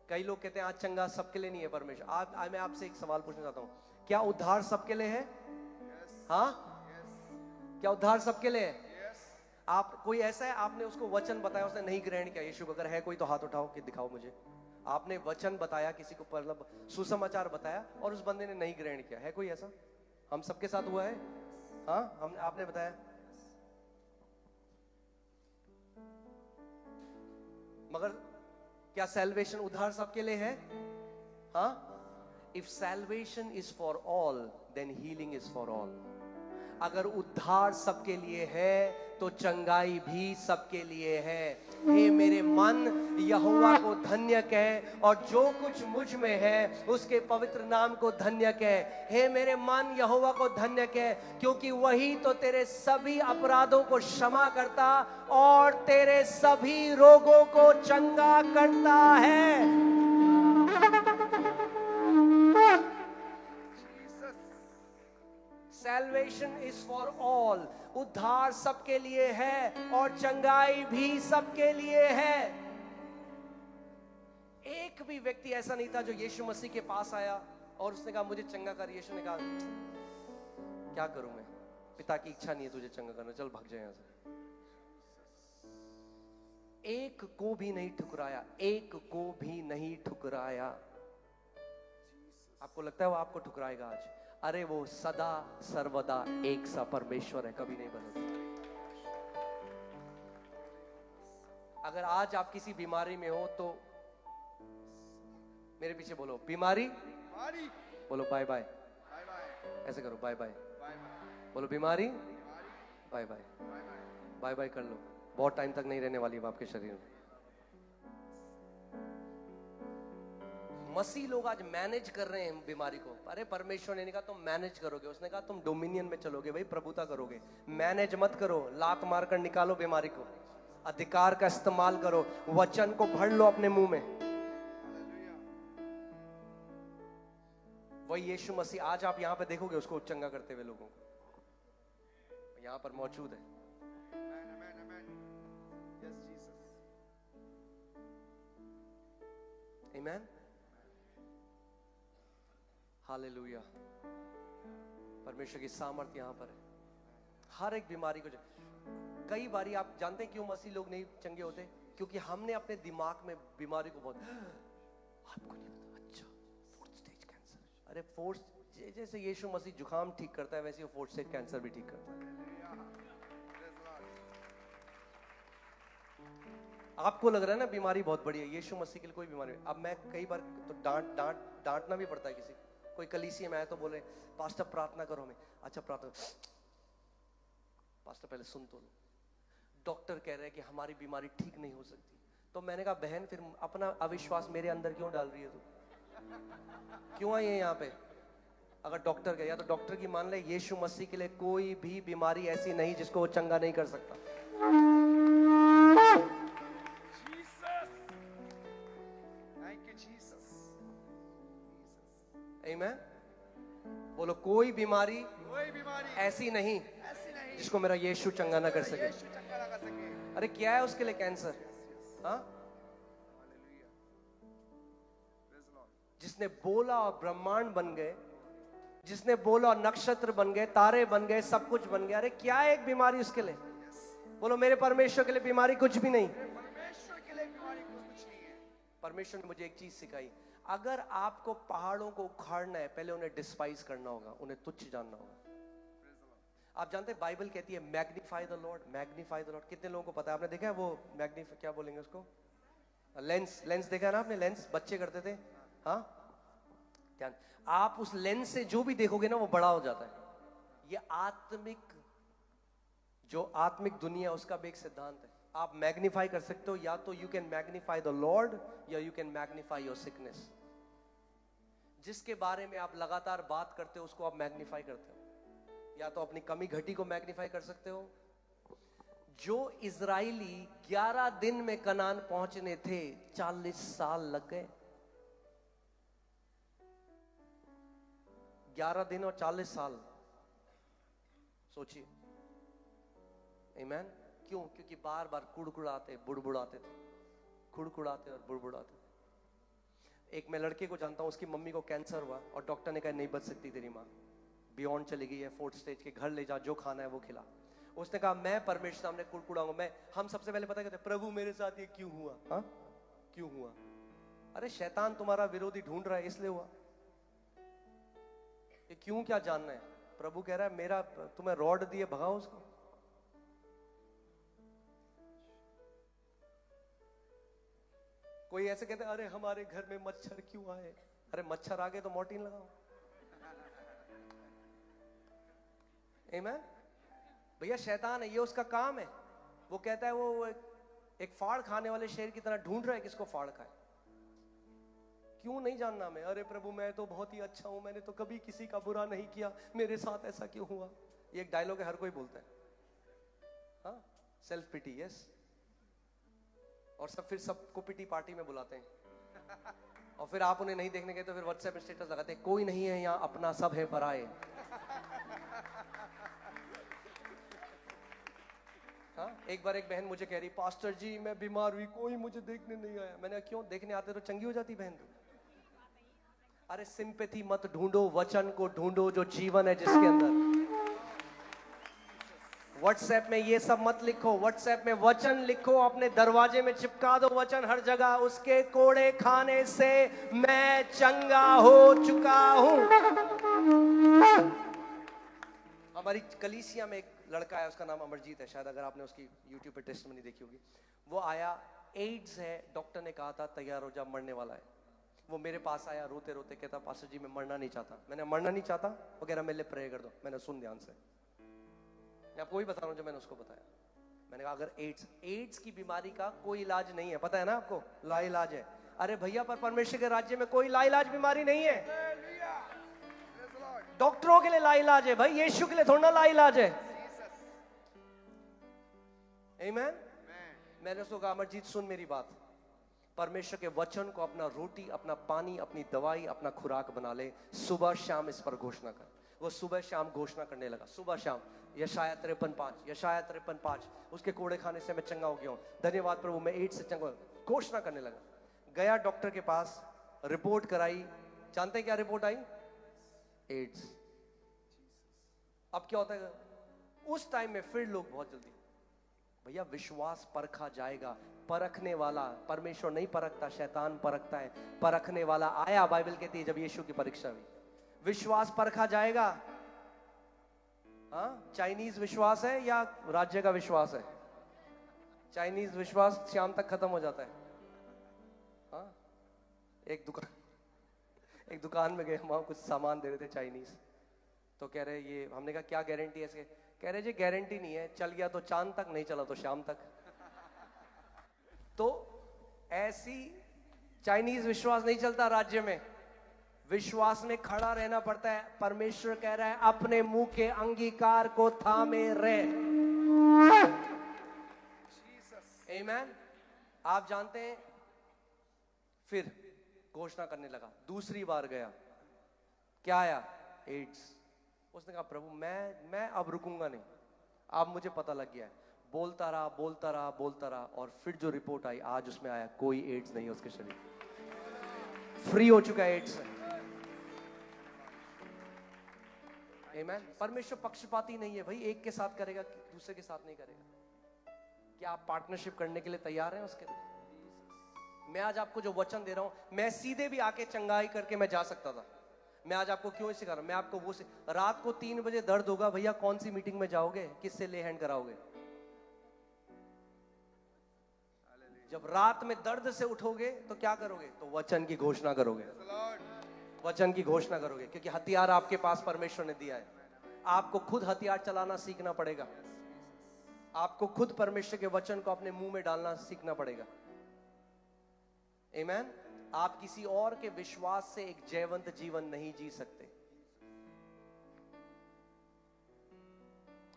कई लोग कहते हैं आज चंगा सबके लिए नहीं है परमेश्वर। आज मैं आपसे एक सवाल पूछना चाहता हूं, क्या उद्धार सबके लिए है? हाँ, क्या उद्धार सबके लिए है? आप कोई ऐसा है आपने उसको वचन बताया उसने नहीं ग्रहण किया यीशु को? अगर है कोई तो हाथ उठाओ कि दिखाओ मुझे। आपने वचन बताया किसी को, मतलब सुसमाचार बताया और उस बंदे ने नहीं ग्रहण किया, है कोई ऐसा? हम सबके साथ हुआ है। हाँ, हम आपने बताया, मगर क्या सैल्वेशन उद्धार सबके लिए है? हाँ, if salvation is for all then healing is for all. अगर उद्धार सबके लिए है तो चंगाई भी सबके लिए है। हे मेरे मन यहोवा को धन्य कह और जो कुछ मुझ में है उसके पवित्र नाम को धन्य कह। हे मेरे मन यहोवा को धन्य कह, क्योंकि वही तो तेरे सभी अपराधों को क्षमा करता और तेरे सभी रोगों को चंगा करता है। Salvation is for all. उद्धार सबके लिए है और चंगाई भी सबके लिए है। एक भी व्यक्ति ऐसा नहीं था जो यीशु मसीह के पास आया और उसने कहा मुझे चंगा कर। यीशु ने कहा क्या करूं मैं, पिता की इच्छा नहीं है तुझे चंगा करना, चल भाग जा यहां से। एक को भी नहीं ठुकराया, एक को भी नहीं ठुकराया। आपको लगता है वो आपको ठुकराएगा आज? अरे वो सदा सर्वदा एक सा परमेश्वर है, कभी नहीं बदलता। अगर आज आप किसी बीमारी में हो तो मेरे पीछे बोलो बीमारी, बोलो बाय बाय, ऐसे करो बाय बाय, बोलो बीमारी बाय बाय, बाय बाय कर लो, बहुत टाइम तक नहीं रहने वाली है आपके शरीर में। मसीह लोग आज मैनेज कर रहे हैं बीमारी को। अरे परमेश्वर ने कहा तुम मैनेज करोगे, उसने कहा तुम डोमिनियन में चलोगे, भाई प्रभुता करोगे, मैनेज मत करो, लात मार कर निकालो बीमारी को, अधिकार का इस्तेमाल करो, वचन को भर लो अपने मुंह में। वही यीशु मसीह आज आप यहां पे देखोगे उसको चंगा करते हुए लोगों को, यहां पर मौजूद है। आमीन, हालेलुया। परमेश्वर की सामर्थ यहां पर है। हर एक बीमारी को कई बारी आप जानते हैं क्यों मसीह लोग नहीं चंगे होते? क्योंकि हमने अपने दिमाग में बीमारी को बहुत, आपको नहीं पता, अच्छा फोर्थ स्टेज कैंसर। अरे फोर्थ, जैसे यीशु मसीह जुकाम ठीक करता है वैसे वो फोर्थ स्टेज कैंसर भी ठीक करता है। आपको लग रहा है ना बीमारी बहुत बड़ी है, यीशु मसीह के लिए कोई बीमारी नहीं। अब मैं कई बार तो डांटना भी पड़ता है किसी, कोई कलीसिया में आया तो बोले पास्टर प्रार्थना करो हमें, अच्छा प्रार्थना, पास्टर पहले सुन तो लो, डॉक्टर कह रहे हैं कि हमारी बीमारी ठीक नहीं हो सकती। तो मैंने कहा बहन फिर अपना अविश्वास मेरे अंदर क्यों डाल रही है तू, क्यों आई है यहाँ पे? अगर डॉक्टर कह, या तो डॉक्टर की मान ले, यीशु मसीह के लिए कोई भी बीमारी ऐसी नहीं जिसको वो चंगा नहीं कर सकता। आमीन, बोलो कोई बीमारी ऐसी नहीं जिसको मेरा यीशु चंगा ना कर सके। अरे क्या है उसके लिए कैंसर? हाँ, जिसने बोला और ब्रह्मांड बन गए, जिसने बोला और नक्षत्र बन गए, तारे बन गए, सब कुछ बन गया। अरे क्या है एक बीमारी उसके लिए? बोलो मेरे परमेश्वर के लिए बीमारी कुछ भी नहीं। परमेश्वर ने मुझे एक चीज सिखाई, अगर आपको पहाड़ों को उखाड़ना है पहले उन्हें डिस्पाइज करना होगा, उन्हें तुच्छ जानना होगा। आप जानते हैं बाइबल कहती है magnify the Lord, magnify the Lord. कितने लोगों को पता है? आपने देखा है वो मैग्नीफाई, क्या बोलेंगे उसको, लेंस देखा है ना आपने? लेंस बच्चे करते थे, हाँ ध्यान। आप उस लेंस से जो भी देखोगे ना वो बड़ा हो जाता है। ये आत्मिक, जो आत्मिक दुनिया उसका भी एक सिद्धांत है। आप मैग्नीफाई कर सकते हो, या तो you can magnify the lord या you can magnify your sickness. जिसके बारे में आप लगातार बात करते हो उसको आप मैग्नीफाई करते हो, या तो अपनी कमी घटी को मैग्नीफाई कर सकते हो। जो इजराइली 11 दिन में कनान पहुंचने थे 40 साल लग गए। 11 दिन और 40 साल, सोचिए। आमीन। क्यों? क्योंकि बार बार कुड़कुड़ाते बुड़बुड़ाते थे, कुड़कुड़ाते और बुड़बुड़ाते थे। एक मैं लड़के को जानता हूं, उसकी मम्मी को कैंसर हुआ और डॉक्टर ने कहा नहीं बच सकती तेरी माँ, बियॉन्ड चली गई है, फोर्थ स्टेज के, घर ले जा, जो खाना है वो खिला। उसने कहा मैं परमेश्वर सामने कुड़कुड़ाऊंगा। मैं, हम सबसे पहले पता कहते प्रभु मेरे साथ ये क्यों हुआ? हाँ क्यों हुआ? अरे शैतान तुम्हारा विरोधी ढूंढ रहा है इसलिए हुआ। ये क्यों क्या जानना है? प्रभु कह रहा है मेरा, तुम्हें रॉड दिए भगाओ उसको। कोई ऐसे कहते अरे हमारे घर में मच्छर क्यों आए? अरे मच्छर आ गए तो मॉर्टिन लगाओ। आमीन। भैया शैतान है, ये उसका काम है। वो कहता है वो एक फाड़ खाने वाले शेर की तरह ढूंढ रहा है किसको फाड़ खाए। क्यों नहीं जानना मैं, अरे प्रभु मैं तो बहुत ही अच्छा हूं, मैंने तो कभी किसी का बुरा नहीं किया, मेरे साथ ऐसा क्यों हुआ। ये एक डायलॉग है, हर कोई बोलता है, हाँ, सेल्फ पिटी, यस। और सब फिर सबको पिटी पार्टी में बुलाते हैं और फिर आप उन्हें नहीं देखने गए तो फिर व्हाट्सएप स्टेटस लगाते हैं, कोई नहीं है यहाँ अपना सब है पराए। हाँ, एक बार एक बहन मुझे कह रही, पास्टर जी मैं बीमार हुई, कोई मुझे देखने नहीं आया। मैंने कहा क्यों, देखने आते तो चंगी हो जाती बहन तू। अरे सिंपैथी मत ढूंढो, वचन को ढूंढो जो जीवन है जिसके अंदर। व्हाट्सएप में ये सब मत लिखो, व्हाट्सएप में वचन लिखो, अपने दरवाजे में चिपका दो वचन हर जगह, उसके कोड़े खाने से मैं चंगा हो चुका हूं। हमारी कलीसिया में एक लड़का है, उसका नाम अमरजीत है, शायद अगर आपने उसकी यूट्यूब पे टेस्टमनी देखी होगी। वो आया, एड्स है, डॉक्टर ने कहा था तैयार हो जा, मरने वाला है। वो मेरे पास आया रोते रोते, कहता पास्टर जी मैं मरना नहीं चाहता। मैंने मरना नहीं चाहता, वो कह रहा मेरे लिए प्रे कर दो। मैंने सुन ध्यान से, मैं आपको वही बता रहा हूं जो मैंने उसको बताया। मैंने कहा अगर एड्स की बीमारी का कोई इलाज नहीं है, पता है ना आपको, लाइलाज है। अरे भैया पर परमेश्वर के राज्य में कोई लाइलाज बीमारी नहीं है। डॉक्टरों के लिए लाइलाज है भाई, यीशु के लिए थोड़ा ना लाइलाज है। आमीन। मैंने उसको कहा अमरजीत सुन मेरी बात, परमेश्वर के वचन को अपना रोटी, अपना पानी, अपनी दवाई, अपना खुराक बना ले, सुबह शाम इस पर घोषणा कर। वो सुबह शाम घोषणा करने लगा, सुबह शाम, यशाया 53:5, यशाया 53:5, उसके कोड़े खाने से मैं चंगा हो गया हूं, धन्यवाद प्रभु मैं एड्स से चंगा, घोषणा करने लगा। गया डॉक्टर के पास, रिपोर्ट कराई, जानते हैं क्या रिपोर्ट आई? एड्स। अब क्या होता है उस टाइम में, फिर लोग बहुत जल्दी, भैया विश्वास परखा जाएगा, परखने वाला परमेश्वर नहीं परखता, शैतान परखता है। परखने वाला आया, बाइबल कहती है जब यीशु की परीक्षा हुई, विश्वास परखा जाएगा। हाँ, चाइनीज विश्वास है या राज्य का विश्वास है? चाइनीज विश्वास शाम तक खत्म हो जाता है। हाँ, एक दुकान में गए, वहां कुछ सामान दे रहे थे चाइनीज, तो कह रहे ये, हमने कहा क्या गारंटी है इसके? कह रहे जी गारंटी नहीं है, चल गया तो चांद तक, नहीं चला तो शाम तक। तो ऐसी चाइनीज विश्वास नहीं चलता राज्य में, विश्वास में खड़ा रहना पड़ता है। परमेश्वर कह रहा है अपने मुंह के अंगीकार को थामे रहे। आमीन। आप जानते हैं, फिर घोषणा करने लगा, दूसरी बार गया, क्या आया? एड्स। उसने कहा प्रभु मैं अब रुकूंगा नहीं, अब मुझे पता लग गया है। बोलता रहा बोलता रहा बोलता रहा, और फिर जो रिपोर्ट आई आज उसमें आया कोई एड्स नहीं है उसके शरीर, फ्री हो चुका है एड्स से। आमीन। परमेश्वर पक्षपाती नहीं है भाई, एक के साथ करेगा दूसरे के साथ नहीं करेगा। क्या आप पार्टनरशिप करने के लिए तैयार हैं उसके लिए? मैं आज आपको जो वचन दे रहा हूं, मैं सीधे भी आके चंगाई करके मैं जा सकता था। मैं आज आपको क्यों सिखा रहा हूं? मैं आपको वो रात को 3 बजे दर्द होगा, भैया कौन सी मीटिंग में जाओगे, किससे ले हैंड कराओगे? जब रात में दर्द से उठोगे तो क्या करोगे? तो वचन की घोषणा करोगे, वचन की घोषणा करोगे, क्योंकि हथियार आपके पास परमेश्वर ने दिया है। आपको खुद हथियार चलाना सीखना पड़ेगा, आपको खुद परमेश्वर के वचन को अपने मुंह में डालना सीखना पड़ेगा। आमीन। आप किसी और के विश्वास से एक जयवंत जीवन नहीं जी सकते।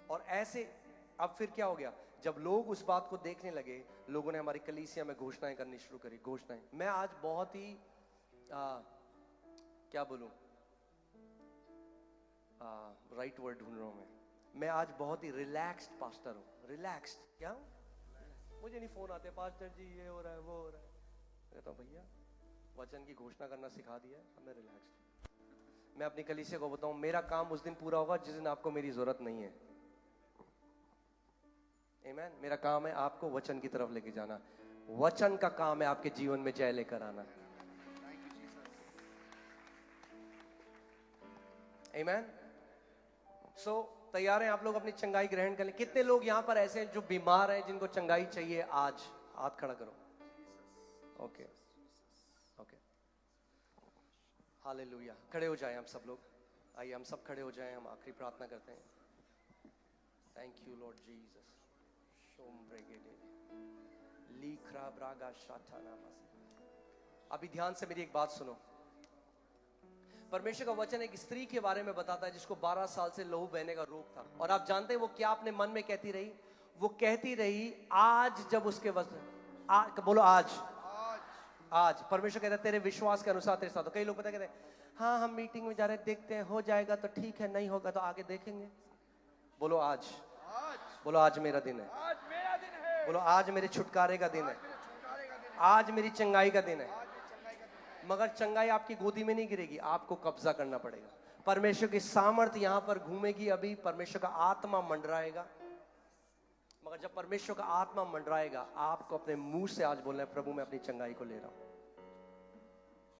और ऐसे अब फिर क्या हो गया, जब लोग उस बात को देखने लगे, लोगों ने हमारी कलीसिया में घोषणाएं करनी शुरू करी। घोषणाएं, मैं आज बहुत ही क्या बोलूं, राइट वर्ड ढूंढ रहा हूं मैं आज बहुत ही रिलैक्स्ड पास्टर हूं। रिलैक्स्ड क्या हूं? मुझे नहीं फोन आते, पास्टर जी ये हो रहा है वो हो रहा है। कहता हूं भैया वचन की घोषणा करना सिखा दिया है, अब मैं रिलैक्स्ड। मैं अपनी कलीसिया को बताऊं, मेरा काम उस दिन पूरा होगा जिस दिन आपको मेरी जरूरत नहीं है। आमीन। मेरा काम है आपको वचन की तरफ लेके जाना, वचन का काम है आपके जीवन में जय लेकर आना। आमीन। सो तैयार हैं आप लोग अपनी चंगाई ग्रहण करने? कितने लोग यहाँ पर ऐसे हैं जो बीमार हैं, जिनको चंगाई चाहिए? आज हाथ खड़ा करो। Okay okay, hallelujah. खड़े हो जाएं हम सब लोग, आइए हम सब खड़े हो जाएं, हम आखिरी प्रार्थना करते हैं। Thank you Lord Jesus. लीखरा ब्रागा शाठानामास। अभी ध्यान से मेरी एक बात सुनो। परमेश्वर का वचन एक स्त्री के बारे में बताता है जिसको 12 साल से लहू बहने का रोग था। और आप जानते हैं वो क्या अपने मन में कहती रही? वो कहती रही आज जब उसके वचन बोलो आज आज परमेश्वर कहता है तेरे विश्वास के अनुसार तेरे साथ। तो कई लोग पता कहते हैं हाँ हम मीटिंग में जा रहे हैं, देखते हैं हो जाएगा तो ठीक है, नहीं होगा तो आगे देखेंगे। बोलो आज, बोलो आज मेरा दिन है, आज मेरा दिन है, बोलो आज मेरे छुटकारे का दिन है, मेरे छुटकारे का दिन है, आज मेरी चंगाई का दिन है। आज मेरी चंगाई का दिन है। मगर चंगाई आपकी गोदी में नहीं गिरेगी, आपको कब्जा करना पड़ेगा। परमेश्वर की सामर्थ यहां पर घूमेगी। अभी परमेश्वर का आत्मा मंडराएगा। मगर जब परमेश्वर का आत्मा मंडराएगा आपको अपने मुंह से आज बोलना है प्रभु मैं अपनी चंगाई को ले रहा हूं।